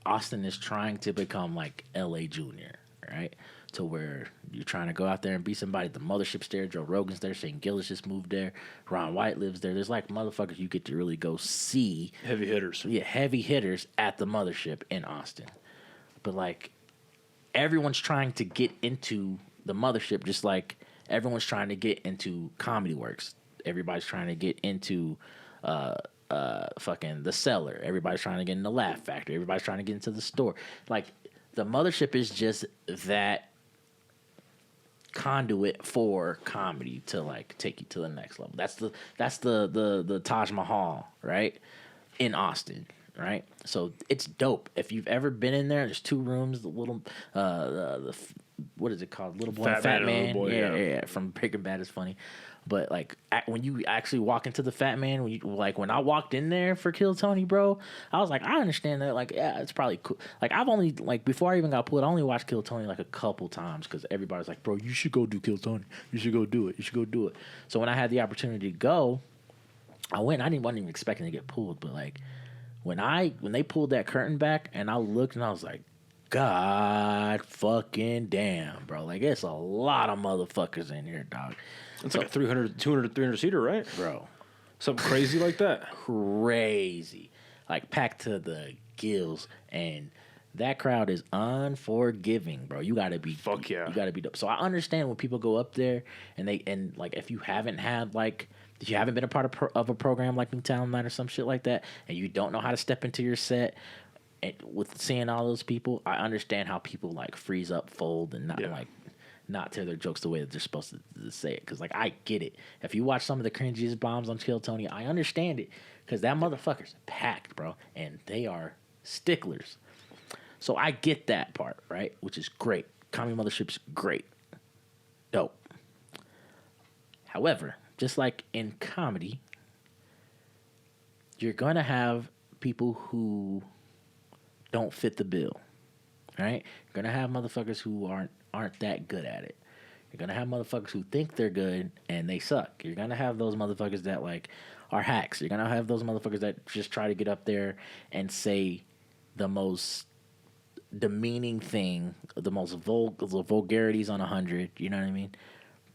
Austin is trying to become like LA Junior, right? To where you're trying to go out there and be somebody. The mothership's there, Joe Rogan's there, Shane Gillis just moved there, Ron White lives there. There's like motherfuckers you get to really go see. Heavy hitters. Yeah, heavy hitters at the mothership in Austin. But like everyone's trying to get into the mothership, just like everyone's trying to get into Comedy Works. Everybody's trying to get into fucking the Cellar. Everybody's trying to get in the Laugh Factory. Everybody's trying to get into the store. Like the mothership is just that conduit for comedy to like take you to the next level. That's the Taj Mahal, right? In Austin, right? So it's dope. If you've ever been in there, there's 2 rooms, the little what is it called? Little Boy and Fat Man. Little Boy, yeah. From Breaking Bad is funny. But like when you actually walk into the Fat Man, when I walked in there for Kill Tony, bro, I was like, I understand that. Like, yeah, it's probably cool. Like, I've only like before I even got pulled, I only watched Kill Tony like a couple times because everybody's like, bro, you should go do Kill Tony. You should go do it. You should go do it. So when I had the opportunity to go, I went. Wasn't even expecting to get pulled, but like when they pulled that curtain back and I looked and I was like, God fucking damn, bro. Like, it's a lot of motherfuckers in here, dog. It's like a 300 seater, right? Bro. Something crazy like that? Crazy. Like, packed to the gills. And that crowd is unforgiving, bro. You gotta be... Fuck yeah. You gotta be dope. So I understand when people go up there and like, if you haven't had, like... If you haven't been a part of a program like New Talent Night or some shit like that, and you don't know how to step into your set... And with seeing all those people, I understand how people like freeze up, fold, and not tell their jokes the way that they're supposed to say it. Because like I get it. If you watch some of the cringiest bombs on Kill Tony, I understand it. Because that motherfucker's packed, bro, and they are sticklers. So I get that part, right? Which is great. Comedy Mothership's great, dope. However, just like in comedy, you're gonna have people who don't fit the bill, right? You're gonna have motherfuckers who aren't that good at it. You're gonna have motherfuckers who think they're good and they suck. You're gonna have those motherfuckers that like are hacks. You're gonna have those motherfuckers that just try to get up there and say the most demeaning thing, the most vulgarities on 100. You know what I mean?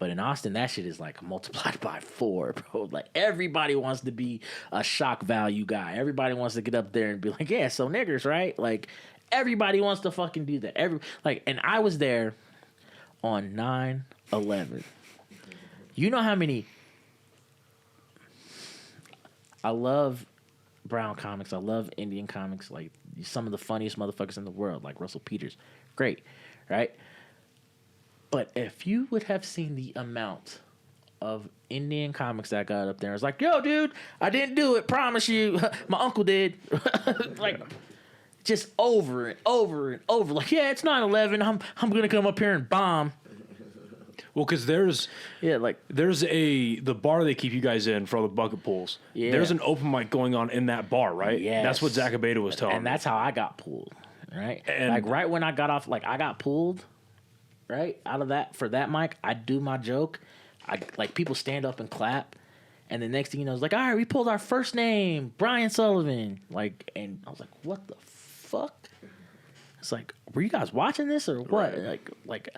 But in Austin, that shit is like multiplied by 4, bro. Like everybody wants to be a shock value guy. Everybody wants to get up there and be like, yeah, so niggers, right? Like everybody wants to fucking do that. And I was there on 9/11. You know how many? I love brown comics. I love Indian comics. Like some of the funniest motherfuckers in the world, like Russell Peters. Great, right? But if you would have seen the amount of Indian comics that got up there, it's like, yo, dude, I didn't do it. Promise you. My uncle did. Like, just over and over and over. Like, yeah, it's 9/11. I'm going to come up here and bomb. Well, because there's the bar they keep you guys in for all the bucket pools. Yeah. There's an open mic going on in that bar, right? Yes. That's what Zach Abeda was telling me. And that's how I got pulled, right? And like, right when I got off, like, I got pulled. Right out of that for that mic, I do my joke. I like people stand up and clap, and the next thing you know, it's like, all right, we pulled our first name, Brian Sullivan. Like, and I was like, what the fuck? It's like, were you guys watching this or what? Right. Like,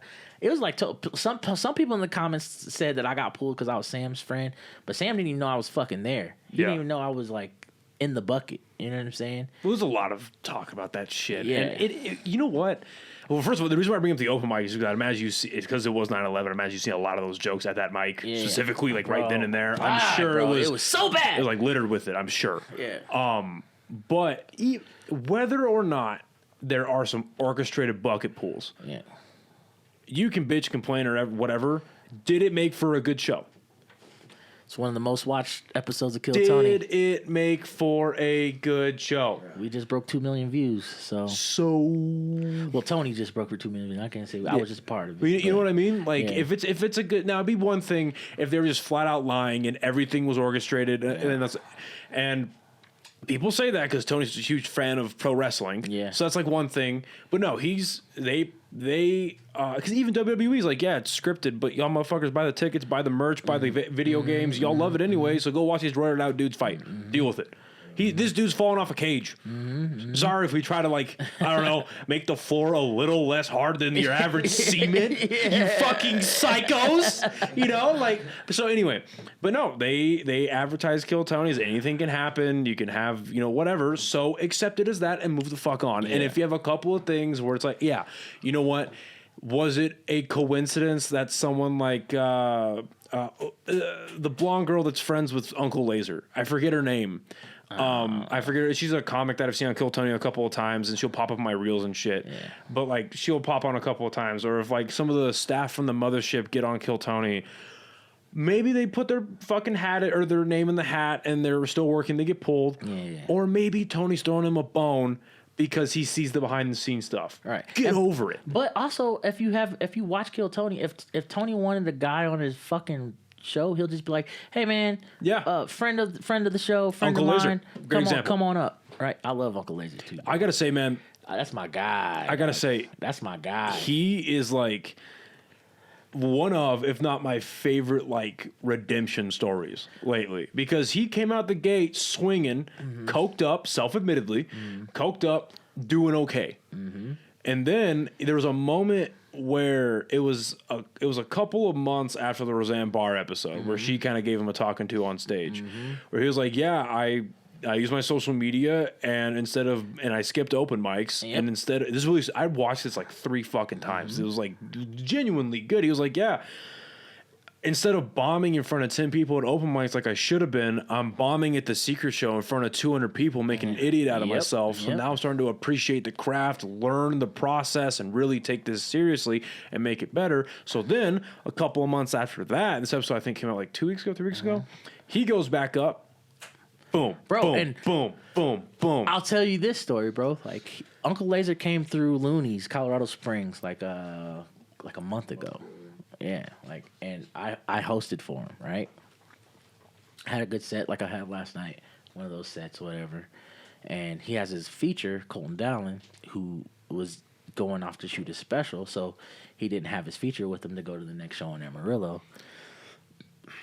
it was like some people in the comments said that I got pulled because I was Sam's friend, but Sam didn't even know I was fucking there. He didn't even know I was like in the bucket. You know what I'm saying? There was a lot of talk about that shit. Yeah. And you know what? Well, first of all, the reason why I bring up the open mic is because I imagine you see, it's because it was 9/11. I imagine you see a lot of those jokes at that mic, specifically, like right then and there. I'm sure it was so bad. It was like littered with it. I'm sure. Yeah. But whether or not there are some orchestrated bucket pools, you can bitch, complain, or whatever. Did it make for a good show? It's one of the most watched episodes of Kill Did Tony. Did it make for a good show? We just broke 2 million views. Well, Tony just broke for 2 million views. I can't say I was just a part of it. You know what I mean? Like if it's a good, now it'd be one thing if they were just flat out lying and everything was orchestrated and people say that because Tony's a huge fan of pro wrestling. Yeah. So that's like one thing. But no, because even WWE's like, yeah, it's scripted, but y'all motherfuckers buy the tickets, buy the merch, buy the video games. Y'all love it anyway, so go watch these roided out dudes fight. Deal with it. This dude's falling off a cage. Sorry if we try to, like, I don't know, make the floor a little less hard than your average cement. You fucking psychos. You know, like, so anyway. But no, they advertise Kill Tony as anything can happen. You can have, you know, whatever. So accept it as that and move the fuck on. And if you have a couple of things where it's like, yeah, you know what? Was it a coincidence that someone like the blonde girl that's friends with Uncle Laser, I forget her name. I forget. She's a comic that I've seen on Kill Tony a couple of times, and she'll pop up in my reels and shit. Yeah. But like, she'll pop on a couple of times, or if like some of the staff from the mothership get on Kill Tony, maybe they put their fucking hat or their name in the hat, and they're still working. They get pulled, or maybe Tony's throwing him a bone because he sees the behind the scenes stuff. Right, get over it. But also, if you watch Kill Tony, if Tony wanted a guy on his fucking show, he'll just be like, "Hey man, friend of the show, friend Uncle of mine, Laser. come on up." Right, I love Uncle Laser too. I gotta say, man, that's my guy. I gotta say, that's my guy. He is like one of, if not my favorite, like redemption stories lately, because he came out the gate swinging, coked up, self-admittedly, coked up, doing okay, and then there was a moment where it was a couple of months after the Roseanne Barr episode where she kind of gave him a talking to on stage, where he was like, yeah, I use my social media and I skipped open mics and instead this really, I watched this like 3 fucking times. It was like genuinely good. He was like, yeah, instead of bombing in front of 10 people at open mics like I should have been, I'm bombing at the secret show in front of 200 people, making an idiot out of myself. So now I'm starting to appreciate the craft, learn the process, and really take this seriously and make it better. So then, a couple of months after that, this episode I think came out like 2 weeks ago, 3 weeks ago, he goes back up, boom, bro, boom, and boom, boom, boom. I'll tell you this story, bro. Like, Uncle Laser came through Looney's, Colorado Springs, like a month ago. Yeah, like, and I hosted for him, right? I had a good set like I had last night, one of those sets, whatever. And he has his feature, Colton Dowling, who was going off to shoot his special, so he didn't have his feature with him to go to the next show in Amarillo.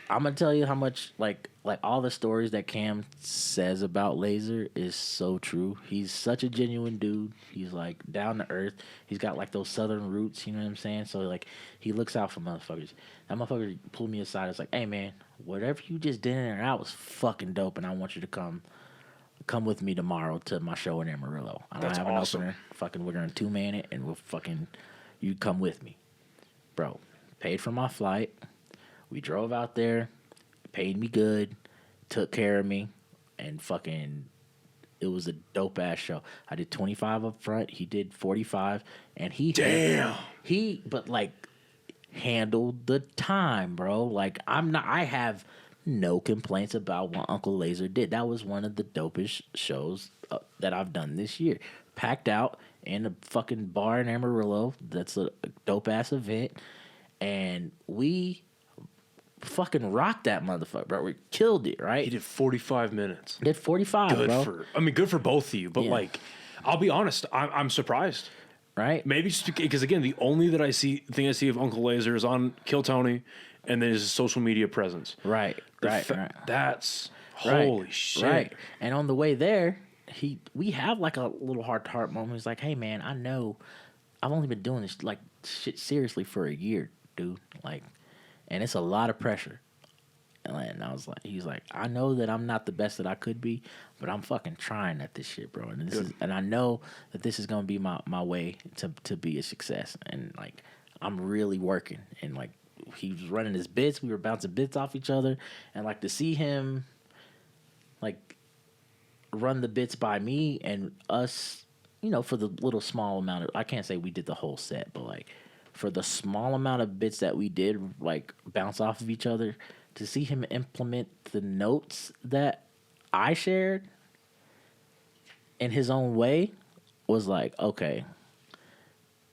I'm gonna tell you how much like all the stories that Cam says about Laser is so true. He's such a genuine dude. He's like down to earth. He's got like those southern roots, you know what I'm saying? So like he looks out for motherfuckers. That motherfucker pulled me aside. It's like, hey man, whatever you just did in there, that was fucking dope, and I want you to come with me tomorrow to my show in Amarillo. I don't have an opener. Fucking, we're gonna 2-man it, and we'll fucking, you come with me, bro. Paid for my flight. We drove out there, paid me good, took care of me, and fucking, it was a dope ass show. I did 25 up front. He did 45, and but like handled the time, bro. Like I have no complaints about what Uncle Laser did. That was one of the dopest shows that I've done this year. Packed out in a fucking bar in Amarillo. That's a dope ass event, and we fucking rocked that motherfucker, bro. We killed it, right? He did 45 minutes. Did 45, bro. Good for both of you, but like, I'll be honest, I'm surprised. Right? Maybe just because, again, the only thing I see of Uncle Laser is on Kill Tony, and then his social media presence. Right. That's holy shit. Right. And on the way there, we have like a little heart-to-heart moment. He's like, hey man, I know I've only been doing this like shit seriously for a year, dude. Like, and it's a lot of pressure. And I was like, he's like, I know that I'm not the best that I could be, but I'm fucking trying at this shit, bro. And and I know that this is gonna be my way to be a success. And like, I'm really working. And like, he was running his bits. We were bouncing bits off each other, and like to see him, like, run the bits by me and us, you know, for the little small amount of, I can't say we did the whole set, but like for the small amount of bits that we did, like bounce off of each other, to see him implement the notes that I shared in his own way was like, okay,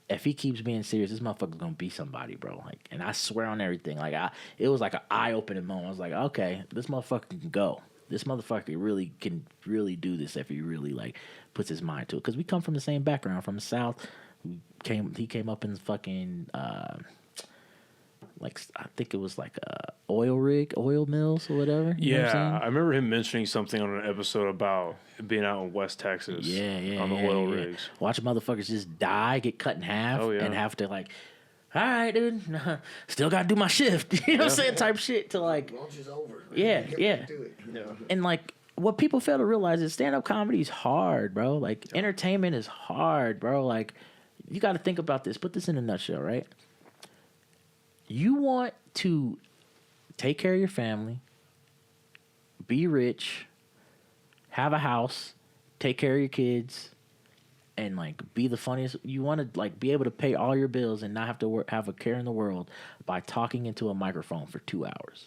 if he keeps being serious, this motherfucker's gonna be somebody, bro. Like, and I swear on everything, like it was like an eye-opening moment. I was like, okay, this motherfucker can go. This motherfucker really can do this if he really like puts his mind to it. Because we come from the same background, from the South. He came up in fucking like, I think it was like oil mills or whatever. You know what I'm saying? I remember him mentioning something on an episode about being out in West Texas. On the oil rigs. Watch motherfuckers just die, get cut in half, and have to like, all right, dude, still got to do my shift. You know what I'm saying? Type shit to like. Lunch is over. Yeah. Do it. And like, what people fail to realize is stand-up comedy is hard, bro. Like, entertainment is hard, bro. Like, you got to think about this. Put this in a nutshell, right? You want to take care of your family, be rich, have a house, take care of your kids, and like be the funniest. You want to like be able to pay all your bills and not have to have a care in the world by talking into a microphone for 2 hours.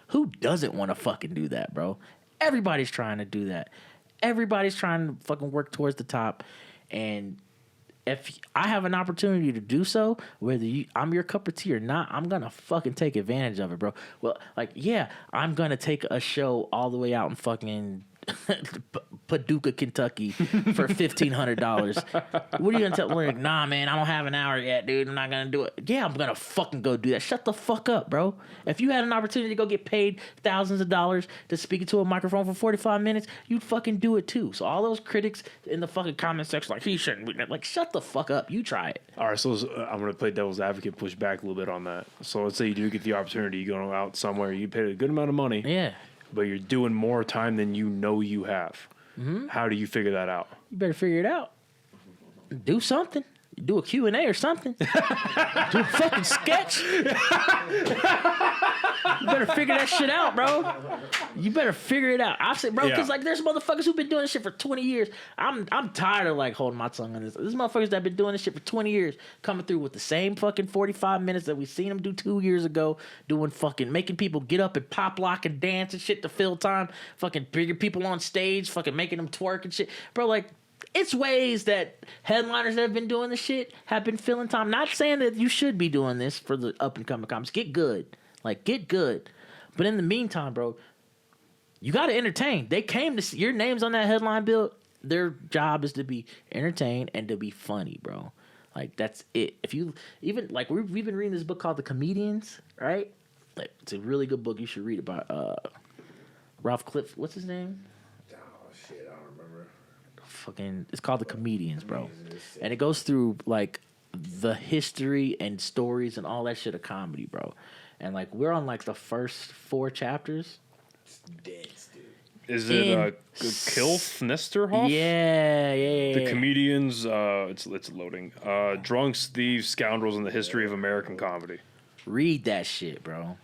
Who doesn't want to fucking do that, bro? Everybody's trying to do that. Everybody's trying to fucking work towards the top. And if I have an opportunity to do so, whether I'm your cup of tea or not, I'm going to fucking take advantage of it, bro. Well, like, yeah, I'm going to take a show all the way out in fucking Paducah, Kentucky for $1,500. What are you gonna tell me? Like, nah, man, I don't have an hour yet, dude. I'm not gonna do it. Yeah, I'm gonna fucking go do that. Shut the fuck up, bro. If you had an opportunity to go get paid thousands of dollars to speak into a microphone for 45 minutes, you'd fucking do it too. So all those critics in the fucking comment section, like, he shouldn't be, like, shut the fuck up. You try it. All right, so I'm gonna play devil's advocate, push back a little bit on that. So let's say you do get the opportunity, you go out somewhere, you pay a good amount of money. Yeah. But you're doing more time than you know you have. Mm-hmm. How do you figure that out? You better figure it out. Do something. Do a Q&A or something. Do a fucking sketch. You better figure that shit out, bro. You better figure it out. I say, bro, because like there's motherfuckers who've been doing this shit for 20 years. I'm tired of like holding my tongue on this. There's motherfuckers that have been doing this shit for 20 years, coming through with the same fucking 45 minutes that we seen them do 2 years ago, doing fucking making people get up and pop lock and dance and shit to fill time, fucking bringing people on stage, fucking making them twerk and shit, bro. Like, it's ways that headliners that have been doing this shit have been filling time. Not saying that you should be doing this for the up and coming comics. Get good. Like, get good. But in the meantime, bro, you got to entertain. They came to see your name's on that headline bill. Their job is to be entertained and to be funny, bro. Like, that's it. If you even like, we've been reading this book called The Comedians, right? Like, it's a really good book. You should read about Ralph Cliff. What's his name? Oh shit, I don't remember. Fucking, it's called The Comedians, bro. And it goes through like the history and stories and all that shit of comedy, bro. And like, we're on like the first 4 chapters. It's dense, dude. Is it Kilf Nesterhoff? Yeah. The Comedians, it's loading. Drunks, Thieves, Scoundrels, and the History of American Comedy. Read that shit, bro.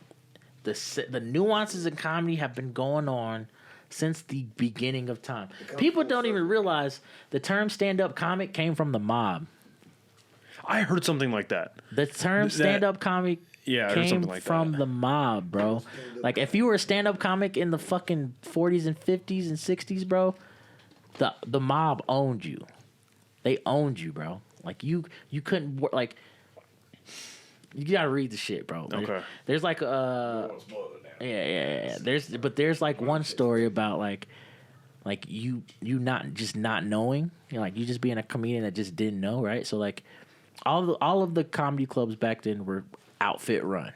The nuances in comedy have been going on since the beginning of time. People don't even realize the term stand-up comic came from the mob. I heard something like that. The term stand-up comic came from the mob, bro. Like, if you were a stand-up comic in the fucking 40s and 50s and 60s, bro, the mob owned you. They owned you, bro. Like, you couldn't work, like, you gotta read the shit, bro. Okay. There's like yeah. There's like one story about like you not knowing, you know, like you just being a comedian that just didn't know, right? So like all of the comedy clubs back then were outfit run,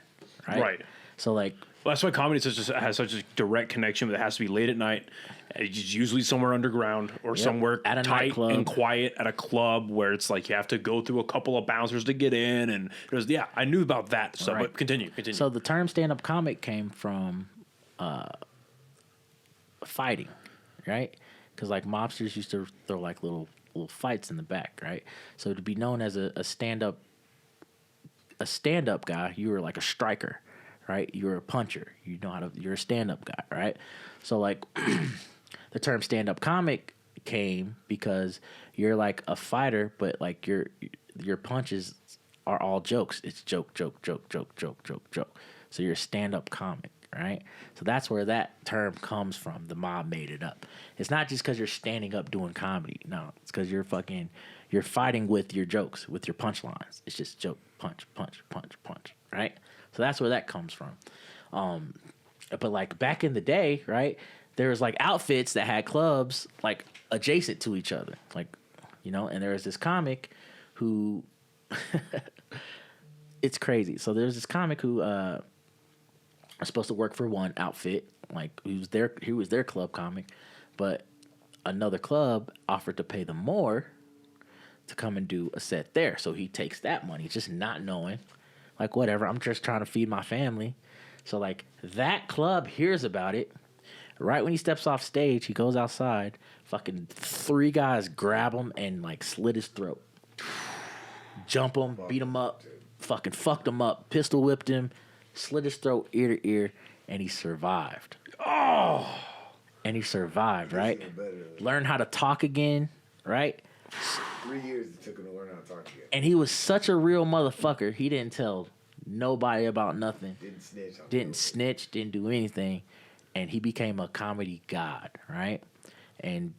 right? Right. So like, Well, that's why comedy has such a direct connection, but it has to be late at night. It's usually somewhere underground or somewhere at a tight nightclub. and quiet at a club where it's like you have to go through a couple of bouncers to get in. And I knew about that stuff. Right. But continue. So the term stand-up comic came from fighting, right? Because like mobsters used to throw like little fights in the back, right? So to be known as a stand-up guy, you were like a striker, right? You're a puncher. You're a stand-up guy, right? So like the term stand-up comic came because you're like a fighter, but like your punches are all jokes. It's joke. So you're a stand-up comic, right? So that's where that term comes from. The mob made it up. It's not just because you're standing up doing comedy. No, it's because you're fighting with your jokes, with your punchlines. It's just joke, punch, right? So that's where that comes from. But like back in the day, right, there was like outfits that had clubs like adjacent to each other, like, you know, and there was this comic who it's crazy. So there's this comic who was supposed to work for one outfit, like he was their club comic, but another club offered to pay them more to come and do a set there. So he takes that money, just not knowing, like, whatever, I'm just trying to feed my family. So like that club hears about it. Right when he steps off stage, he goes outside. Fucking 3 guys grab him and like slit his throat, jump him, beat him up, fucking fucked him up, pistol whipped him, slit his throat ear to ear, and he survived. Oh, and he survived, right? Learned how to talk again, right? 3 years it took him to learn how to talk again. And he was such a real motherfucker. He didn't tell nobody about nothing. Didn't snitch. Didn't do anything. And he became a comedy god, right? And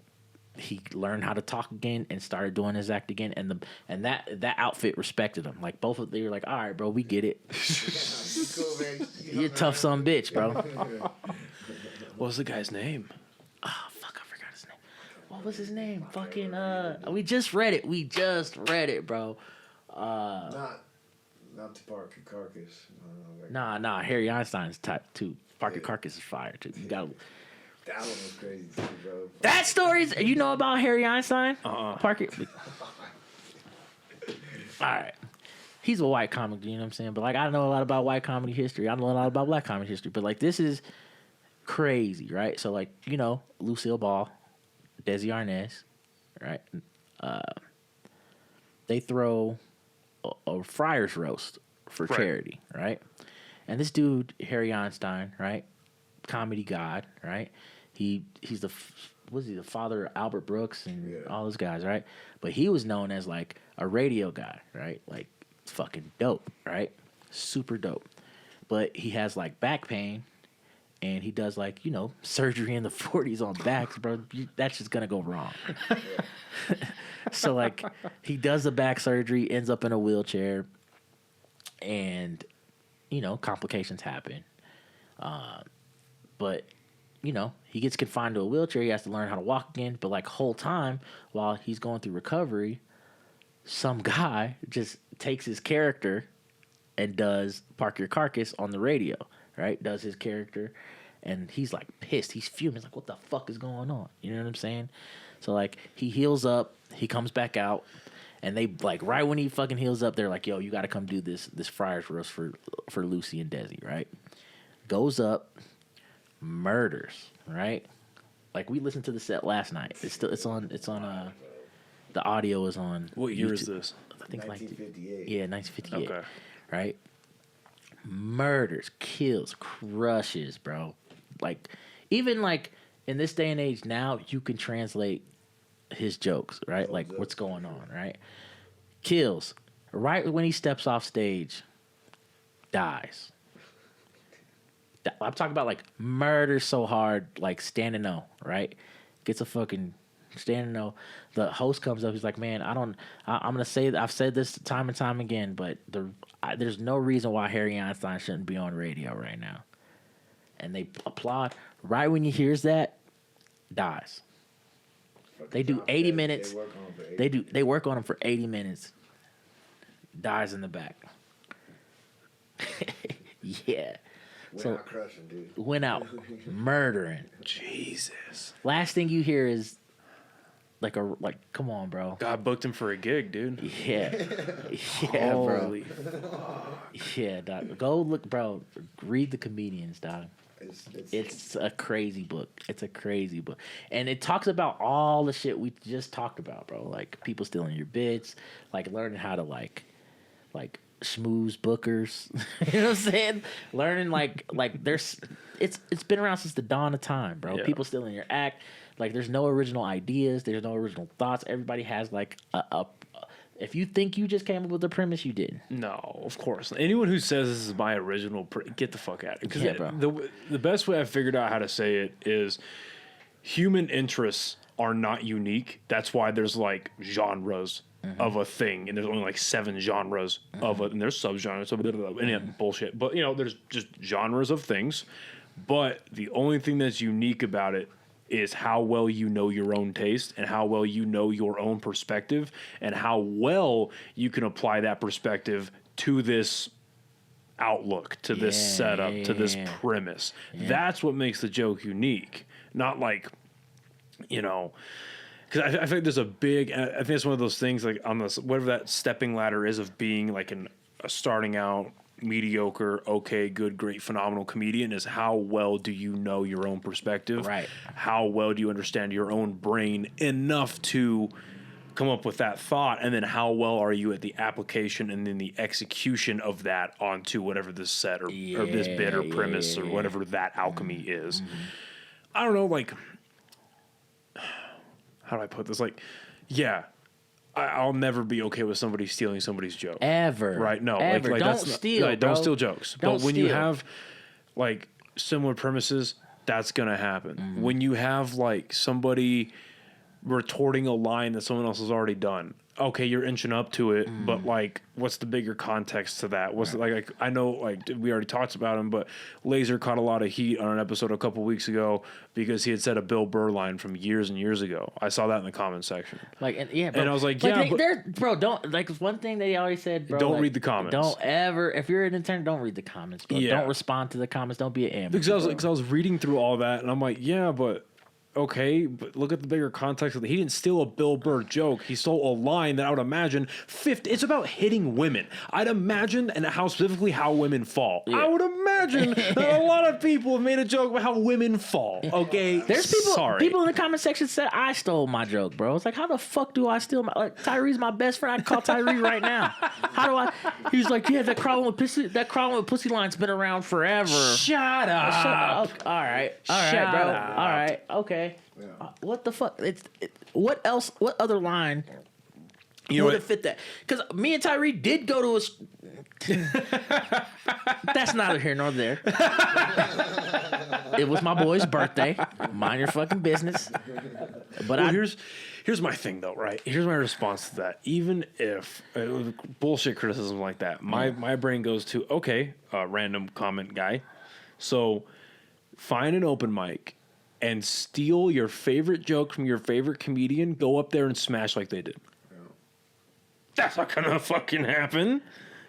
he learned how to talk again and started doing his act again. And that outfit respected him. Like both of them were like, all right, bro, we get it. Cool, man. You're a tough son bitch, bro. What was the guy's name? Oh, fuck, I forgot his name. What was his name? Fucking, we just read it, bro. Not to Parker Carcass. Nah, Harry Einstein's type 2. Parker Carcass is fire, too. You got that one was crazy, too, bro. that story's, you know about Harry Einstein? Parker. All right. He's a white comic, you know what I'm saying? But, like, I know a lot about white comedy history. I know a lot about black comedy history. But, like, this is crazy, right? So, like, you know, Lucille Ball, Desi Arnaz, right? They throw a friar's roast for charity, right? And this dude, Harry Einstein, right? Comedy god, right? He's the father of Albert Brooks and all those guys, right? But he was known as like a radio guy, right? Like fucking dope, right? Super dope. But he has like back pain, and he does like, you know, surgery in the 40s on backs, bro. That's just gonna go wrong. So like he does the back surgery, ends up in a wheelchair, and you know, complications happen. But, you know, he gets confined to a wheelchair. He has to learn how to walk again. But, like, whole time while he's going through recovery, some guy just takes his character and does Park Your Carcass on the radio, right? Does his character. And he's, like, pissed. He's fuming. He's like, what the fuck is going on? You know what I'm saying? So, like, he heals up. He comes back out. And they, like, right when he fucking heals up, they're like, yo, you got to come do this friar's roast for Lucy and Desi, right? Goes up, murders, right? Like, we listened to the set last night. It's on the audio is on What year YouTube. is this? I think 1958. Yeah, 1958. Okay. Right? Murders, kills, crushes, bro. Like, even, like, in this day and age now, you can translate his jokes, right? Like what's going on, right? Kills. Right when he steps off stage, dies. I'm talking about like murder so hard, like standing O, right? Gets a fucking standing O. The host comes up, he's like, man, I'm gonna say that I've said this time and time again, but there's no reason why Harry Einstein shouldn't be on radio right now. And they applaud. Right when he hears that, dies. They do 80 minutes. They work on him for 80 minutes. Dies in the back. Yeah. Went out crushing, dude. Went out murdering. Jesus. Last thing you hear is like come on, bro. God booked him for a gig, dude. Yeah, yeah, Holy bro. Yeah, dog. Go look, bro. Read The Comedians, dog. It's a crazy book. It's a crazy book, and it talks about all the shit we just talked about, bro. Like people stealing your bits, like learning how to like schmooze bookers. You know what I'm saying? Learning like there's it's been around since the dawn of time, bro. Yeah. People stealing your act. Like there's no original ideas. There's no original thoughts. Everybody has like a if you think you just came up with the premise, you didn't. No, of course. Anyone who says this is my original, get the fuck out of it. Because Yeah, bro. the best way I figured out how to say it is human interests are not unique. That's why there's like genres of a thing, and there's only like 7 genres of it, and there's subgenres of it, and yeah, bullshit. But you know, there's just genres of things. But the only thing that's unique about it is how well you know your own taste and how well you know your own perspective and how well you can apply that perspective to this outlook, to this setup, to this premise. Yeah. That's what makes the joke unique. Not like, you know, because I think there's a big, I think it's one of those things like on this, whatever that stepping ladder is of being like a starting out mediocre, okay, good, great, phenomenal comedian is how well do you know your own perspective? Right. How well do you understand your own brain enough to come up with that thought? And then how well are you at the application and then the execution of that onto whatever this set or this bit or premise or whatever that alchemy is? I don't know, like, how do I put this? Like, yeah, I'll never be okay with somebody stealing somebody's joke. Ever. Right? No. Ever. Like Don't that's steal, not, don't steal jokes. Don't but when you steal. have like similar premises, that's gonna happen. When you have like somebody retorting a line that someone else has already done, okay, you're inching up to it, but like, what's the bigger context to that? What's like I know, like we already talked about him, but Laser caught a lot of heat on an episode a couple weeks ago because he had said a Bill Burr line from years and years ago. I saw that in the comment section. Like, and bro, and I was like, bro, don't like one thing they always said, bro. Don't like, read the comments. Don't ever, if you're an intern, don't read the comments, bro. Yeah. Don't respond to the comments. Don't be an amateur. Because I was reading through all that, and I'm like, yeah, but okay, but look at the bigger context of it. He didn't steal a Bill Burr joke. He stole a line that I would imagine 50. It's about hitting women. I'd imagine, and how specifically how women fall. Yeah. I would imagine that a lot of people have made a joke about how women fall. Okay, There's people in the comment section said I stole my joke, bro. It's like, how the fuck do I steal my? Like, Tyree's my best friend. I can call Tyree right now. How do I? He's like, yeah, that crawling with pussy line's been around forever. Shut up. Okay, all right, bro. up. All right, okay. Yeah. What the fuck? What else? What other line You would know have fit that? Because me and Tyree did go to a. That's neither here nor there. It was my boy's birthday. Mind your fucking business. But here's my thing though, right? Here's my response to that. Even if bullshit criticism like that, my brain goes to okay, random comment guy. So find an open mic and steal your favorite joke from your favorite comedian. Go up there and smash like they did. Yeah. That's not gonna fucking happen.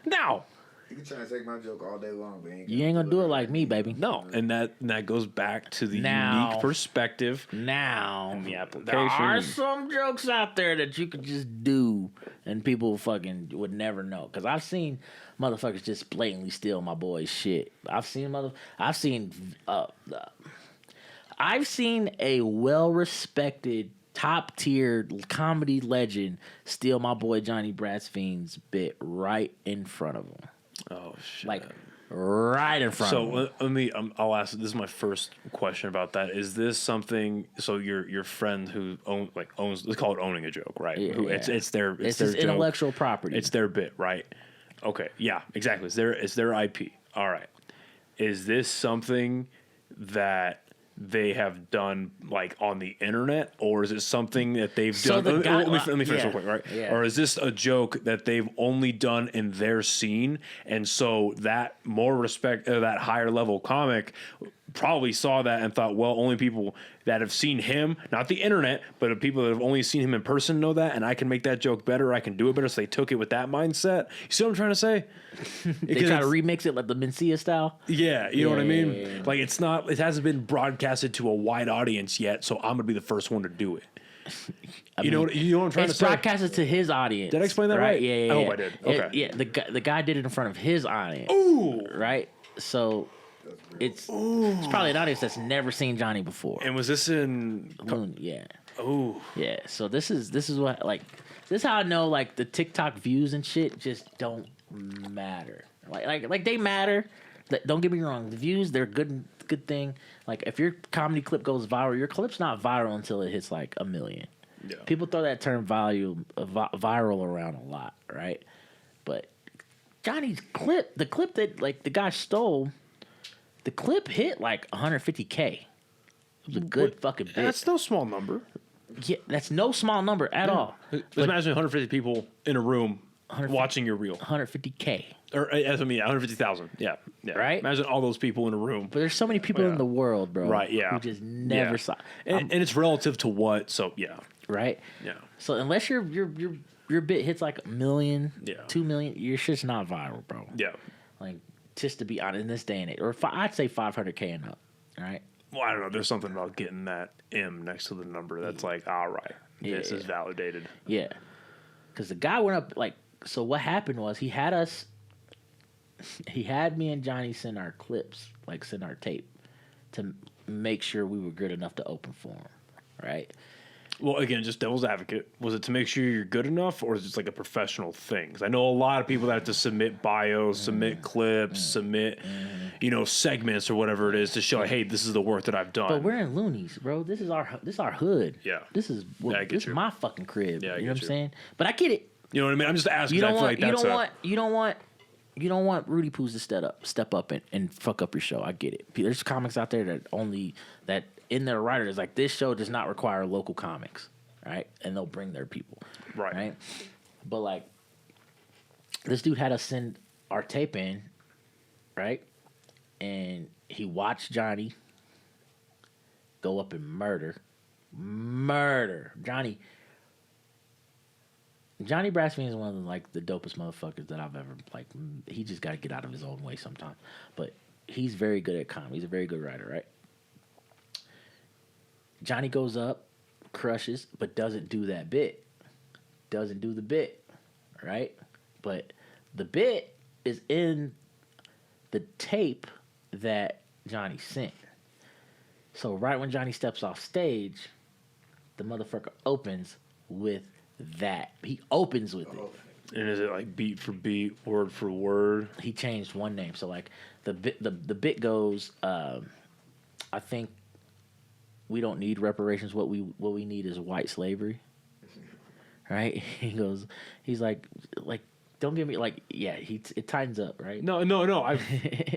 No. You can try to take my joke all day long, but you ain't gonna do it like me, baby. No, and that goes back to the Now. unique perspective. Now, And the there application. are some jokes out there that you could just do and people fucking would never know. Because I've seen motherfuckers just blatantly steal my boy's shit. I've seen a well-respected, top-tier comedy legend steal my boy Johnny Bratsfiend's bit right in front of him. Oh shit! Like, right in front of him. So let me. I'll ask. This is my first question about that. Is this something? So your friend who owns. Let's call it owning a joke, right? Yeah, Who, yeah. It's their It's their his joke. intellectual property. It's their bit, right? Okay. Yeah. Exactly. It's their IP. All right. Is this something that they have done like on the internet, or is it something that they've So done? the guy- let me finish yeah, real quick, right? yeah. Or is this a joke that they've only done in their scene, and so that more respect, that higher level comic probably saw that and thought, well, only people that have seen him, not the internet, but the people that have only seen him in person know that, and I can make that joke better, I can do it better, so they took it with that mindset. You see what I'm trying to say? They try to remix it like the Mencia style. Yeah, you know what I mean? Yeah. Like, it hasn't been broadcasted to a wide audience yet, so I'm going to be the first one to do it. You know what I'm trying to say? It's broadcasted to his audience. Did I explain that right? Yeah. I hope I did. Okay. Yeah, the guy did it in front of his audience. Ooh! Right? So it's probably an audience that's never seen Johnny before. And was this in... Yeah. Oh. Yeah. So this is what, like, this is how I know, like, the TikTok views and shit just don't matter. Like they matter. Don't get me wrong. The views, they're good thing. Like, if your comedy clip goes viral, your clip's not viral until it hits like 1 million. Yeah. People throw that term viral around a lot, right? But Johnny's clip, the clip that like the guy stole, the clip hit like 150K. It was a good fucking bit. That's no small number. Yeah, that's no small number at all. Just imagine 150 people in a room watching your reel. 150K. Or, as I mean, 150,000. Yeah. Right? Imagine all those people in a room. But there's so many people in the world, bro. Right, yeah. Who just never saw. And it's relative to what, so yeah. Right? Yeah. So unless your bit hits like 1 million, 2 million, your shit's not viral, bro. Yeah. Like, just to be honest, in this day and age, or I'd say 500K and up, right? Well, I don't know. There's something about getting that M next to the number that's like, all right, this is validated. Yeah. Because the guy went up, like, so what happened was he had me and Johnny send our clips, like send our tape, to make sure we were good enough to open for him, right? Well, again, just devil's advocate. Was it to make sure you're good enough, or is it just like a professional thing? 'Cause I know a lot of people that have to submit bios, submit clips, submit, segments or whatever it is to show, hey, this is the work that I've done. But we're in Loonies, bro. This is our hood. Yeah. This is my fucking crib. Yeah, you know what I'm saying? But I get it. You know what I mean? I'm just asking. You don't want Rudy Poos to step up and fuck up your show. I get it. There's comics out there that in their writers, like, this show does not require local comics, right? And they'll bring their people, right? But like, this dude had us send our tape in, right? And he watched Johnny go up and murder Johnny Brassfield is one of the dopest motherfuckers that I've ever, like, he just got to get out of his own way sometimes. But he's very good at comedy. He's a very good writer, right? Johnny goes up, crushes, but doesn't do that bit. Doesn't do the bit, right? But the bit is in the tape that Johnny sent. So right when Johnny steps off stage, the motherfucker opens with that. He opens with it. And is it like beat for beat, word for word? He changed one name. So like the bit goes, I think we don't need reparations. What we need is white slavery. Right? He's like don't give me like, yeah, it tightens up, right? No.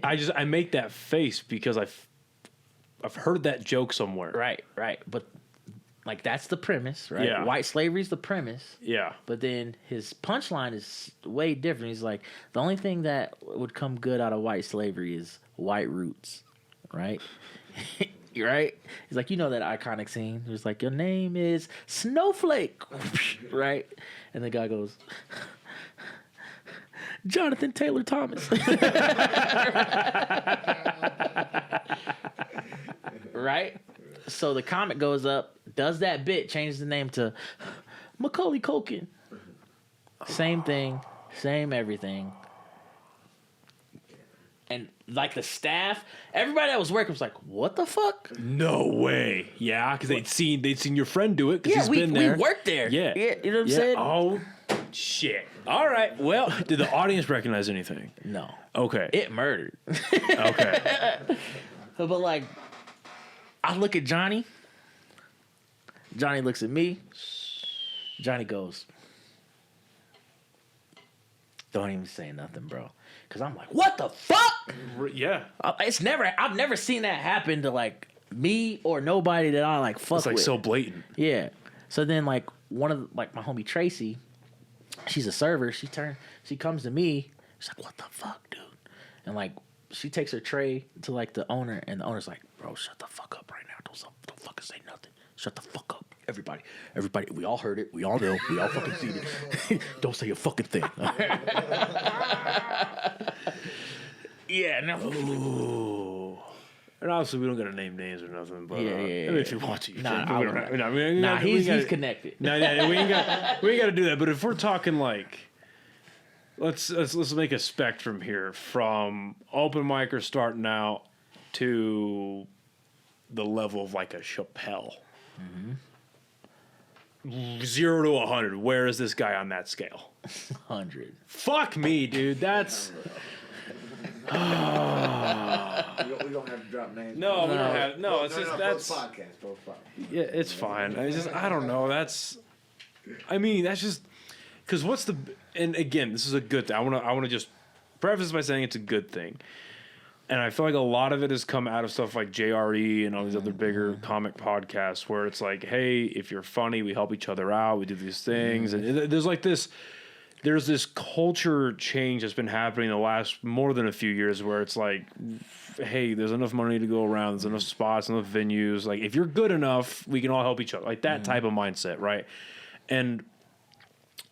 I make that face because I've heard that joke somewhere. Right. But like, that's the premise, right? Yeah. White slavery's the premise. Yeah. But then his punchline is way different. He's like, the only thing that would come good out of white slavery is white roots, right? Right? He's like, that iconic scene. It's like, your name is Snowflake, right? And the guy goes, Jonathan Taylor Thomas. Right? So the comic goes up, does that bit, changes the name to Macaulay Culkin. Same thing, same everything. And like the staff, everybody that was working was like, "What the fuck?" No way. Yeah, because they'd seen your friend do it because he's been there. We worked there. Yeah, you know what I'm saying? Oh shit. All right. Well, did the audience recognize anything? No. Okay. It murdered. Okay. But like, I look at Johnny. Johnny looks at me. Johnny goes, "Don't even say nothing, bro." Because I'm like, what the fuck? Yeah. I've never seen that happen to like me or nobody that I like fuck with. It's like so blatant. Yeah. So then like one of my homie Tracy, she's a server. She comes to me. She's like, "What the fuck, dude?" And like she takes her tray to like the owner, and the owner's like, "Bro, shut the fuck up right now. Don't fucking say nothing. Shut the fuck up, everybody. We all heard it. We all know. We all fucking seen it. Don't say a fucking thing." Yeah, no. Ooh. And obviously, we don't gotta name names or nothing. But Yeah. I mean, if you want to, you Nah, can. he's connected. No, yeah, we ain't got to do that. But if we're talking like, let's make a spectrum here from open micer starting out to the level of like a Chappelle. 0 to 100. Where is this guy on that scale? 100. Fuck me, dude. That's. We don't have to drop names. No, we don't have. No, it's just that's. Both podcasts. Yeah, it's fine. I don't know. That's just because what's the, and again, this is a good thing. I want to just preface by saying it's a good thing, and I feel like a lot of it has come out of stuff like JRE and all these other bigger comic podcasts where it's like, hey, if you're funny, we help each other out, we do these things, and there's like this. There's this culture change that's been happening the last more than a few years where it's like, hey, there's enough money to go around. There's enough spots, enough venues. Like, if you're good enough, we can all help each other. Like, that type of mindset, right? And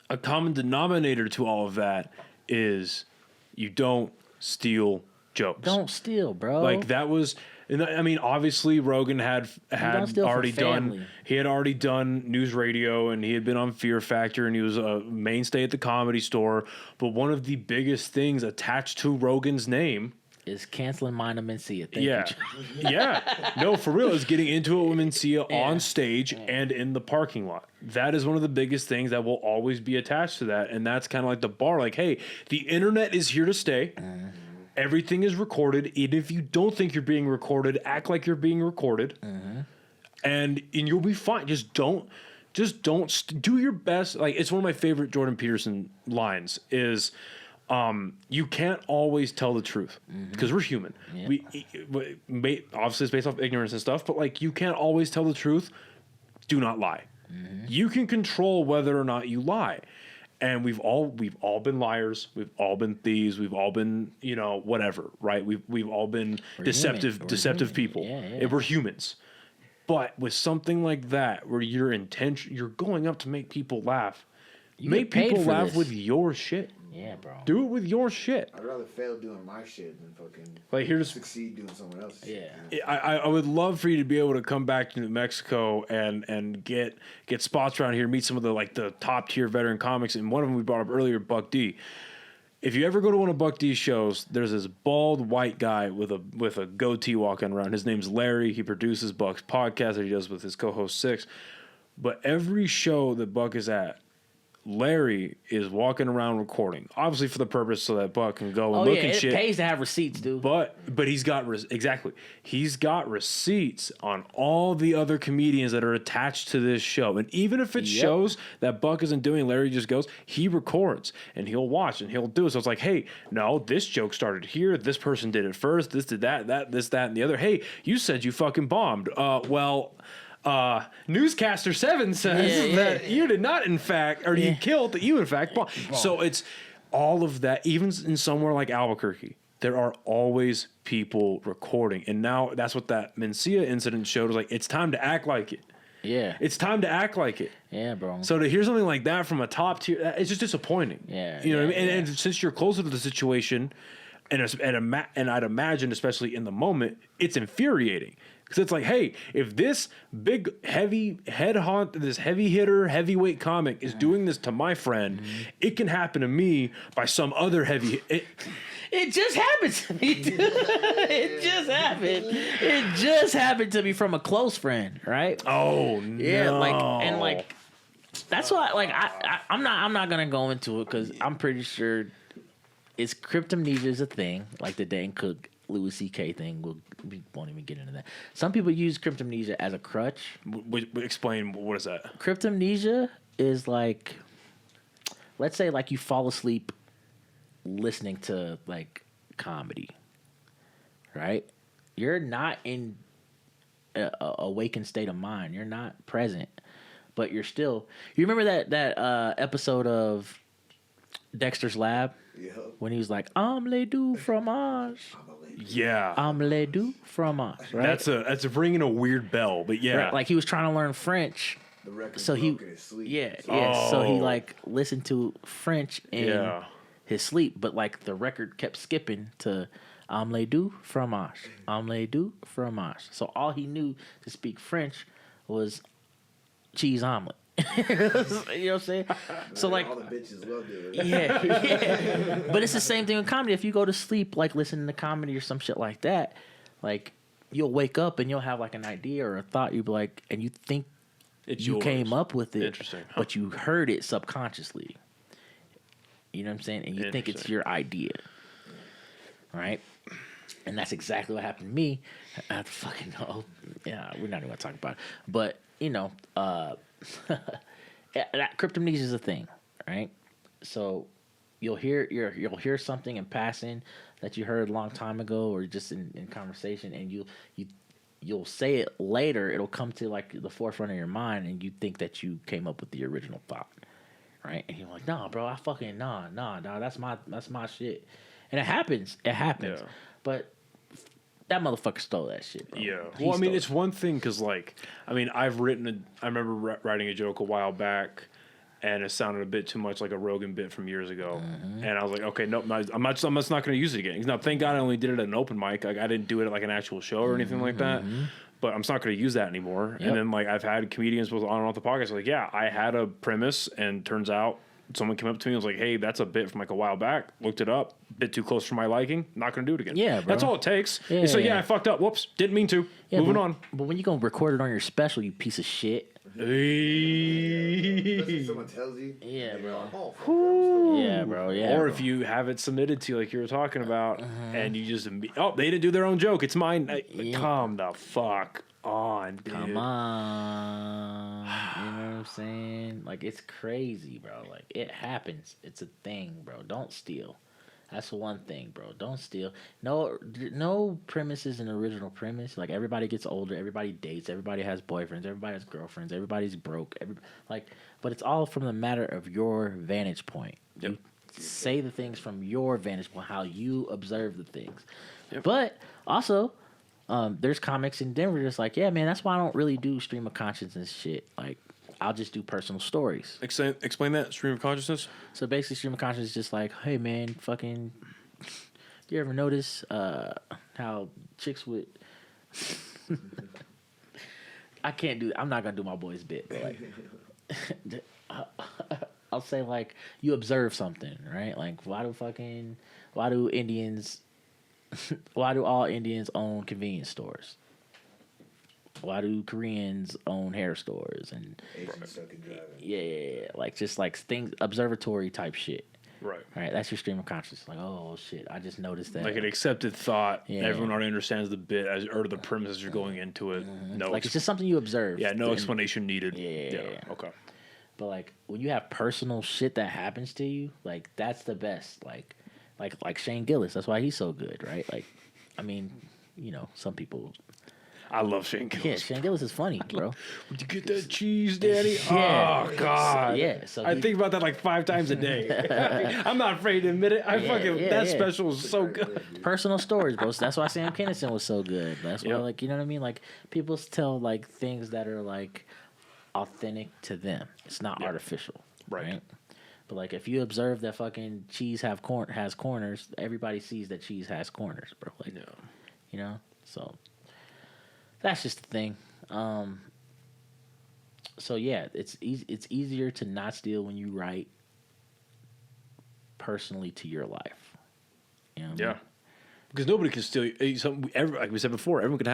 a common denominator to all of that is you don't steal jokes. Don't steal, bro. Like, that was... And I mean, obviously, Rogan had already done. He had already done news radio, and he had been on Fear Factor, and he was a mainstay at the Comedy Store. But one of the biggest things attached to Rogan's name is canceling Mina Mencia. Yeah, no, for real, is getting into it with Mencia on stage and in the parking lot. That is one of the biggest things that will always be attached to that, and that's kind of like the bar. Like, hey, the internet is here to stay. Everything is recorded. Even if you don't think you're being recorded, act like you're being recorded, and you'll be fine. Just don't do your best. Like, it's one of my favorite Jordan Peterson lines is, you can't always tell the truth because we're human. Obviously it's based off ignorance and stuff, but like, you can't always tell the truth. Do not lie. You can control whether or not you lie. And we've all been liars. We've all been thieves. We've all been, whatever, right? We've all been deceptive people. Yeah. We're humans. But with something like that, where you're going up to make people laugh. Make people laugh with your shit. Yeah, bro. Do it with your shit. I'd rather fail doing my shit than fucking succeed doing someone else's shit. I would love for you to be able to come back to New Mexico and get spots around here, meet some of the top tier veteran comics, and one of them we brought up earlier, Buck D. If you ever go to one of Buck D's shows, there's this bald white guy with a goatee walking around. His name's Larry. He produces Buck's podcast that he does with his co-host Six. But every show that Buck is at, Larry is walking around recording, obviously for the purpose so that Buck can go and look and shit. It pays to have receipts, dude. But he's got he's got receipts on all the other comedians that are attached to this show, and even if it shows that Buck isn't doing, Larry just goes, he records and he'll watch and he'll do it. So it's like, hey, no, this joke started here. This person did it first. This did that, this, that, and the other. Hey, you said you fucking bombed. Newscaster 7 says that you did not, in fact, or you killed that you, in fact, bombed. So it's all of that. Even in somewhere like Albuquerque, there are always people recording. And now that's what that Mencia incident showed. Was like, it's time to act like it. Yeah. It's time to act like it. Yeah, bro. So to hear something like that from a top tier, it's just disappointing. Yeah. You know what I mean? And since you're closer to the situation, and I'd imagine, especially in the moment, it's infuriating. Because it's like, hey, if this big, heavy this heavy hitter, heavyweight comic is doing this to my friend, it can happen to me by some other heavy. It just happened to me, dude. It just happened to me from a close friend, right? Oh no. Yeah, that's why. I'm not gonna go into it because I'm pretty sure it's cryptomnesia is a thing, like the Dan Cook Louis C.K. thing. We won't even get into that. Some people use cryptomnesia as a crutch. Explain, what is that? Cryptomnesia is like, let's say like you fall asleep listening to like comedy, right? You're not in a awakened state of mind. You're not present, but you're still. You remember that episode of Dexter's Lab. Yep. When he was like, omelette du fromage. Yeah. Omelette du fromage. Right? That's ringing a weird bell, but yeah. Right, like he was trying to learn French. The record so he, in his sleep. Yeah. Oh. So he like listened to French in his sleep, but like the record kept skipping to omelette du fromage. Omelette du fromage. So all he knew to speak French was cheese omelet. You know what I'm saying? So like all the bitches loved it. Yeah. But it's the same thing with comedy. If you go to sleep like listening to comedy or some shit like that, like you'll wake up and you'll have like an idea or a thought. You'll be like, and you think you came up with it, but you heard it subconsciously. You know what I'm saying? And you think it's your idea, right? And that's exactly what happened to me. I have to fucking know. Yeah, we're not even gonna talk about it. But you know, that cryptomnesia is a thing, right? So you'll hear something in passing that you heard a long time ago, or just in conversation, and you'll say it later. It'll come to like the forefront of your mind, and you think that you came up with the original thought, right? And you're like, nah, bro, I fucking nah, that's my shit, and it happens, yeah. But that motherfucker stole that shit, bro. Yeah. Well, I mean, it's one thing because, like, I mean, I remember writing a joke a while back, and it sounded a bit too much like a Rogan bit from years ago. Mm-hmm. And I was like, okay, nope, I'm just not going to use it again. Now, thank God I only did it at an open mic. Like, I didn't do it at, like, an actual show or anything like that. But I'm just not going to use that anymore. Yep. And then, like, I've had comedians both on and off the podcast like, yeah, I had a premise, and turns out someone came up to me and was like, hey, that's a bit from, like, a while back. Looked it up. Bit too close for my liking. Not going to do it again. Yeah, bro. That's all it takes. Yeah, so, I fucked up. Whoops. Didn't mean to. Yeah, Moving on. But when you going to record it on your special, you piece of shit. Hey. Someone tells you. Yeah, bro. Yeah, bro. Yeah. Or if you have it submitted to you, like you were talking about, and you just, they didn't do their own joke. It's mine. Come the fuck on, dude. Come on. You know what I'm saying? Like, it's crazy, bro. Like, it happens. It's a thing, bro. Don't steal. That's one thing, bro. Don't steal. No premise is an original premise. Like, everybody gets older. Everybody dates. Everybody has boyfriends. Everybody has girlfriends. Everybody's broke. But it's all from the matter of your vantage point. Yep. You say the things from your vantage point, how you observe the things. Yep. But also, there's comics in Denver that's like, yeah, man, that's why I don't really do stream of consciousness shit. Like, I'll just do personal stories. Explain that, stream of consciousness? So basically, stream of consciousness is just like, hey, man, fucking, you ever notice how chicks would... I'm not going to do my boy's bit, but like, I'll say like, you observe something, right? Like, why do all Indians own convenience stores? Why do Koreans own hair stores and Asians suck at driving? Yeah, like just like things, observatory type shit. Right. That's your stream of consciousness. Like, oh shit, I just noticed that. Like an accepted thought. Yeah. Everyone already understands the bit or the premises you're going into it. No, like it's just something you observe. Yeah, no explanation needed. Yeah. Okay. But like when you have personal shit that happens to you, like that's the best. Like Shane Gillis. That's why he's so good, right? Like, I mean, you know, some people. I love Shane Gillis. Yeah, Shane Gillis is funny, bro. Would you get that cheese, Daddy? Yeah. Oh, God. Yeah. So I think about that like 5 times a day. I'm not afraid to admit it. That special is so good. Personal stories, bro. So that's why Sam Kinison was so good. That's why, like, you know what I mean? Like, people tell, like, things that are, like, authentic to them. It's not artificial. Right? But, like, if you observe that fucking cheese has corners, everybody sees that cheese has corners, bro. Like, you know? So... that's just the thing. So yeah, it's easier to not steal when you write personally to your life. You know what I mean? Because nobody can steal. Like we said before, everyone could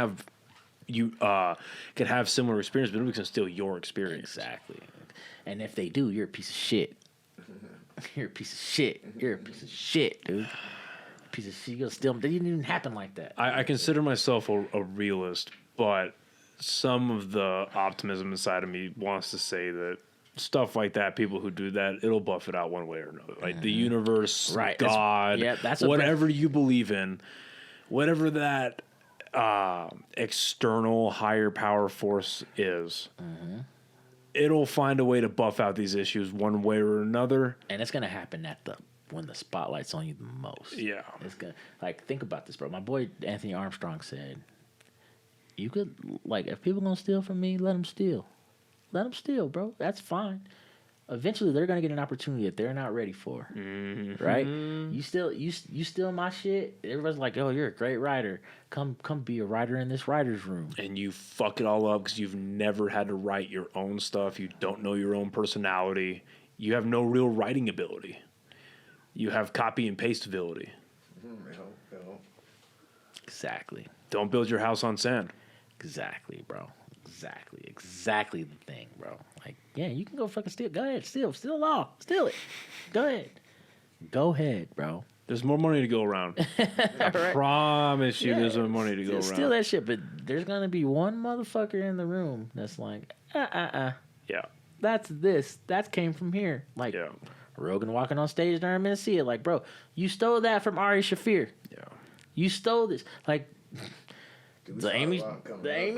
have similar experience, but nobody can steal your experience. Exactly. And if they do, you're a piece of shit. You're a piece of shit. You're a piece of shit, dude. Piece of shit. You're gonna steal them. That didn't even happen like that. I consider myself a realist. But some of the optimism inside of me wants to say that stuff like that, people who do that, it'll buff it out one way or another. Like the universe, God, that's whatever you believe in, whatever that external higher power force is, it'll find a way to buff out these issues one way or another. And it's gonna happen when the spotlight's on you the most. Yeah. It's gonna think about this, bro. My boy Anthony Armstrong said, "You could if people gonna steal from me, let them steal. Let them steal, bro. That's fine. Eventually, they're gonna get an opportunity that they're not ready for, right? You steal my shit. Everybody's like, oh, you're a great writer. Come be a writer in this writer's room. And you fuck it all up because you've never had to write your own stuff. You don't know your own personality. You have no real writing ability. You have copy and paste ability. Exactly. Don't build your house on sand. Exactly, bro. Exactly the thing, bro. Yeah, you can go fucking steal. Go ahead, steal the law. Steal it. Go ahead, bro. There's more money to go around. I promise you there's more money to go around. Steal that shit, but there's going to be one motherfucker in the room that's like, Yeah. That came from here. Rogan walking on stage during Minnesota. Bro, you stole that from Ari Shaffir. Yeah. You stole this. The Amy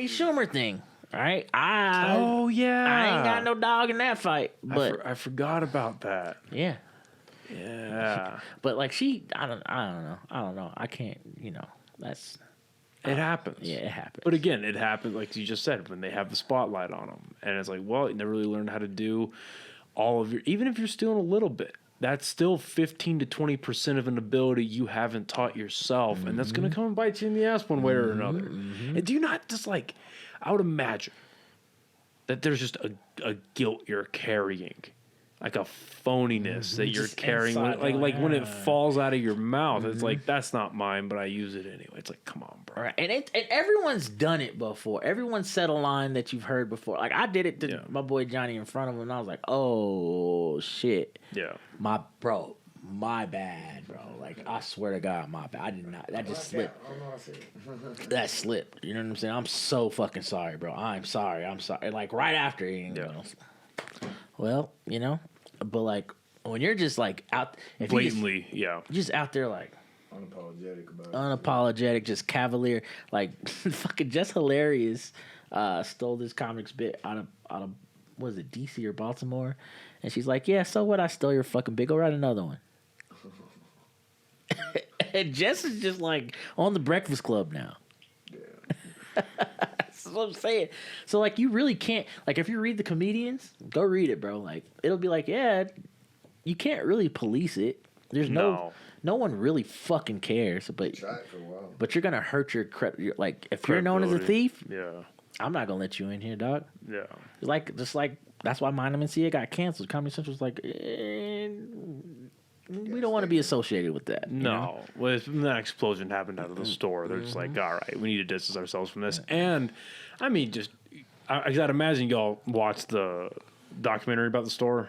Schumer thing. Right? I ain't got no dog in that fight. But I forgot about that. Yeah. Yeah. But I don't know. I can't, that's it happens. Yeah, it happens. But again, it happens like you just said when they have the spotlight on them. And it's like, well, you never really learned how to do all of even if you're stealing a little bit, that's still 15 to 20% of an ability you haven't taught yourself. And that's going to come and bite you in the ass one way or another. And do you not just I would imagine that there's just a guilt you're carrying, a phoniness that you're carrying. When it falls out of your mouth, it's that's not mine, but I use it anyway. It's come on, bro. Right. And everyone's done it before. Everyone said a line that you've heard before. I did it to my boy Johnny in front of him, and I was like, oh, shit. Yeah. My bad, bro. I swear to God, my bad. I did not. That just slipped. That slipped. You know what I'm saying? I'm so fucking sorry, bro. I'm sorry. Right after eating. Well, but when you're just out, if blatantly, just out there unapologetic about it. Unapologetic, just cavalier, fucking just hilarious. Stole this comics bit out of was it DC or Baltimore, and she's like, yeah, so what? I stole your fucking bit. Go write another one. And Jess is just on the Breakfast Club now. Yeah. That's what I'm saying. So you really can't if you read the comedians, go read it, bro. It'll be you can't really police it. There's no one really fucking cares. But tried for a while. But you're gonna hurt your credit. If you're known as a thief, yeah, I'm not gonna let you in here, dog. Yeah. That's why Mind Them got canceled. Comedy Central's we don't want to be associated with that. No. Well, when that explosion happened out of the store, they're just all right, we need to distance ourselves from this. And, I mean, I gotta imagine y'all watched the documentary about the store.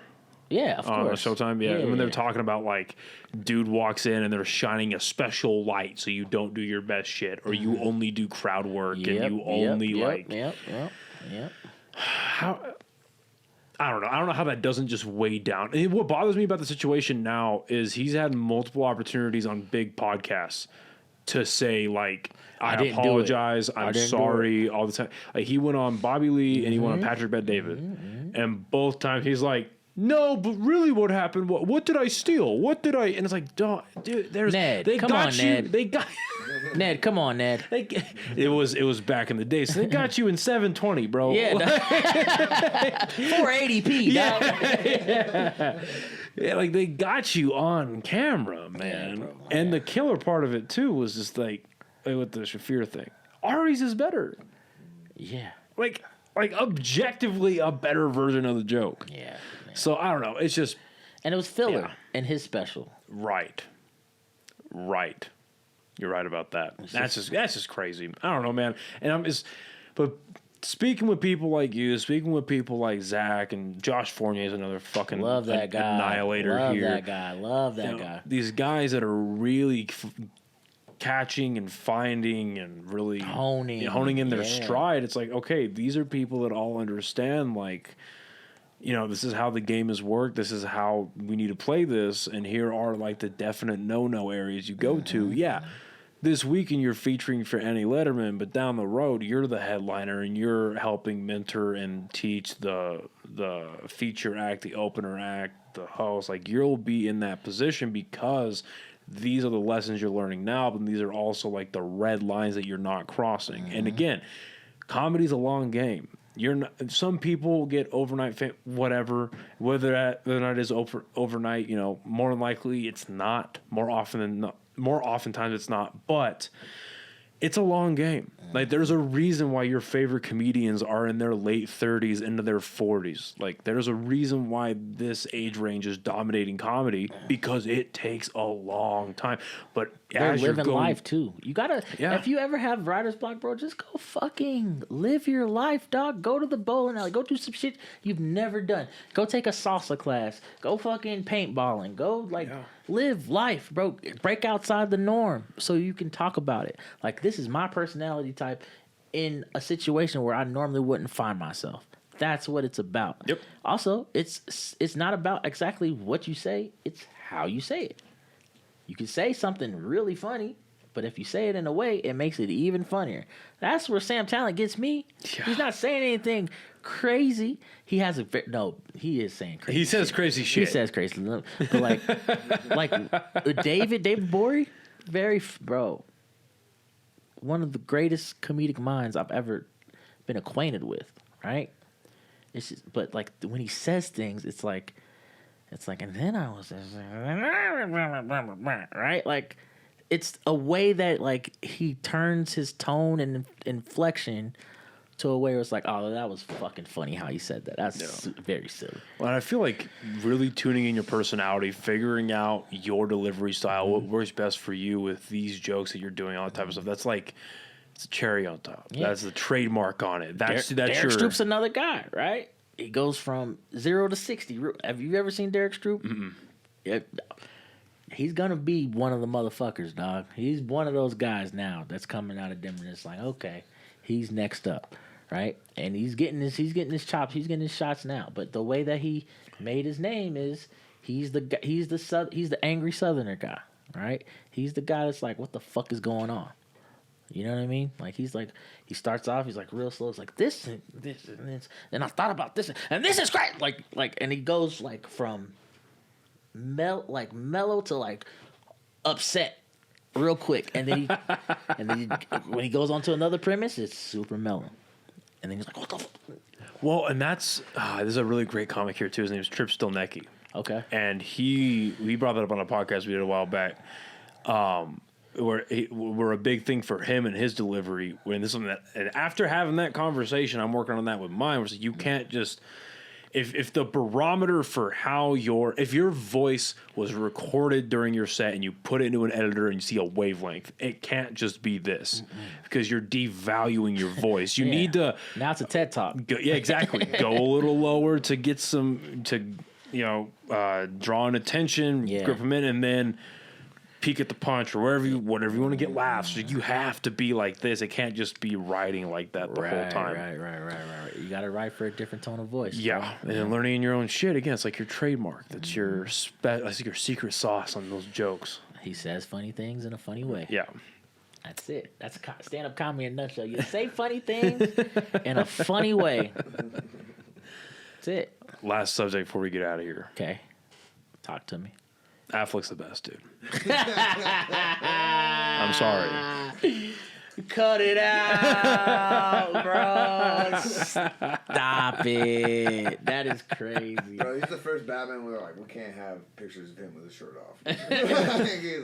Yeah, of course. On Showtime, yeah. When they're talking about, dude walks in and they're shining a special light so you don't do your best shit, or you only do crowd work and you only, How... I don't know. I don't know how that doesn't just weigh down. And what bothers me about the situation now is he's had multiple opportunities on big podcasts to say I apologize, I'm sorry, all the time. He went on Bobby Lee and he went on Patrick Bet-David, and both times he's like, no, but really, what happened? What did I steal? What did I? And it's dude, Ned, they come got on, you. Ned. They got Ned. Come on, Ned. It was back in the day. So they got you in 720, bro. Yeah, 480p. Yeah, they got you on camera, man. Yeah, bro. And the killer part of it too was just with the Shaffir thing. Ari's is better. Yeah. Objectively a better version of the joke. Yeah. Man. So I don't know. It's just, and it was filler in his special. Right. You're right about that. That's just crazy. I don't know, man. And but speaking with people like you, speaking with people like Zach and Josh Fournier is another fucking love that guy. Annihilator here. Love that guy. These guys that are really catching and finding and really honing in their stride. It's okay, these are people that all understand this is how the game is worked. This is how we need to play this. And here are the definite no-no areas you go to. Yeah. this weekend you're featuring for Annie Letterman, but down the road you're the headliner and you're helping mentor and teach the feature act, the opener act, the host. Like, you'll be in that position because these are the lessons you're learning now, but these are also like the red lines that you're not crossing. And again, comedy's a long game. You're not, some people get overnight whatever, whether or not it is overnight, you know, more than likely it's not. More oftentimes it's not, but it's a long game. Like, there's a reason why your favorite comedians are in their late 30s into their 40s. Like, there's a reason why this age range is dominating comedy, because it takes a long time. But they're living life too. You gotta, if you ever have writer's block, bro, just go fucking live your life, dog. Go to the bowling alley. Go do some shit you've never done. Go take a salsa class. Go fucking paintballing. Go live life, bro. Break outside the norm so you can talk about it. Like, this is my personality type in a situation where I normally wouldn't find myself. That's what it's about. Yep. Also, it's not about exactly what you say. It's how you say it. You can say something really funny, but if you say it in a way, it makes it even funnier. That's where Sam Talent gets me. Yeah. He's not saying anything crazy. He has he is saying crazy. He says crazy shit. He says crazy. But like David Bory, bro, one of the greatest comedic minds I've ever been acquainted with. Right? It's just, but like when he says things, it's like, and then I was right, like it's a way that like he turns his tone and inflection to a way where it's like, oh, that was fucking funny how he said that. That's very silly. Well, I feel like really tuning in your personality, figuring out your delivery style, what works best for you with these jokes that you're doing, all that type of stuff. That's like, it's a cherry on top. Yeah. That's the trademark on it. That's Derek Stroop's another guy, right? He goes from 0 to 60. Have you ever seen Derek Stroop? Mm-mm. Yeah, he's gonna be one of the motherfuckers, dog. He's one of those guys now that's coming out of Denver. And it's like, okay, he's next up, right? And he's getting his chops, he's getting his shots now. But the way that he made his name is he's the angry Southerner guy, right? He's the guy that's like, what the fuck is going on? You know what I mean? Like, he starts off, he's like real slow. It's like this and this and this. And I thought about this and this is great. Like, and he goes like from mellow to like upset real quick. And then when he goes on to another premise, it's super mellow. And then he's like, what the fuck? Well, and that's, this is a really great comic here too. His name is Trip Stilnecki. Okay. And he brought that up on a podcast we did a while back. Were a big thing for him and his delivery. When this is something that, and after having that conversation, I'm working on that with mine. Where you can't just, if the barometer for if your voice was recorded during your set and you put it into an editor and you see a wavelength, it can't just be this because you're devaluing your voice. You need to, now it's a TED Talk. Yeah, exactly. Go a little lower to get draw an attention, grip them in, and then peek at the punch or whatever you want to get laughs. You have to be like this. It can't just be writing like that the whole time. Right. You got to write for a different tone of voice. Yeah, and then learning your own shit again. It's like your trademark. That's your your secret sauce on those jokes. He says funny things in a funny way. Yeah, that's it. That's stand-up comedy in a nutshell. You say funny things in a funny way. That's it. Last subject before we get out of here. Okay, talk to me. Affleck's the best, dude. I'm sorry. Cut it out, bro. Stop it. That is crazy. Bro, he's the first Batman where we can't have pictures of him with his shirt off. He's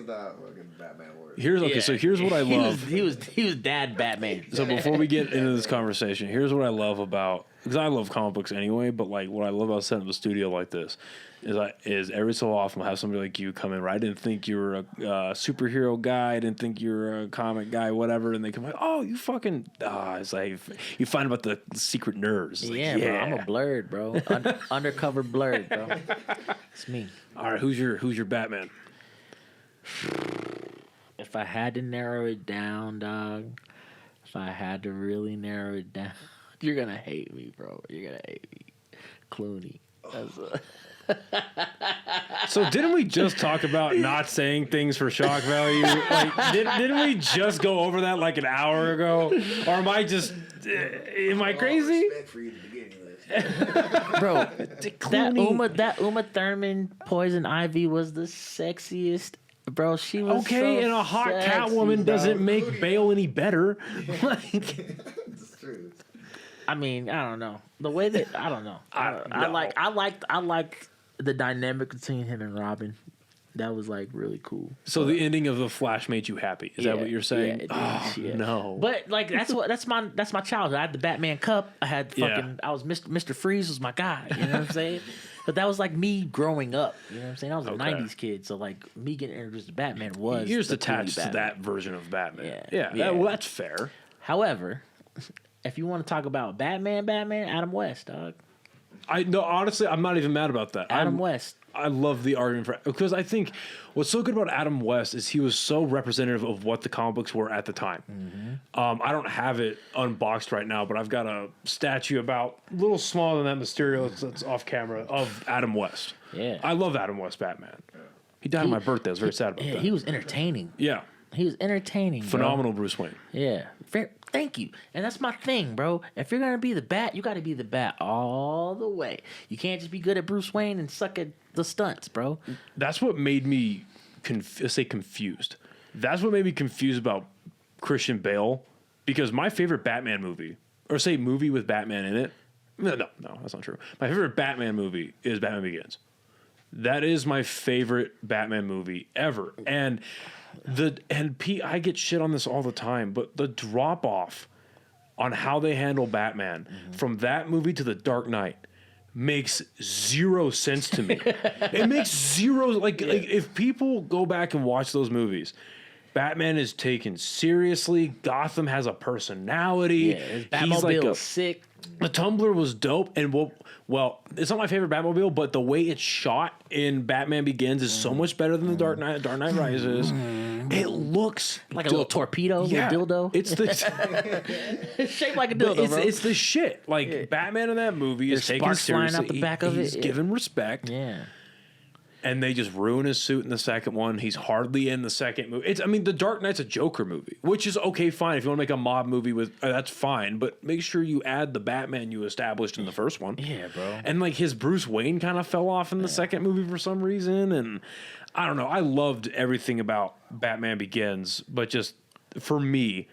the fucking Batman warrior. So here's what I love. He was Dad Batman. So before we get into this conversation, here's what I love about, because I love comic books anyway, but like what I love about setting up a studio like this is every so often we'll have somebody like you come in where I didn't think you were a superhero guy, I didn't think you were a comic guy, whatever, and they come like, oh, you fucking, it's like, you find about the secret nerds. Yeah, like, bro, I'm a blurred, bro. Undercover blurred, bro. It's me. All right, who's your Batman? If I had to narrow it down, dog, if I had to really narrow it down, you're going to hate me, bro. You're going to hate me. Clooney. So didn't we just talk about not saying things for shock value? Like, didn't we just go over that like an hour ago? Or am I just, am I crazy? Respect for you at the beginning of this. Bro, that Uma Thurman Poison Ivy was the sexiest. Bro, she was Okay, so and a hot sexy, Catwoman bro. doesn't make Bale any better. Like, It's true. I mean, I don't know. The way that I don't know. I like the dynamic between him and Robin. That was like really cool. so the ending of The Flash made you happy. Is that what you're saying? Yeah, it did, yeah. No. But like that's my childhood. I had the Batman cup. I had fucking I was Mr. Freeze was my guy. You know what I'm saying? But that was like me growing up. You know what I'm saying? I was a '90s kid, so like me getting introduced to Batman was You're just the attached cool to Batman. that version of Batman. Yeah. Well, that's fair. However, if you want to talk about Batman, Adam West, dog. Honestly, I'm not even mad about that. Adam West. I love the argument for, because I think what's so good about Adam West is he was so representative of what the comic books were at the time. Mm-hmm. I don't have it unboxed right now, but I've got a statue about a little smaller than that Mysterio that's off camera of Adam West. Yeah. I love Adam West Batman. He died on my birthday. I was very sad about that. He was entertaining. Yeah. He was entertaining. bro. Phenomenal Bruce Wayne. Yeah. Thank you. And that's my thing, bro. If you're going to be the Bat, you got to be the Bat all the way. You can't just be good at Bruce Wayne and suck at the stunts, bro. That's what made me confused. That's what made me confused about Christian Bale, because my favorite Batman movie, or say movie with Batman in it, no, that's not true. My favorite Batman movie is Batman Begins. That is my favorite Batman movie ever. And Pete, I get shit on this all the time, but the drop off on how they handle Batman from that movie to The Dark Knight makes zero sense to me. It makes zero like if people go back and watch those movies, Batman is taken seriously. Gotham has a personality. Yeah, his Batmobile is sick. The Tumbler was dope, and well, it's not my favorite Batmobile, but the way it's shot in Batman Begins is so much better than the Dark Knight Rises. It looks Like a little torpedo, little dildo. It's the It's shaped like a dildo, bro. it's the shit. Like Batman in that movie is taken sparks flying seriously. out the back of He's it. given respect. Yeah. And they just ruin his suit in the second one. He's hardly in the second movie. The Dark Knight's a Joker movie, which is okay, fine. If you want to make a mob movie with, that's fine. But make sure you add the Batman you established in the first one. Yeah, bro. And like his Bruce Wayne kind of fell off in the second movie for some reason. And I don't know. I loved everything about Batman Begins, but just for me,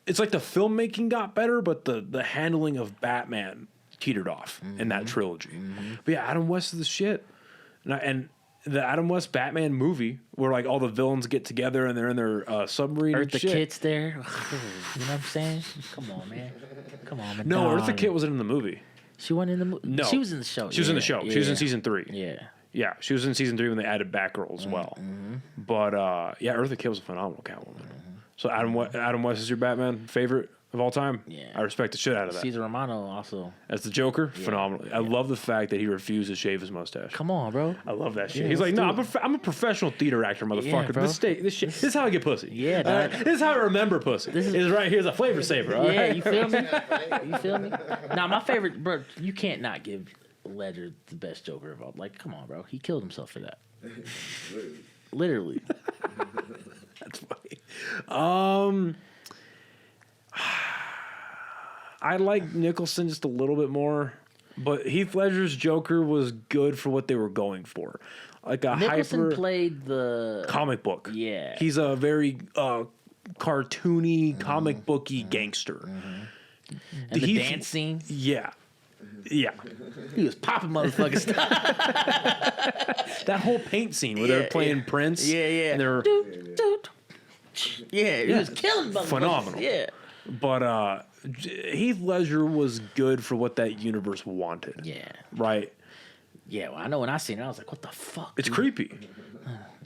it's like the filmmaking got better, but the handling of Batman teetered off in that trilogy. But yeah, Adam West is the shit. And the Adam West Batman movie, where like all the villains get together and they're in their submarine. Eartha shit. Kitt's there. You know what I'm saying? Come on, man. No, dog. Eartha Kitt wasn't in the movie. She wasn't in the movie. No, She was in the show. She was in the show. She was in season 3. Yeah. Yeah, she was in season 3 when they added Batgirl as well. But yeah, Eartha Kitt was a phenomenal Catwoman. So Adam West is your Batman favorite of all time? Yeah. I respect the shit out of that. Cesar Romano also. As the Joker, phenomenal. I love the fact that he refused to shave his mustache. Come on, bro. I love that shit. Yeah, He's like, let's no, I'm a professional theater actor, motherfucker. bro. This is how I get pussy. Yeah, All dog. This is how I remember pussy. This is right here's a flavor saver. All Yeah, right? you feel me? You feel me? Now, my favorite, bro, you can't not give Ledger the best Joker of all. Like, come on, bro. He killed himself for that. Literally. That's funny. I like Nicholson just a little bit more, but Heath Ledger's Joker was good for what they were going for. Like a Nicholson played the comic book. Yeah. He's a very cartoony, comic booky gangster. And the dance scene. Yeah. Yeah. He was popping motherfucking stuff. That whole paint scene where they're playing Prince. Yeah, yeah. And they're Yeah, he was killing motherfuckers. Phenomenal. Yeah. But Heath Ledger was good for what that universe wanted. Yeah. Right? Yeah, well, I know when I seen it, I was like, what the fuck? It's dude? creepy.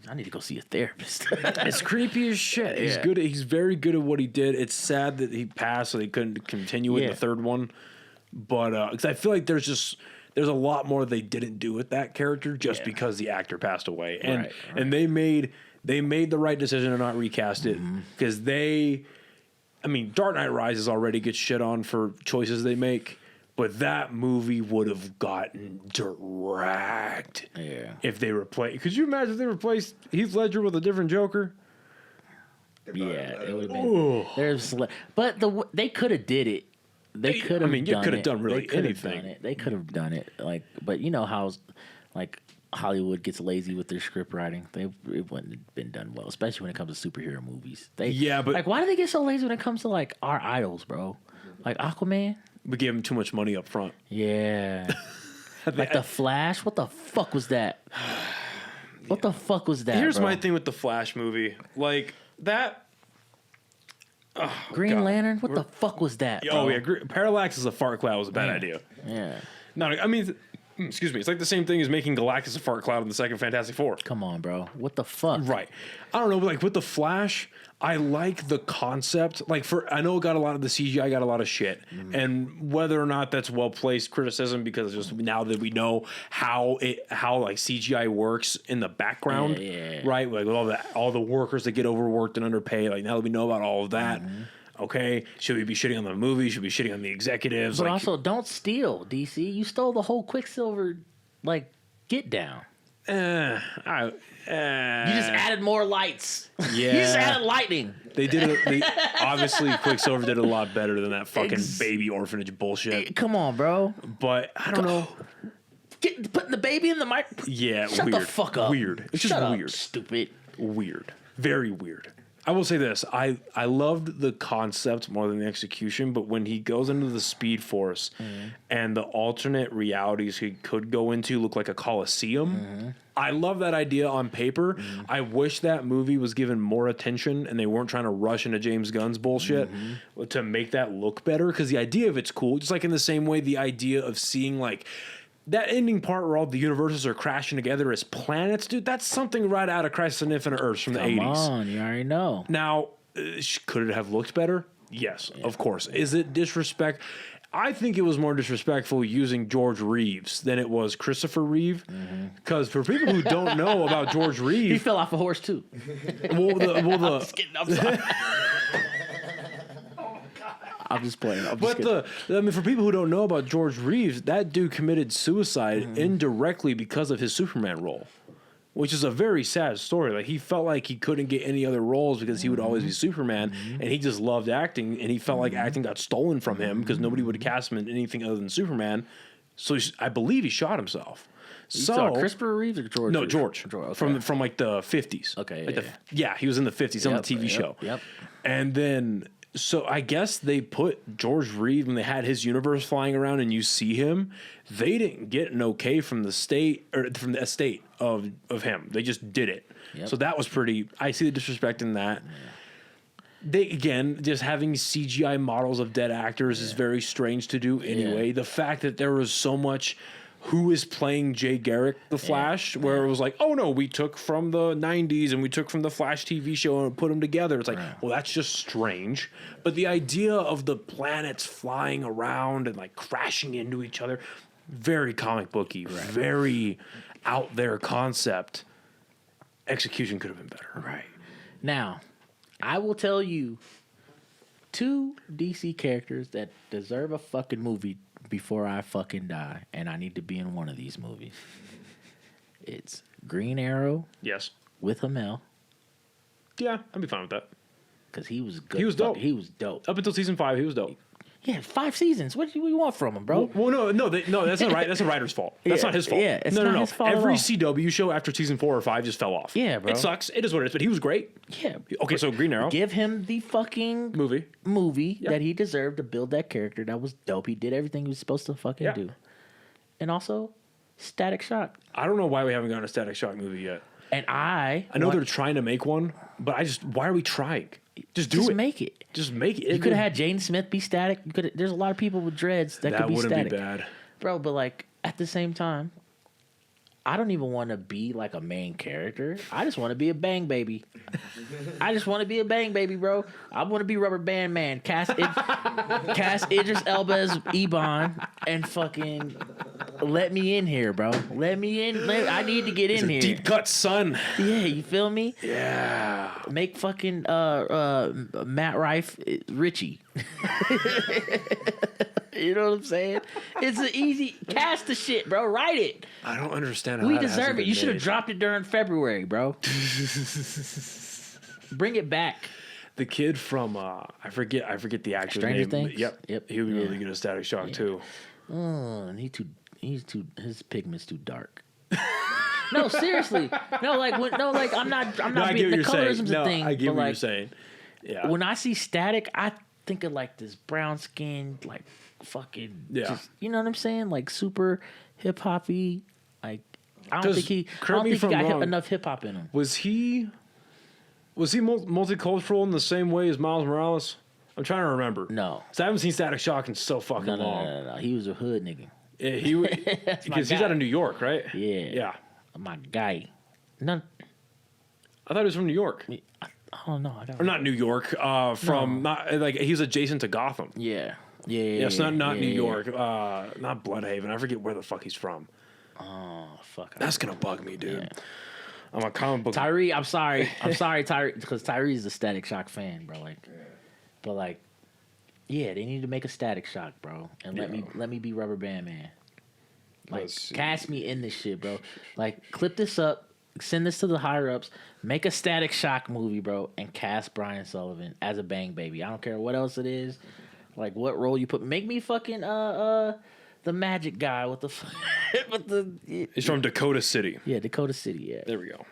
I need to go see a therapist. It's creepy as shit. He's Yeah. good. He's very good at what he did. It's sad that he passed, so they couldn't continue it in the third one. But because I feel like there's a lot more they didn't do with that character just because the actor passed away, and Right. and they made the right decision to not recast it because Dark Knight Rises already gets shit on for choices they make. But that movie would have gotten dragged if they replaced. Could you imagine if they replaced Heath Ledger with a different Joker? Yeah, it would have been. But they could have did it. They could have. I mean, you could have done really anything. They could have done it. Like, but you know how, like, Hollywood gets lazy with their script writing. It wouldn't have been done well, especially when it comes to superhero movies. But like, why do they get so lazy when it comes to like our idols, bro? Like Aquaman. We gave him too much money up front. Yeah. Like the Flash. What the fuck was that? What the fuck was that? Here's bro? my thing with the Flash movie. Like that. Oh, Green Lantern. What the fuck was that? Bro? Oh yeah, Parallax as a fart cloud was a bad idea. Yeah. No, I mean, excuse me. It's like the same thing as making Galactus a fart cloud in the second Fantastic Four. Come on, bro. What the fuck? Right. I don't know, but like with the Flash, I like the concept. Like I know it got a lot of the CGI got a lot of shit, and whether or not that's well placed criticism because just now that we know how like CGI works in the background, right? Like with all the workers that get overworked and underpaid. Like now that we know about all of that. Okay, should we be shitting on the movie? Should we be shitting on the executives? But like, also, don't steal, DC. You stole the whole Quicksilver, like, get down. You just added more lights. Yeah. You just added lightning. They did it. Obviously, Quicksilver did it a lot better than that fucking baby orphanage bullshit. Come on, bro. But I don't know. Putting the baby in the mic. Yeah, Shut weird. the fuck up. Weird. It's just weird. Stupid. Weird. Very weird. I will say this. I loved the concept more than the execution, but when he goes into the Speed Force and the alternate realities he could go into look like a coliseum, I love that idea on paper. I wish that movie was given more attention and they weren't trying to rush into James Gunn's bullshit to make that look better, because the idea of it's cool. Just like in the same way the idea of seeing like that ending part where all the universes are crashing together as planets, dude, that's something right out of Crisis on Infinite Earths from the 80s. Come on, you already know. Now, could it have looked better? Yes, of course. Is it disrespect? I think it was more disrespectful using George Reeves than it was Christopher Reeve. Because for people who don't know about George Reeves... He fell off a horse, too. I'm just kidding. I'm sorry. I'm just playing. For people who don't know about George Reeves, that dude committed suicide indirectly because of his Superman role, which is a very sad story. Like, he felt like he couldn't get any other roles because he would always be Superman, and he just loved acting, and he felt like acting got stolen from him because nobody would cast him in anything other than Superman. So I believe he shot himself. So Christopher Reeves or George? No, George. Okay. From like the 50s. Okay. He was in the 50s on the TV show. Yep. And then... So I guess they put George Reeves when they had his universe flying around and you see him. They didn't get an okay from the state or from the estate of him. They just did it. Yep. So that was pretty. I see the disrespect in that. Yeah. They again just having CGI models of dead actors is very strange to do anyway. Yeah. The fact that there was so much. Who is playing Jay Garrick, the Flash, where it was like, oh no, we took from the 90s and we took from the Flash TV show and put them together. It's like, well, that's just strange. But the idea of the planets flying around and like crashing into each other, very comic booky, very out there concept. Execution could have been better. Right. Now, I will tell you 2 DC characters that deserve a fucking movie before I fucking die, and I need to be in one of these movies. It's Green Arrow. Yes. With Hamel. Yeah, I'd be fine with that. Because he was good. He was dope. He was dope. Up until season 5, he was dope. Yeah, 5 seasons. What do you want from him, bro? Well, no, that's not right. That's a writer's fault. That's not his fault. Yeah, it's not his fault. Every CW show after season 4 or 5 just fell off. Yeah, bro. It sucks. It is what it is. But he was great. Yeah. Okay, so Green Arrow. Give him the fucking movie that he deserved to build that character. That was dope. He did everything he was supposed to fucking do. And also, Static Shock. I don't know why we haven't gotten a Static Shock movie yet. And I know they're trying to make one, but why are we trying? Just make it. Just make it. You could have had Jaden Smith be Static. There's a lot of people with dreads that could be Static. That wouldn't be bad. Bro, but like at the same time, I don't even want to be like a main character. I just want to be a bang baby. I just want to be a bang baby, bro. I want to be Rubber Band Man. Cast Idris Elba as Ebon and fucking let me in here, bro. Let me in. I need to get in here. Deep cut, son. Yeah, you feel me? Yeah. Make fucking Matt Rife Richie. You know what I'm saying? It's an easy cast the shit, bro. Write it. I don't understand how We that hasn't deserve it. been You should have made. dropped it during February, bro. Bring it back. The kid from I forget the actor's Stranger name. Things? Yep. He would be really good at Static Shock too. And his pigment's too dark. No, seriously. No, like I'm not I get being what the you're saying. colorism's No, a thing. I get but what like, you're saying. Yeah. when I see Static, I think of like this brown skinned, like fucking just, you know what I'm saying? Like super hip hoppy. Like I don't think he got enough hip hop in him. Was he multicultural in the same way as Miles Morales? I'm trying to remember. No. So I haven't seen Static Shock in so fucking long. No. He was a hood nigga. Yeah, because he's out of New York, right? Yeah. Yeah. My guy. No, I thought he was from New York. I don't know. Or not New York. From not like he's adjacent to Gotham. Yeah. Yeah, it's not New York. Not Bloodhaven. I forget where the fuck he's from. Oh fuck. That's gonna bug me, dude. Yeah. I'm a comic book. Tyree, I'm sorry, Tyree, because Tyree's a Static Shock fan, bro. Like, but like, yeah, they need to make a Static Shock, bro, and let me be Rubber Band Man. Like, cast me in this shit, bro. Like, clip this up, send this to the higher ups, make a Static Shock movie, bro, and cast Brian Sullivan as a Bang Baby. I don't care what else it is, like what role you put. Make me fucking the magic guy with the He's from Dakota City. Yeah, Dakota City. Yeah, There we go.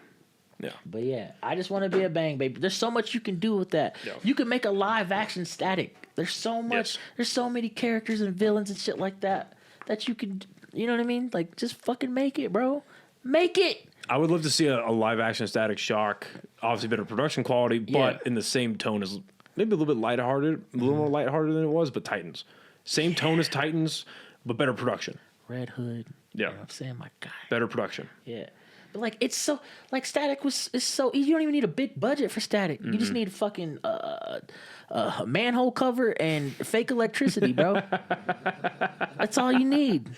Yeah. but yeah, I just want to be a Bang Baby. There's so much you can do with that. Yeah. You can make a live action Static. There's so much. Yes. There's so many characters and villains and shit like that you can. You know what I mean? Like, just fucking make it, bro. Make it. I would love to see a live action Static Shock. Obviously, better production quality, but in the same tone as maybe a little bit lighthearted, a little more lighthearted than it was. But Titans, same tone as Titans, but better production. Red Hood. Yeah. You know what I'm saying? My guy. Better production. Yeah. But like it's so like Static is so easy. You don't even need a big budget for Static. You just need a fucking manhole cover and fake electricity, bro. That's all you need.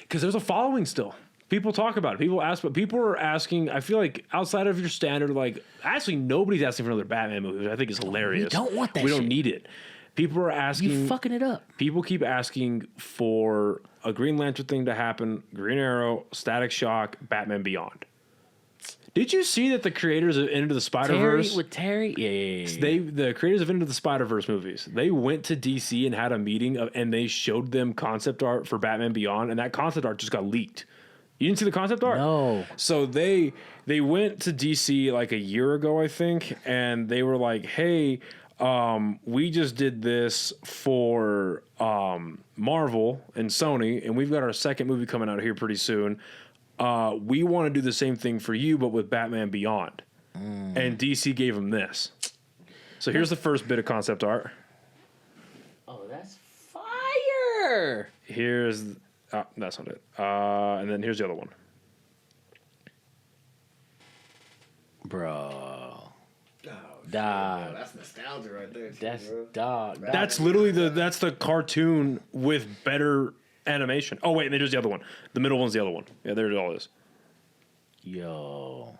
Because there's a following still. People talk about it. People ask, but people are asking. I feel like outside of your standard, like actually nobody's asking for another Batman movie, which I think is hilarious. We don't want that We don't shit. need it. People are asking. You fucking it up. People keep asking for a Green Lantern thing to happen, Green Arrow, Static Shock, Batman Beyond. Did you see that the creators of Into the Spider-Verse... Terry? Yeah. The creators of Into the Spider-Verse movies, they went to DC and had a meeting, and they showed them concept art for Batman Beyond, and that concept art just got leaked. You didn't see the concept art? No. So they went to DC like a year ago, I think, and they were like, hey... we just did this for Marvel and Sony, and we've got our second movie coming out here pretty soon. We want to do the same thing for you, but with Batman Beyond. And DC gave them this. So here's the first bit of concept art. Oh, that's fire! Here's... that's not it. And then here's the other one. Bro. Oh, Dog. shit, that's nostalgia right there. Too, That's bro. dog. That's literally that's the cartoon with better animation. Oh, wait, there's the other one. The middle one's the other one. Yeah, there it all is. Yo.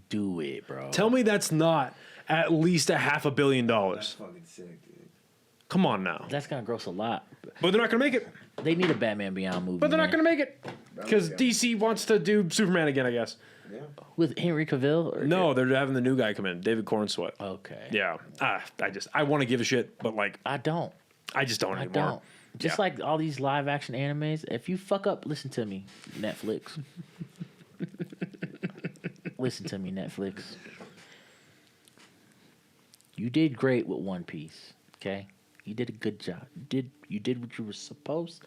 Do it, bro. Tell me that's not at least $500 million. That's fucking sick, dude. Come on now. That's gonna gross a lot. But they're not going to make it. They need a Batman Beyond movie. But they're not going to make it. Because Batman DC wants to do Superman again, I guess. Yeah. with Henry Cavill. Or No, they're having the new guy come in, David Cornsweet. Okay. Yeah. I want to give a shit, but like, I don't. I just don't I anymore. don't. Just Yeah. like all these live action animes, if you fuck up, listen to me, Netflix. Listen to me, Netflix. You did great with One Piece, okay? You did a good job. You did what you were supposed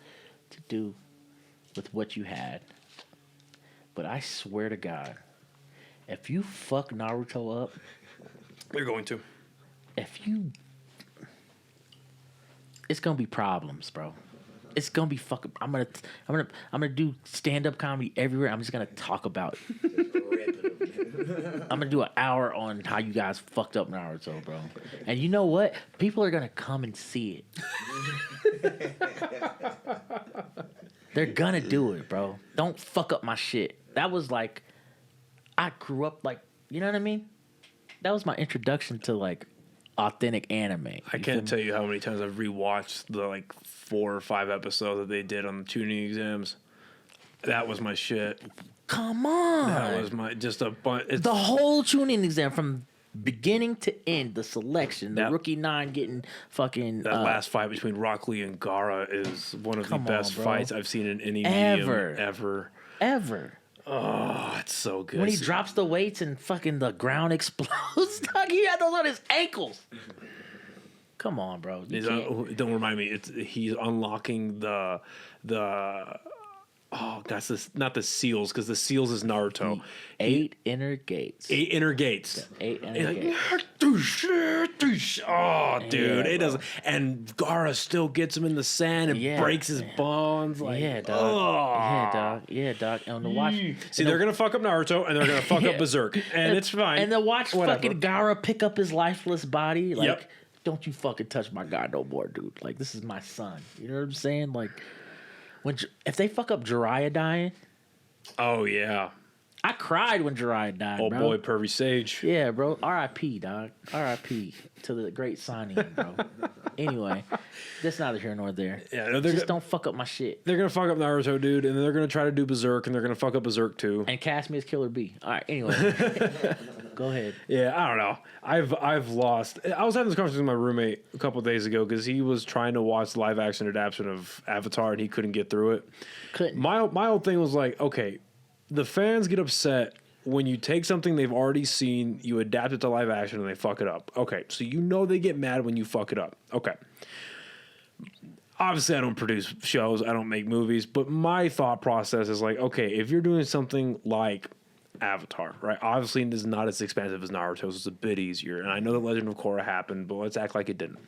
to do with what you had. But I swear to God, if you fuck Naruto up, They're going to. it's gonna be problems, bro. It's gonna be fucking. I'm gonna do stand up comedy everywhere. I'm just gonna talk about it. I'm gonna do an hour on how you guys fucked up Naruto, bro. And you know what? People are gonna come and see it. They're gonna do it, bro. Don't fuck up my shit. That was like, I grew up like, you know what I mean? That was my introduction to like authentic anime. I can't tell you how many times I've rewatched the like 4 or 5 episodes that they did on the tuning exams. That was my shit. Come on. That was my just a bunch. The whole tuning exam from beginning to end, the selection, the rookie 9 getting fucking that last fight between Rock Lee and Gaara is one of the best fights I've seen in any medium ever. Oh, it's so good. When he drops the weights and fucking the ground explodes, dog, he had those on his ankles. Come on, bro. Don't remind me. He's unlocking the oh, that's this, not the seals, because the seals is Naruto. 8 inner gates. 8 inner gates. 8 inner gates. Oh, dude, it doesn't. And Gaara still gets him in the sand and breaks his bones. Like, yeah, dog. Yeah, dog. And to watch. See, they're gonna fuck up Naruto and they're gonna fuck up Berserk, and it's fine. And to watch fucking Gaara pick up his lifeless body, like, don't you fucking touch my guy no more, dude. Like, this is my son. You know what I'm saying? Like. If they fuck up Jiraiya dying, oh yeah, I cried when Jiraiya died. Old boy, Pervy Sage. Yeah, bro. R.I.P. dog. R.I.P. to the great signing, bro. Anyway, that's neither here nor there. Yeah, no, just don't fuck up my shit. They're gonna fuck up Naruto, dude, and they're gonna try to do Berserk, and they're gonna fuck up Berserk too. And cast me as Killer B. All right. Anyway, go ahead. Yeah, I don't know. I've lost. I was having this conversation with my roommate a couple of days ago because he was trying to watch the live action adaptation of Avatar and he couldn't get through it. Couldn't. My old thing was like, okay, the fans get upset when you take something they've already seen, you adapt it to live action, and they fuck it up. Okay, so you know they get mad when you fuck it up. Okay. Obviously, I don't produce shows. I don't make movies. But my thought process is like, okay, if you're doing something like Avatar, right? Obviously, it is not as expensive as Naruto, so it's a bit easier. And I know the Legend of Korra happened, but let's act like it didn't.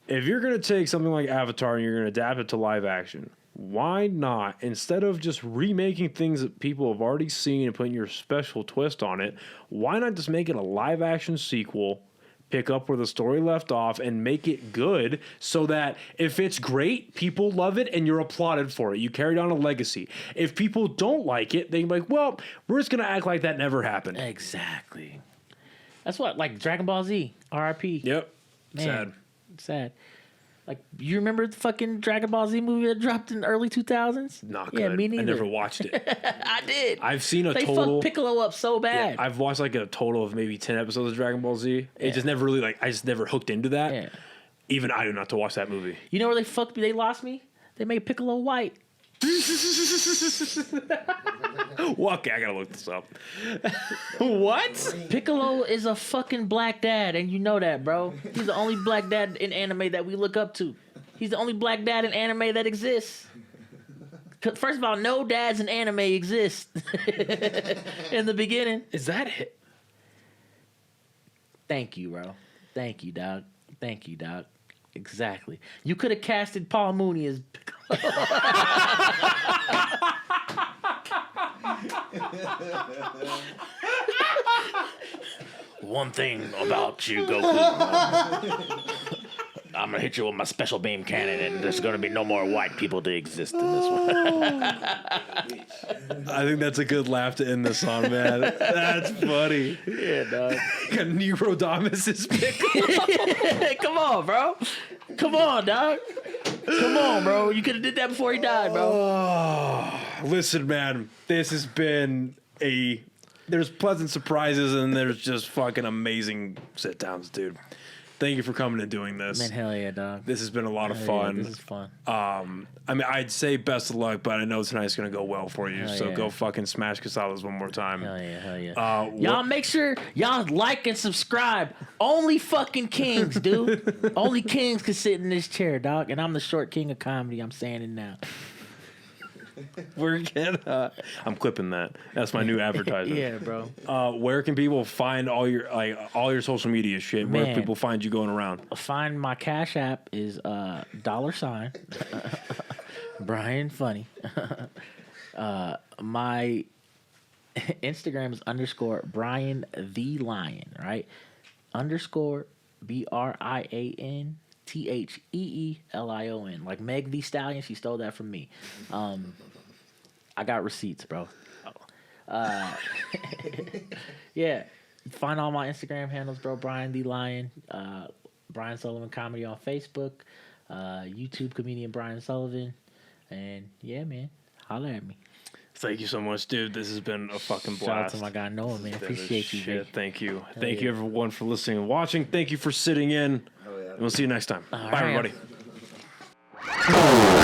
If you're going to take something like Avatar and you're going to adapt it to live action, why not, instead of just remaking things that people have already seen and putting your special twist on it, why not just make it a live action sequel, pick up where the story left off, and make it good so that if it's great, people love it and you're applauded for it. You carried on a legacy. If people don't like it, they can be like, well, we're just going to act like that never happened. Exactly. That's what, like Dragon Ball Z, R.I.P. Yep. Man, sad. Like, you remember the fucking Dragon Ball Z movie that dropped in the early 2000s? Not good. Yeah, me neither. I never watched it. I did. I've seen a total. They fucked Piccolo up so bad. Yeah, I've watched like a total of maybe 10 episodes of Dragon Ball Z. It just never really, I just never hooked into that. Yeah. Even I do not to watch that movie. You know where they fucked me? They lost me? They made Piccolo white. Well, okay, I gotta look this up. What? Piccolo is a fucking black dad, and you know that, bro. He's the only black dad in anime that we look up to. He's the only black dad in anime that exists. First of all, no dads in anime exist in the beginning. Is that it? Thank you, bro. Thank you, dog. Exactly. You could have casted Paul Mooney as Piccolo. One thing about you, Goku. I'm gonna hit you with my special beam cannon, and there's gonna be no more white people to exist in this one. I think that's a good laugh to end this on, man. That's funny. Yeah, dog. Neurodamus is Piccolo. Come on, bro. Come on, dog. Come on, bro. You could have did that before he died, bro. Oh, listen, man. This has been there's pleasant surprises and there's just fucking amazing sit downs, dude. Thank you for coming and doing this. Man, hell yeah, dog. This has been a lot of fun. Yeah, this is fun. I mean, I'd say best of luck, but I know tonight's going to go well for you. So go fucking smash Casalas one more time. Hell yeah. Y'all make sure y'all like and subscribe. Only fucking kings, dude. Only kings can sit in this chair, dog. And I'm the short king of comedy. I'm saying it now. We're gonna. I'm clipping that. That's my new advertisement. Yeah, bro. Where can people find all your social media shit? Man, where people find you going around? Find my Cash App is $, Brian Funny. My Instagram is _ Brian the Lion, right? _ BRIAN THEELION, like Meg the Stallion. She stole that from me. I got receipts, bro. Yeah. Find all my Instagram handles, bro. Brian the Lion, Brian Sullivan Comedy on Facebook, YouTube comedian Brian Sullivan, and yeah, man, holler at me. Thank you so much, dude. This has been a fucking blast. Shout out to my guy Noah, man. Appreciate you, man. Thank you. Thank you, everyone, for listening and watching. Thank you for sitting in. Hell yeah. And we'll see you next time. All Bye, right. everybody.